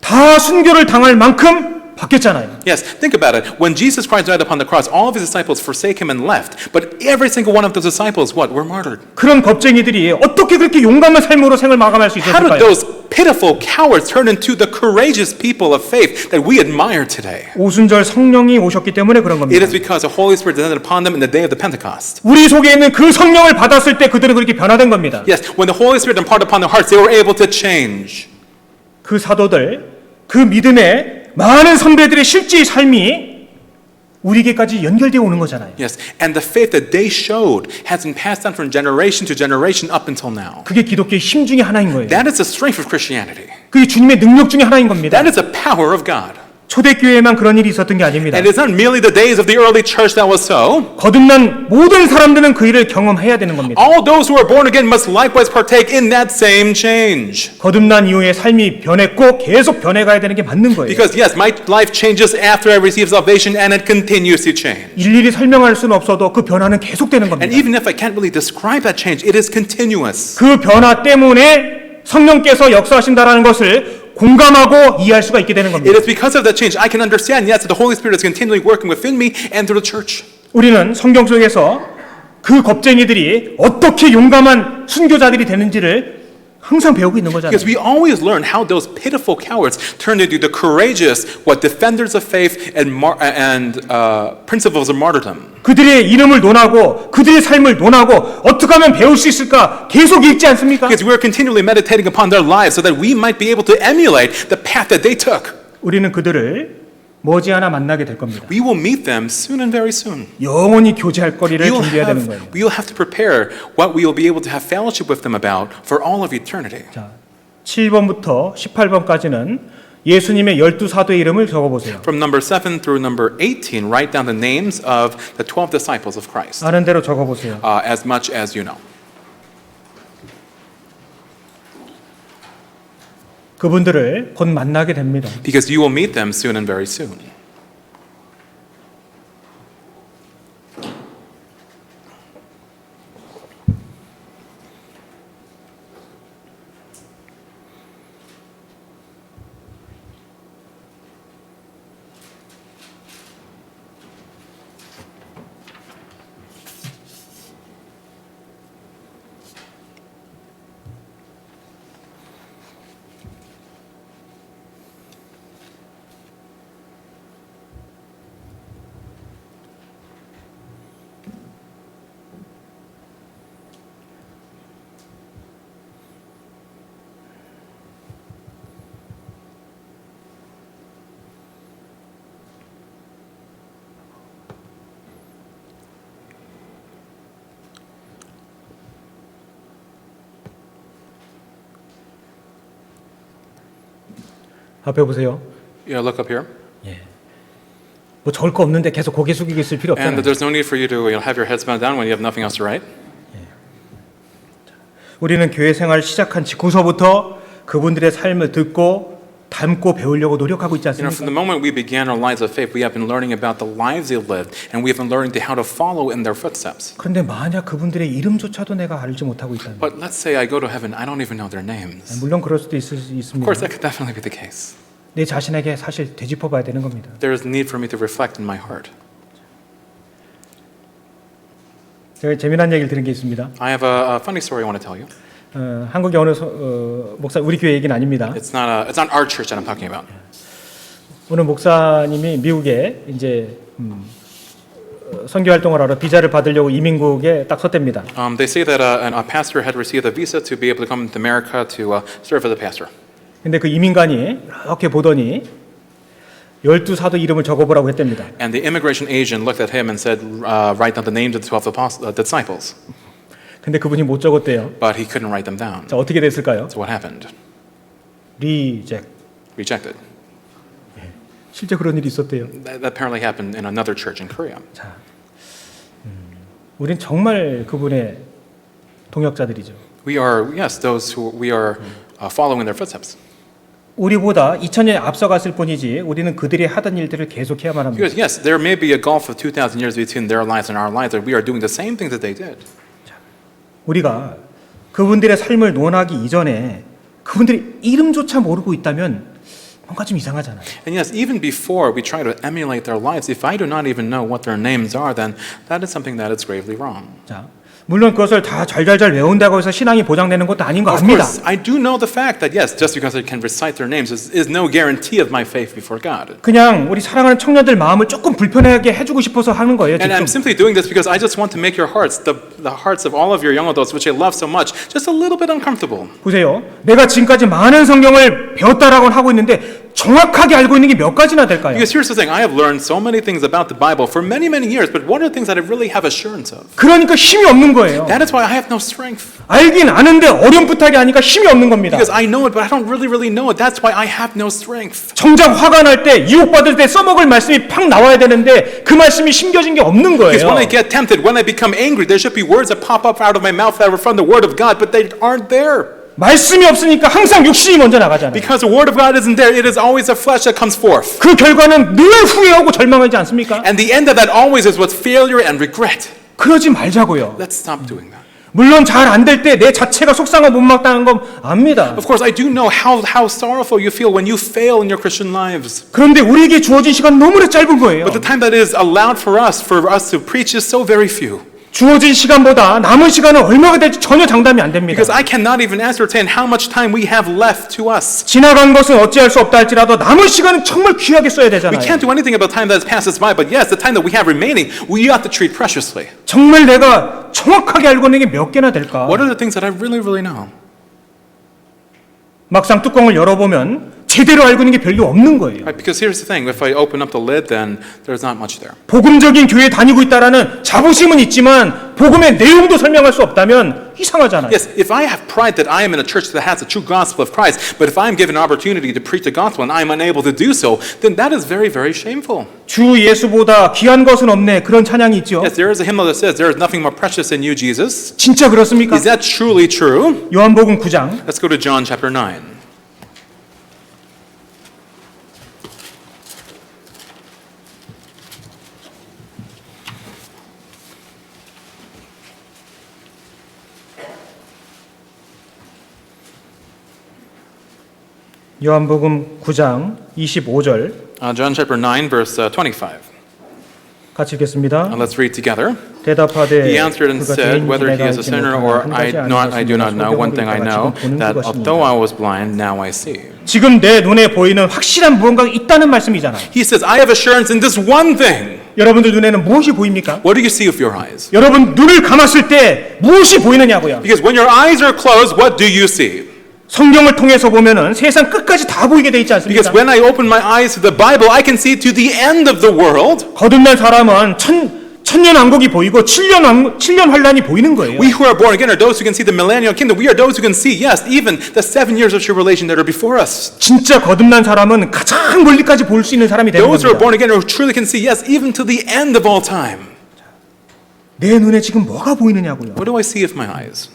다 순교를 당할 만큼 바뀌었잖아요. Yes, think about it. When Jesus Christ died upon the cross, all of his disciples forsake him and left. But every single one of those disciples, what? Were martyred. 그런 겁쟁이들이 어떻게 그렇게 용감한 삶으로 생을 마감할 수 How did 있었을까요? those pitiful cowards turned into the courageous people of faith that we admire today. 오순절 성령이 오셨기 때문에 그런 It 겁니다. is because the Holy Spirit descended upon them in the day of the Pentecost. 우리 속에 있는 그 성령을 받았을 때 그들은 그렇게 변화된 겁니다. Yes, when the Holy Spirit imparted upon their hearts, they were able to change. 그 사도들, 그 믿음의 많은 선배들의 실제 삶이 우리에게까지 연결되어 오는 거잖아요. Yes, and the faith that they showed has been passed down from generation to generation up until now. 그게 기독교의 힘 중에 하나인 거예요. That is the strength of Christianity. 그게 주님의 능력 중에 하나인 겁니다. That is the power of God. 초대교회에만 그런 일이 있었던 게 아닙니다. And it's not merely the days of the early church that was so. 거듭난 모든 사람들은 그 일을 경험해야 되는 겁니다. All those who are born again must likewise partake in that same change. 거듭난 이후에 삶이 변했고 계속 변해가야 되는 게 맞는 거예요. Because yes, my life changes after I receive salvation and it continues to change. 일일이 설명할 수는 없어도 그 변화는 계속되는 겁니다. And even if I can't really describe that change, it is continuous. 그 변화 때문에 성령께서 역사하신다라는 것을 공감하고 이해할 수가 있게 되는 It 겁니다. is because of that change I can understand, yes, that the Holy Spirit is continually working within me and through the church. 우리는 성경 속에서 그 겁쟁이들이 어떻게 용감한 순교자들이 되는지를 항상 배우고 있는 거잖아요. Because we always learn how those pitiful cowards turned into the courageous, what defenders of faith and principles of martyrdom. 그들의 이름을 논하고 그들의 삶을 논하고 어떻게 하면 배울 수 있을까 계속 읽지 않습니까? Because we are continually meditating upon their lives so that we might be able to emulate the path that they took. 우리는 그들을 머지않아 만나게 될 겁니다. We will meet them soon and very soon. 영원히 교제할 거리를 준비해야 되는 거예요. We will have to prepare what we will be able to have fellowship with them about for all of eternity. 자, 7번부터 18번까지는 예수님의 12사도의 이름을 적어보세요. From number 7 through number 18, write down the names of the 12 disciples of Christ, 아는 대로 적어보세요. as much as you know. 그분들을 곧 만나게 됩니다. Because you will meet them soon and very soon. 앞에 보세요. Yeah, look up here. 뭐 적을 거 없는데 계속 고개 숙이고 있을 필요 And 없잖아요. there's no need for you to have your heads bowed down when you have nothing else to write. 우리는 교회 생활 시작한 직후서부터 그분들의 삶을 듣고 닮고 배우려고 노력하고 있지 From 않습니까? the moment we began our lives of faith, we have been learning about the lives they lived, and we have been learning how to follow in their footsteps. 그런데 만약 그분들의 이름조차도 내가 알지 못하고 있다면 But let's say I go to heaven, I don't even know their names. 물론 그럴 수도 Of 있습니다. course, that could definitely be the case. 내 자신에게 사실 되짚어 봐야 되는 겁니다. There is need for me to reflect in my heart. 제가 재미난 얘기를 들은 게 있습니다. I have a funny story I want to tell you. 한국의 어느 목사, 우리 교회 얘기는 아닙니다. It's not our church that I'm talking about. 어느 목사님이 미국에 이제 선교 활동을 하러 비자를 받으려고 이민국에 딱 섰답니다. They say that a pastor had received a visa to be able to come to America to serve as a pastor. 근데 그 이민관이 이렇게 보더니 12사도 이름을 적어보라고 했답니다. And the immigration agent looked at him and said, write down the names of the 12 disciples. 근데 그분이 못 적었대요. But he couldn't write them down. 자, 어떻게 됐을까요? So what happened? 리젝. Rejected. 실제 그런 일이 있었대요. That apparently happened in another church in Korea. 자, 우린 정말 그분의 동역자들이죠. We are, yes, those who we are following their footsteps. 우리보다 2000년 앞서갔을 뿐이지 우리는 그들이 하던 일들을 계속해야만 합니다. Because yes, there may be a gulf of 2,000 years between their lives and our lives, but we are doing the same things that they did. 우리가 그분들의 삶을 논하기 이전에 그분들의 이름조차 모르고 있다면 뭔가 좀 이상하잖아요. And yes, even before we try to emulate their lives, if I do not even know what their names are, then that is something that is gravely wrong. 자, 물론 그것을 다 잘잘잘 외운다고 해서 신앙이 보장되는 것도 아닌 거 Of 압니다. course, I do know the fact that yes, just because I can recite their names is no guarantee of my faith before God. 그냥 우리 사랑하는 청년들 마음을 조금 불편하게 해주고 싶어서 하는 거예요. And 지금. I'm simply doing this because I just want to make your hearts, the hearts of all of your young adults, which I love so much, just a little bit uncomfortable. 보세요. 내가 지금까지 많은 성경을 배웠다라고는 하고 있는데 정확하게 알고 있는 게 몇 가지나 될까요? Because here's the thing, I have learned so many things about the Bible for many, many years, but what are the things that I really have assurance of? 그러니까 힘이 없는 거예요. That is why I have no strength. 알긴 아는데 어렴풋하게 하니까 힘이 없는 겁니다. Because I know it, but I don't really know it. That's why I have no strength. 정작 화가 날 때, 유혹받을 때 써먹을 말씀이 팍 나와야 되는데 그 말씀이 심겨진 게 없는 Because when 거예요. I get tempted, when I become angry, there should be words that pop up out of my mouth that are from the Word of God, but they aren't there. 말씀이 없으니까 항상 육신이 먼저 나가잖아요. Because the Word of God isn't there, it is always the flesh that comes forth. 그 결과는 늘 후회하고 절망하지 않습니까? And the end of that always is with failure and regret. 그러지 말자고요. Let's stop doing that. 물론 잘 안 될 때 내 자체가 속상하고 못마땅한 건 압니다. Of course, I do know how sorrowful you feel when you fail in your Christian lives. 그런데 우리에게 주어진 시간 너무나 짧은 거예요. But the time that is allowed for us to preach is so very few. 주어진 시간보다 남은 시간은 얼마가 될지 전혀 장담이 안 됩니다. Because I cannot even ascertain how much time we have left to us. 지나간 것은 어찌할 수 없다 할지라도 남은 시간은 정말 귀하게 써야 We 되잖아요. can't do anything about time that has passed us by, but yes, the time that we have remaining, we have to treat preciously. 정말 내가 정확하게 알고 있는 게 몇 개나 될까? What are the things that I really know? 막상 뚜껑을 열어보면 제대로 알고 있는 게 별로 없는 거예요. Right? Because here's the thing, if I open up the lid, then there's not much there. 복음적인 교회에 다니고 있다라는 자부심은 있지만 복음의 내용도 설명할 수 없다면 이상하잖아요. Yes, if I have pride that I am in a church that has the true gospel of Christ, but if I'm given an opportunity to preach the gospel and I'm unable to do so, then that is very shameful. 주 예수보다 귀한 것은 없네. 그런 찬양이 있죠. Yes, there is a hymnal that says, there is nothing more precious than you, Jesus. 진짜 그렇습니까? Is that truly true? 요한복음 9장 Let's go to John chapter 9. 요한복음 9장 25절 John chapter 9, verse 25. 같이 읽겠습니다. Let's read together. 대답하되 He answered and 그가 said, 죄인인지 whether he 내가 is a 알지 sinner 못하나 or 한 I 가지 do not 아는 know. One thing I know, 보는 that 것이니라. although I was blind, now I see. 지금 내 눈에 보이는 확실한 무언가가 있다는 말씀이잖아요. He says, I have assurance in this one thing. 여러분들 눈에는 무엇이 보입니까? What do you see with your eyes? 여러분 눈을 감았을 때 무엇이 보이느냐고요. Because when your eyes are closed, what do you see? 성경을 통해서 보면은 세상 끝까지 다 보이게 돼 있지 Because 않습니까? when I open my eyes to the Bible, I can see to the end of the world. 거듭난 사람은 천년 왕국이 보이고 7년 환란이 보이는 거예요. We who are born again are those who can see the millennial kingdom. We are those who can see, yes, even the 7 years of tribulation that are before us. 진짜 거듭난 사람은 가장 멀리까지 볼 수 있는 사람이 되는 Those who are 겁니다. born again who truly can see, yes, even to the end of all time. 내 눈에 지금 뭐가 보이느냐고요. What do I see with my eyes?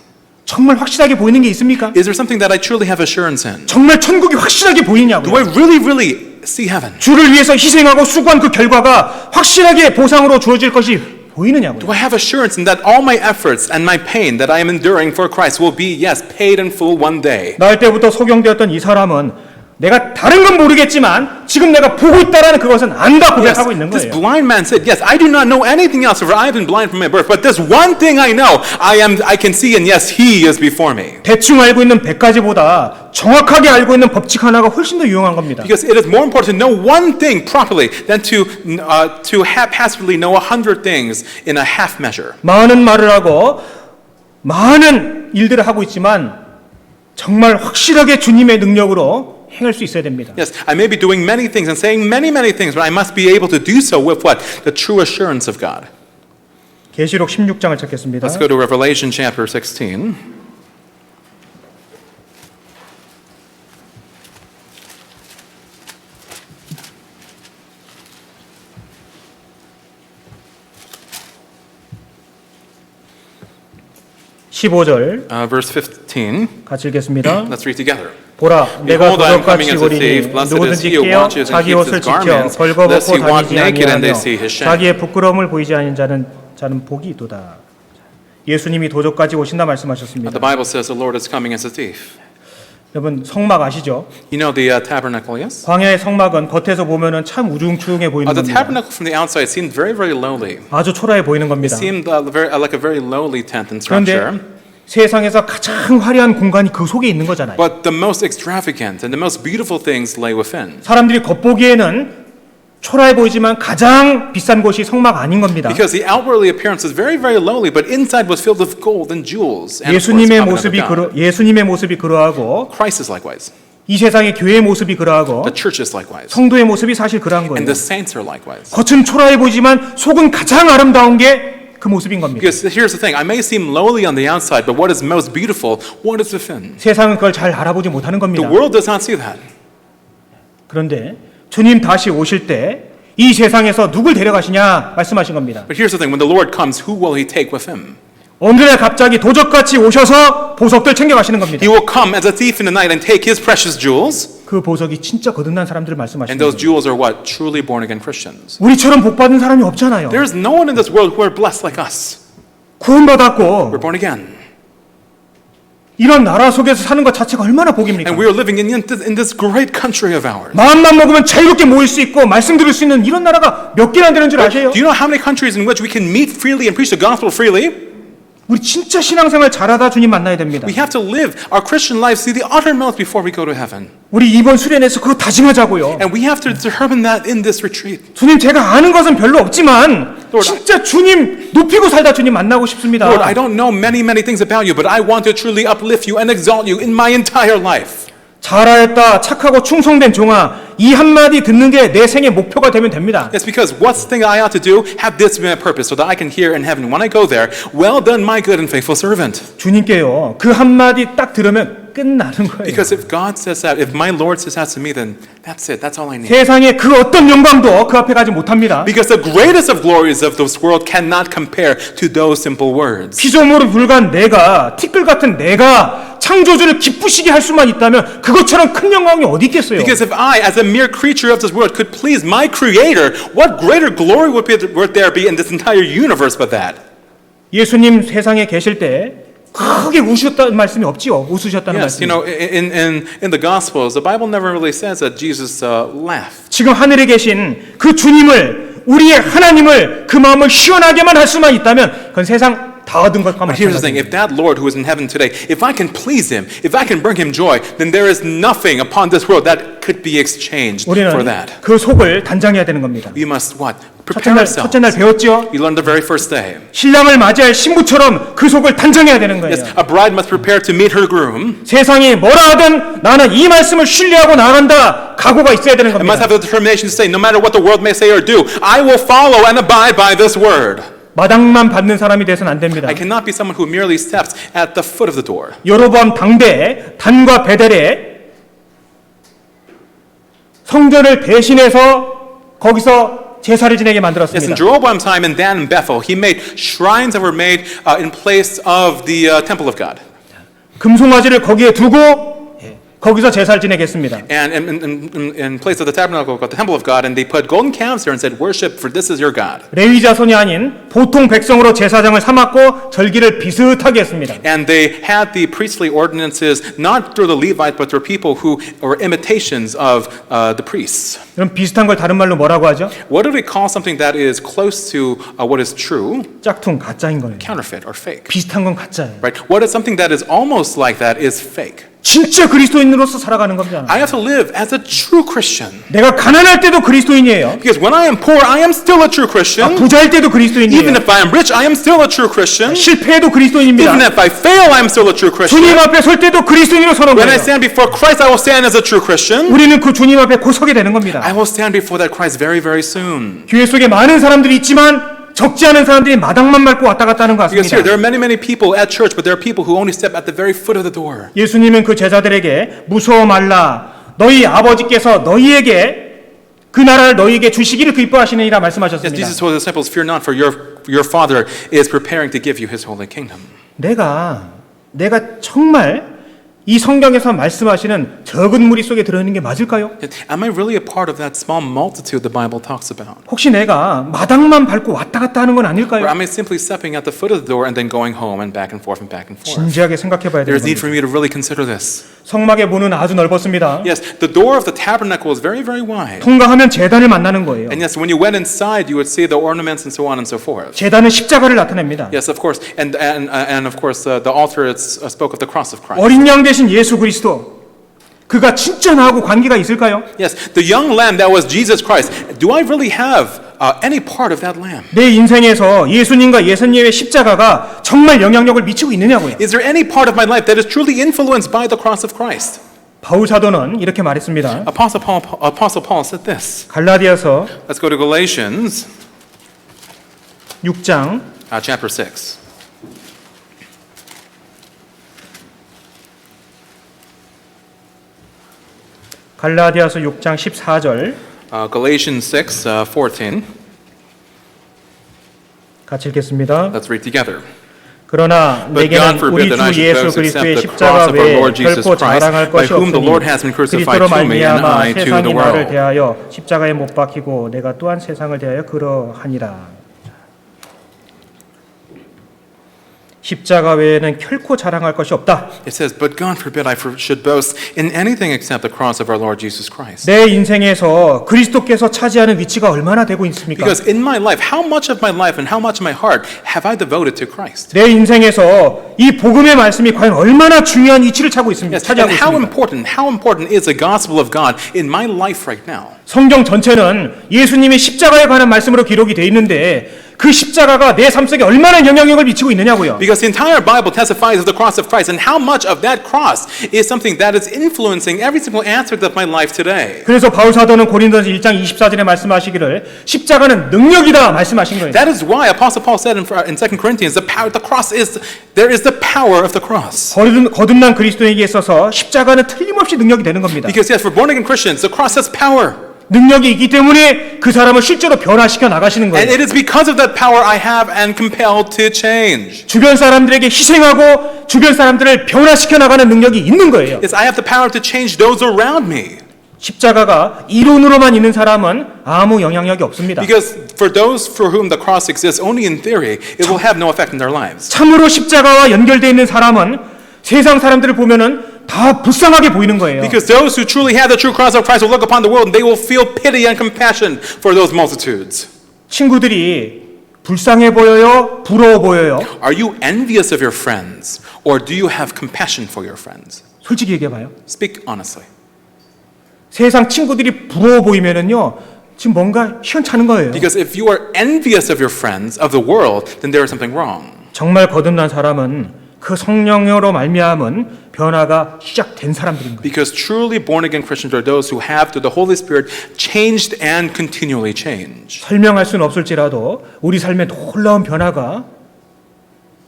정말 확실하게 보이는 게 있습니까? Is there something that I truly have assurance in? 정말 천국이 확실하게 Do 보이냐고요. I really see heaven? 주를 위해서 희생하고 수고한 그 결과가 확실하게 보상으로 주어질 것이 보이느냐고요. Do I have assurance in that all my efforts and my pain that I am enduring for Christ will be, yes, paid in full one day? 날 때부터 소경되었던 이 사람은 내가 다른 건 모르겠지만 지금 내가 보고 있다라는 그것은 안다 Yes, 고백하고 있는 this 거예요. blind man said, yes, I do not know anything else, for I have been blind from my birth, but this one thing I know, I can see, and yes, he is before me. 대충 알고 있는 100가지보다 정확하게 알고 있는 법칙 하나가 훨씬 더 유용한 겁니다. Because it is more important to know one thing properly than to haphazardly know 100 things in a half measure. 많은 말을 하고 많은 일들을 하고 있지만 정말 확실하게 주님의 능력으로 행할 수 있어야 됩니다. Yes, I may be doing many things and saying many things, but I must be able to do so with what? The true assurance of God. 계시록 16장을 찾겠습니다. Let's go to Revelation chapter 16. Verse 15. 같이 읽겠습니다. Let's read together. 보라, 내가 Behold, I am 도적과 coming as a 치고리니 thief. Blessed is 누구든지 he who 깨어 watches and 자기 keeps 옷을 his 지켜 garments, 벌거벗고 lest he walk 다니지 naked and they 아니하며 see his shame. 자기의 부끄러움을 보이지 않는 자는 복이 있도다. 예수님이 도적까지 오신다 말씀하셨습니다. The Bible says the Lord is coming as a thief. 여러분 성막 아시죠? You know the tabernacle, yes? 광야의 성막은 겉에서 보면은 참 우중충해 보이는 The 겁니다. tabernacle from the outside seemed very, very lowly. 아주 초라해 보이는 겁니다. It seemed like a very lowly tent and 그런데 structure. 세상에서 가장 화려한 공간이 그 속에 있는 거잖아요. But the most extravagant and the most beautiful things lay within. 사람들이 겉보기에는 초라해 보이지만 가장 비싼 곳이 성막 아닌 겁니다. Because the outwardly appearance is very, very lowly, but inside was filled with gold and jewels. And of course, 예수님의 모습이 그러하고 Christ is likewise. 이 세상의 교회의 모습이 그러하고 The church is likewise. 성도의 모습이 사실 그러한 거예요. And the saints are likewise. 겉은 초라해 보이지만 속은 가장 아름다운 게 그 모습인 겁니다. Because here's the thing, I may seem lowly on the outside, but what is most beautiful, what is within? 세상은 그걸 잘 알아보지 못하는 The 겁니다. world does not see that. 그런데 주님 다시 오실 때 이 세상에서 누굴 데려가시냐 말씀하신 겁니다. But here's the thing, when the Lord comes, who will he take with him? 어느 날 갑자기 도적같이 오셔서 보석들 챙겨가시는 겁니다. He will come as a thief in the night and take his precious jewels. 그 보석이 진짜 거듭난 사람들을 말씀하시는 And those 거예요. jewels are what? Truly born again Christians. 우리처럼 복받은 사람이 없잖아요. There is no one in this world who are blessed like us. 구원받았고 We're born again. 이런 나라 속에서 사는 것 자체가 얼마나 복입니까? And we are living in this great country of ours. 마음만 먹으면 자유롭게 모일 수 있고 말씀 들을 수 있는 이런 나라가 몇 개나 되는 줄 아세요? Do you know how many countries in which we can meet freely and preach the gospel freely? 우리 진짜 신앙생활 잘하다 주님 만나야 됩니다. We have to live our Christian lives to the uttermost before we go to heaven. 우리 이번 수련회에서 그거 다짐하자고요. And we have to determine that in this retreat. 주님 제가 아는 것은 별로 없지만 Lord, 진짜 주님 높이고 살다 주님 만나고 싶습니다. Lord, I don't know many things about you, but I want to truly uplift you and exalt you in my entire life. 잘하였다 착하고 충성된 종아 이 한마디 듣는 게 내 생의 목표가 되면 됩니다. It's because what's the thing I ought to do? Have this be my purpose so that I can hear in heaven when I go there, well done my good and faithful servant. 주님께요 그 한마디 딱 들으면 끝나는 거예요. Because if God says that, if my Lord says that to me, then that's it. That's all I need. 세상의 그 어떤 영광도 그 앞에 가지 못합니다. Because the greatest of glories of this world cannot compare to those simple words. 피조물을 불과한 내가 티끌 같은 내가 창조주를 기쁘시게 할 수만 있다면 그것처럼 큰 영광이 어디 있겠어요? Because if I, as a mere creature of this world, could please my Creator, what greater glory would there be in this entire universe but that? 예수님 세상에 계실 때 크게 우셨다는 말씀이 없지요. 웃으셨다는 Yes, 말씀이. you know, in the Gospels, the Bible never really says that Jesus laughed. 지금 하늘에 계신 그 주님을 우리의 하나님을 그 마음을 시원하게만 할 수만 있다면 그건 세상 다 얻은 것과 But here's the thing, 마찬가지입니다. if that Lord who is in heaven today, if I can please him, if I can bring him joy, then there is nothing upon this world that could be exchanged for 우리는 that. 그 속을 단장해야 되는 겁니다. We must what? 첫째 Prepare 날 ourselves. 배웠죠? We learned the very first day. 신랑을 맞이할 신부처럼 그 속을 단장해야 되는 거예요. Yes, a bride must prepare to meet her groom. 세상이 뭐라 하든 나는 이 말씀을 신뢰하고 나간다. 각오가 있어야 되는 I must 겁니다. have the determination to say, no matter what the world may say or do, I will follow and abide by this word. 마당만 받는 사람이 돼서는 안 됩니다. I cannot be someone who merely steps at the foot of the door. 여로보암 당대에 단과 베델에 성전을 대신해서 거기서 제사를 지내게 Yes, in 만들었습니다. Jeroboam's time in Dan and Bethel, he made shrines that were made in place of the temple of God. 금송아지를 거기에 두고 거기서 제사를 지내겠습니다. And in place of the tabernacle, the temple of God, and they put golden calves there and said, worship, for this is your God. 레위 자손이 아닌 보통 백성으로 제사장을 삼았고 절기를 비슷하게 했습니다. And they had the priestly ordinances not through the Levites, but through people who were imitations of the priests. 그럼 비슷한 걸 다른 말로 뭐라고 하죠? What do we call something that is close to what is true? 짝퉁, 가짜인 거예요. Counterfeit or fake. 비슷한 건 가짜예요. Right? What is something that is almost like that is fake. 진짜 그리스도인으로서 살아가는 겁니다. I have to live as a true Christian. 내가 가난할 때도 그리스도인이에요. Because when I am poor, I am still a true Christian. 부자일 때도 Even 그리스도인이에요. if I am rich, I am still a true Christian. 실패해도 Even 그리스도인입니다. if I fail, I am still a true Christian. 주님 앞에 설 때도 그리스도인으로 서는 When I 거예요. stand before Christ, I will stand as a true Christian. 우리는 그 주님 앞에 곧 서게 되는 겁니다. I will stand before that Christ very, very soon. 교회 속에 많은 사람들이 있지만 적지 않은 사람들이 마당만 밟고 왔다 갔다 하는 것 Because here, there 같습니다. are many people at church, but there are people who only step at the very foot of the door. 예수님은 그 제자들에게 무서워 말라. 너희 아버지께서 너희에게 그 나라를 너희에게 주시기를 기뻐하시느니라 Yes, 말씀하셨습니다. Jesus told the disciples, fear not, for your Father is preparing to give you His holy kingdom. 내가 정말 이 성경에서 말씀하시는 적은 무리 속에 들어있는 게 맞을까요? Am I really a part of that small multitude the Bible talks about? 혹시 내가 마당만 밟고 왔다 갔다 하는 건 Or 아닐까요? am I simply stepping at the foot of the door and then going home and back and forth and back and forth? 진지하게 생각해 봐야 There 되는 is need 겁니다. for me to really consider this. 성막의 문은 아주 넓었습니다. Yes, the door of the tabernacle was very, very wide. 통과하면 제단을 만나는 거예요. And yes, when you went inside, you would see the ornaments and so on and so forth. 제단은 십자가를 나타냅니다. Yes, of course, and of course, the altar spoke of the cross of Christ. 어린 양 대신 예수 그리스도. 그가 진짜 나하고 관계가 있을까요? Yes, the young lamb that was Jesus Christ. Do I really have any part of that lamb? 내 인생에서 예수님과 예수님의 십자가가 정말 영향력을 미치고 있느냐고요. Is there any part of my life that is truly influenced by the cross of Christ? 바울 사도는 이렇게 말했습니다. Apostle Paul said this. 갈라디아서 Let's go to Galatians 6장 chapter 6. 갈라디아서 6장 14절 Galatians 6, 14. 같이 읽겠습니다. Let's read together. 그러나 But God 내게는 forbid 우리 that I 주 should 예수 boast except 그리스도의 the 십자가 cross of our 외에 Lord Jesus 결코 Christ, 자랑할 by 것이 whom the 없으니 Lord has been crucified 그리스도로 to me and 말미암아 I to the 세상이 나를 world. 대하여 십자가에 못 박히고 내가 또한 세상을 대하여 그러하니라. 십자가 외에는 결코 자랑할 것이 없다. It says, but God forbid I should boast in anything except the cross of our Lord Jesus Christ. 내 인생에서 그리스도께서 차지하는 위치가 얼마나 되고 있습니까? Because in my life, how much of my life and how much of my heart have I devoted to Christ? 내 인생에서 이 복음의 말씀이 과연 얼마나 중요한 위치를 차고 있습니까? Yes, 차지하고 and how 있습니까? important is the gospel of God in my life right now? 성경 전체는 예수님의 십자가에 관한 말씀으로 기록이 돼 있는데 그 십자가가 내 삶 속에 얼마나 영향력을 미치고 있느냐고요. Because the entire Bible testifies of the cross of Christ, and how much of that cross is something that is influencing every single aspect of my life today. 그래서 바울 사도는 고린도서 1장 24절에 말씀하시기를 십자가는 능력이다 말씀하신 거예요. That is why Apostle Paul said in 2 Corinthians, there is the power of the cross. 거듭난 그리스도인에게 있어서 십자가는 틀림없이 능력이 되는 겁니다. Because yes, for born again Christians, the cross has power. 능력이 있기 때문에 그 사람을 실제로 변화시켜 나가시는 And 거예요. it is because of that power I have and compelled to change. 주변 사람들에게 희생하고 주변 사람들을 변화시켜 나가는 능력이 있는 거예요. Yes, I have the power to change those around me. 십자가가 이론으로만 있는 사람은 아무 영향력이 없습니다. Because for those for whom the cross exists only in theory, it will have no effect in their lives. 참으로 십자가와 연결되어 있는 사람은 세상 사람들을 보면은 다 불쌍하게 보이는 거예요. Because those who truly have the true cross of Christ will look upon the world and they will feel pity and compassion for those multitudes. 친구들이 불쌍해 보여요? 부러워 보여요? Are you envious of your friends or do you have compassion for your friends? 솔직히 얘기해 봐요. Speak honestly. 세상 친구들이 부러워 보이면은요. 지금 뭔가 시원찮은 거예요. Because if you are envious of your friends of the world, then there is something wrong. 정말 거듭난 사람은 그 성령으로 말미암은 변화가 시작된 사람들인 거예요. Because truly born again Christians are those who have through the Holy Spirit changed and continually change. 설명할 수는 없을지라도 우리 삶에 놀라운 변화가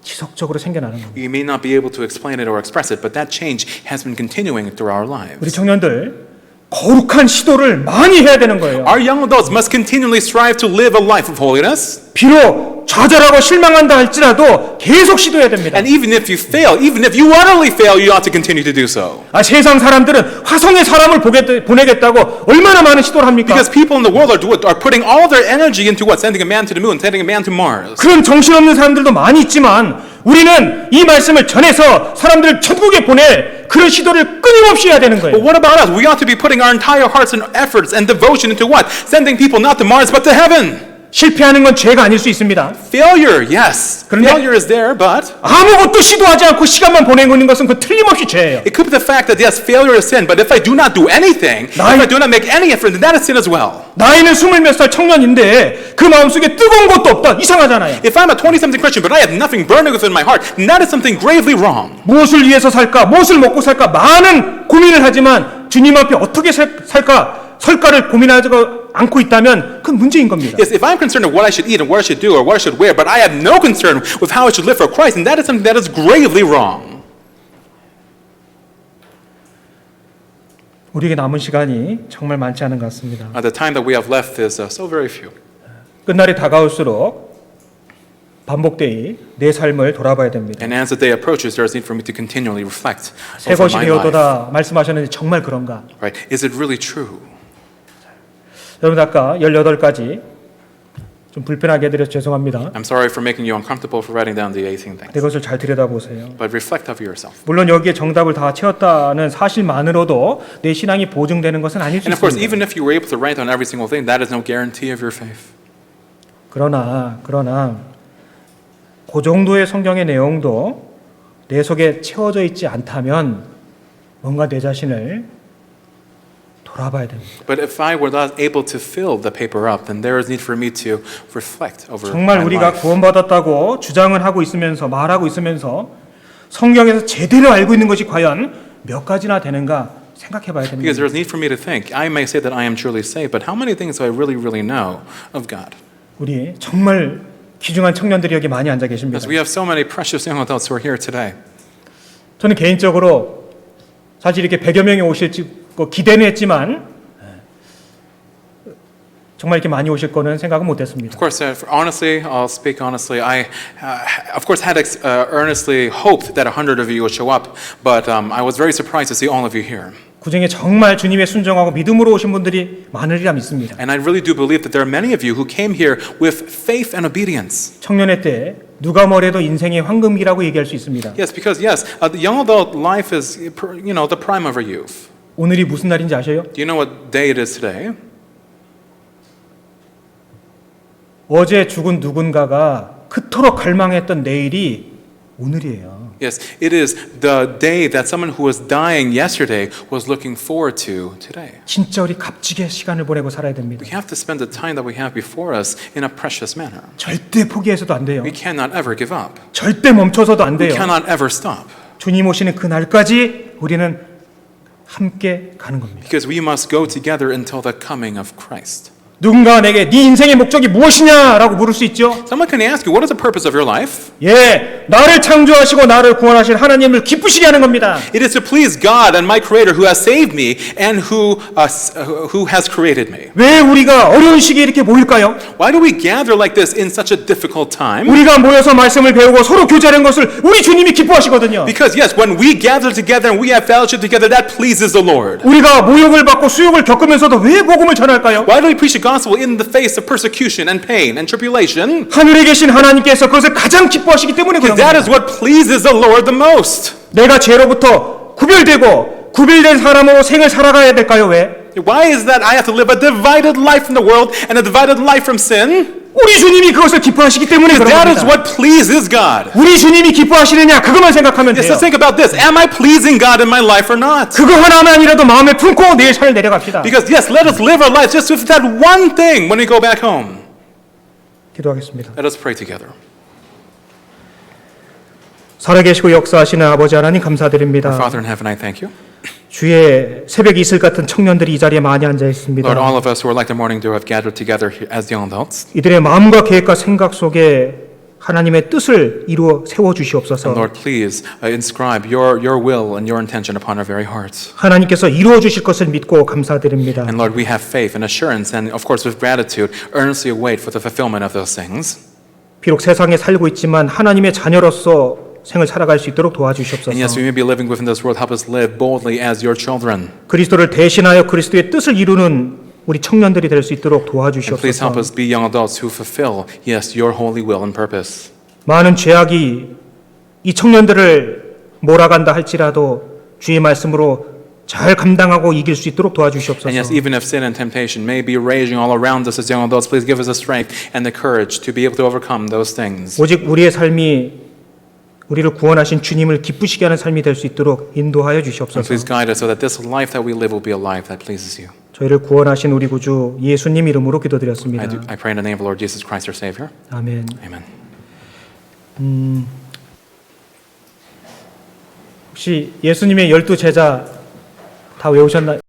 지속적으로 생겨나는 겁니다. We may not be able to explain it or express it, but that change has been continuing through our 우리 lives. 청년들 거룩한 시도를 많이 해야 되는 거예요. Our young adults must continually strive to live a life of holiness. 비록 좌절하고 실망한다 할지라도 계속 시도해야 됩니다. And even if you fail, even if you utterly fail, you ought to continue to do so. 세상 사람들은 화성에 사람을 보내겠다고 얼마나 많은 시도를 합니까? Because people in the world are putting all their energy into what? Sending a man to the moon, sending a man to Mars. 그런 정신없는 사람들도 많이 있지만 우리는 이 말씀을 전해서 사람들을 천국에 보낼 그런 시도를 끊임없이 해야 되는 But 거예요. what about us? We ought to be putting our entire hearts and efforts and devotion into what? Sending people not to Mars but to heaven. 실패하는 건 죄가 아닐 수 있습니다. Failure, yes. 그런데- Failure is there, but 아무것도 시도하지 않고 시간만 보내고 있는 것은 그 틀림없이 죄예요. it could be the fact that yes, failure is sin, but if I do not do anything, if I do not make any effort, then that is sin as well. 나이는 20몇 살 청년인데 그 마음속에 뜨거운 것도 없다. 이상하잖아요. If I'm a 20-something Christian, but I have nothing burning within my heart, then that is something gravely wrong. 무엇을 위해서 살까? 무엇을 먹고 살까? 많은 고민을 하지만 주님 앞에 어떻게 설까를 고민하지 않고 있다면 그건 문제인 겁니다. Yes, if I'm concerned with what I should eat and what I should do or what I should wear, but I have no concern with how I should live for Christ, then that is something that is gravely wrong. 우리에게 남은 시간이 정말 많지 않은 것 같습니다. The time that we have left is so very few. 끝날이 다가올수록 반복되이 내 삶을 돌아봐야 됩니다. And as the day approaches, there is need for me to continually reflect 새 over 것이 my life. 되었도다 말씀하셨는데 정말 그런가? Right? Is it really true? 여러분 아까 18가지 좀 불편하게 해드려서 죄송합니다. I'm sorry for making you uncomfortable for writing down the 18 things. 이것을 잘 들여다보세요. But reflect of yourself. 물론 여기에 정답을 다 채웠다는 사실만으로도 내 신앙이 보증되는 것은 아닐 수 And of course, 있습니다. even if you were able to write down every single thing, that is no guarantee of your faith. 그러나 그 정도의 성경의 내용도 내 속에 채워져 있지 않다면 뭔가 내 자신을 돌아봐야 됩니다. But if I were not able to fill the paper up, then there is need for me to reflect over 정말 my 우리가 life. 구원받았다고 주장을 하고 있으면서 말하고 있으면서 성경에서 제대로 알고 있는 것이 과연 몇 가지나 되는가 생각해 봐야 됩니다. Because there is need for me to think. I may say that I am truly saved, but how many things do I really know of God? 우리 정말 귀중한 청년들이 여기 많이 앉아 계십니다. Because we have so many precious young adults who are here today. 저는 개인적으로 사실 이렇게 100여 명이 오실지 기대는 했지만 정말 이렇게 많이 오실 거는 생각은 못했습니다. Of course, honestly, I'll speak honestly. I, of course, had earnestly hoped that 100 of you would show up, but I was very surprised to see all of you here. 그 중에 정말 주님의 순종하고 믿음으로 오신 분들이 많으리라 믿습니다. And I really do believe that there are many of you who came here with faith and obedience. 청년의 때 누가 뭐래도 인생의 황금기라고 얘기할 수 있습니다. Yes, because the young adult life is, the prime of our youth. 오늘이 무슨 날인지 아세요? Do you know what day it is today? 어제 죽은 누군가가 그토록 갈망했던 내일이 오늘이에요. Yes, it is the day that someone who was dying yesterday was looking forward to today. 진짜 우리 값지게 시간을 보내고 살아야 됩니다. We have to spend the time that we have before us in a precious manner. 절대 포기해서도 안 돼요. We cannot ever give up. 절대 멈춰서도 안 We 돼요. cannot ever stop. 주님 오시는 그 날까지 우리는 함께 가는 겁니다. Because we must go together until the coming of Christ. 누군가 내게 네 인생의 목적이 무엇이냐라고 물을 수 있죠. Someone can ask you, what is the purpose of your life? 예, 나를 창조하시고 나를 구원하신 하나님을 기쁘시게 하는 겁니다. It is to please God and my Creator who has saved me and who has created me. 왜 우리가 어려운 시기에 이렇게 모일까요? Why do we gather like this in such a difficult time? 우리가 모여서 말씀을 배우고 서로 교제하는 것을 우리 주님이 기뻐하시거든요. Because yes, when we gather together and we have fellowship together, that pleases the Lord. 우리가 모욕을 받고 수욕을 겪으면서도 왜 복음을 전할까요? Why do we preach the gospel in the face of persecution and pain and tribulation? 하늘에 계신 하나님께서 그것을 가장 기뻐하시기 때문에 그런 Because that is 겁니다. what pleases the Lord the most. 내가 죄로부터 구별된 사람으로 생을 살아가야 될까요? 왜? Why is that I have to live a divided life from the world and a divided life from sin? 우리 주님이 그것을 기뻐하시기 때문에 그런 That is 겁니다. what pleases God. 우리 주님이 기뻐하시느냐 그것만 생각하면 Yes, 돼요. let's think about this. Am I pleasing God in my life or not? 그거 하나만이라도 마음에 품고 내일 산을 내려갑시다. Because yes, let us live our lives just with that one thing when we go back home. 기도하겠습니다. Let us pray together. 살아계시고 역사하시는 아버지 하나님 감사드립니다. Our Father in heaven, I thank you. 주의 새벽 이슬 같은 청년들이 이 자리에 많이 앉아 있습니다. Lord, all of us who are like the morning dew have gathered together here as young adults. 이들의 마음과 계획과 생각 속에 하나님의 뜻을 이루어 세워 주시옵소서. And Lord, please inscribe your will and your intention upon our very hearts. 하나님께서 이루어 주실 것을 믿고 감사드립니다. And Lord, we have faith and assurance and of course with gratitude earnestly await for the fulfillment of those things. 비록 세상에 살고 있지만 하나님의 자녀로서 생을 살아갈 수 있도록 도와주시옵소서. And yes, we may be living within this world. Help us live boldly as your children. 그리스도를 대신하여 그리스도의 뜻을 이루는 우리 청년들이 될 수 있도록 And please help 도와주시옵소서. us be young adults who fulfill, yes, your holy will and purpose. 많은 죄악이 이 청년들을 몰아간다 할지라도 주의 말씀으로 잘 감당하고 이길 수 있도록 도와주시옵소서. And yes, even if sin and temptation may be raging all around us as young adults, please give us the strength and the courage to be able to overcome those things. 오직 우리의 삶이 우리를 구원하신 주님을 기쁘시게 하는 삶이 될 수 있도록 인도하여 And 주시옵소서. please guide us so that this life that we live will be a life that pleases you. 저희를 구원하신 우리 구주 예수님 이름으로 기도드렸습니다. I pray in the name of the Lord Jesus Christ, our Savior. 아멘. Amen. 혹시 예수님의 12 제자 다 외우셨나요?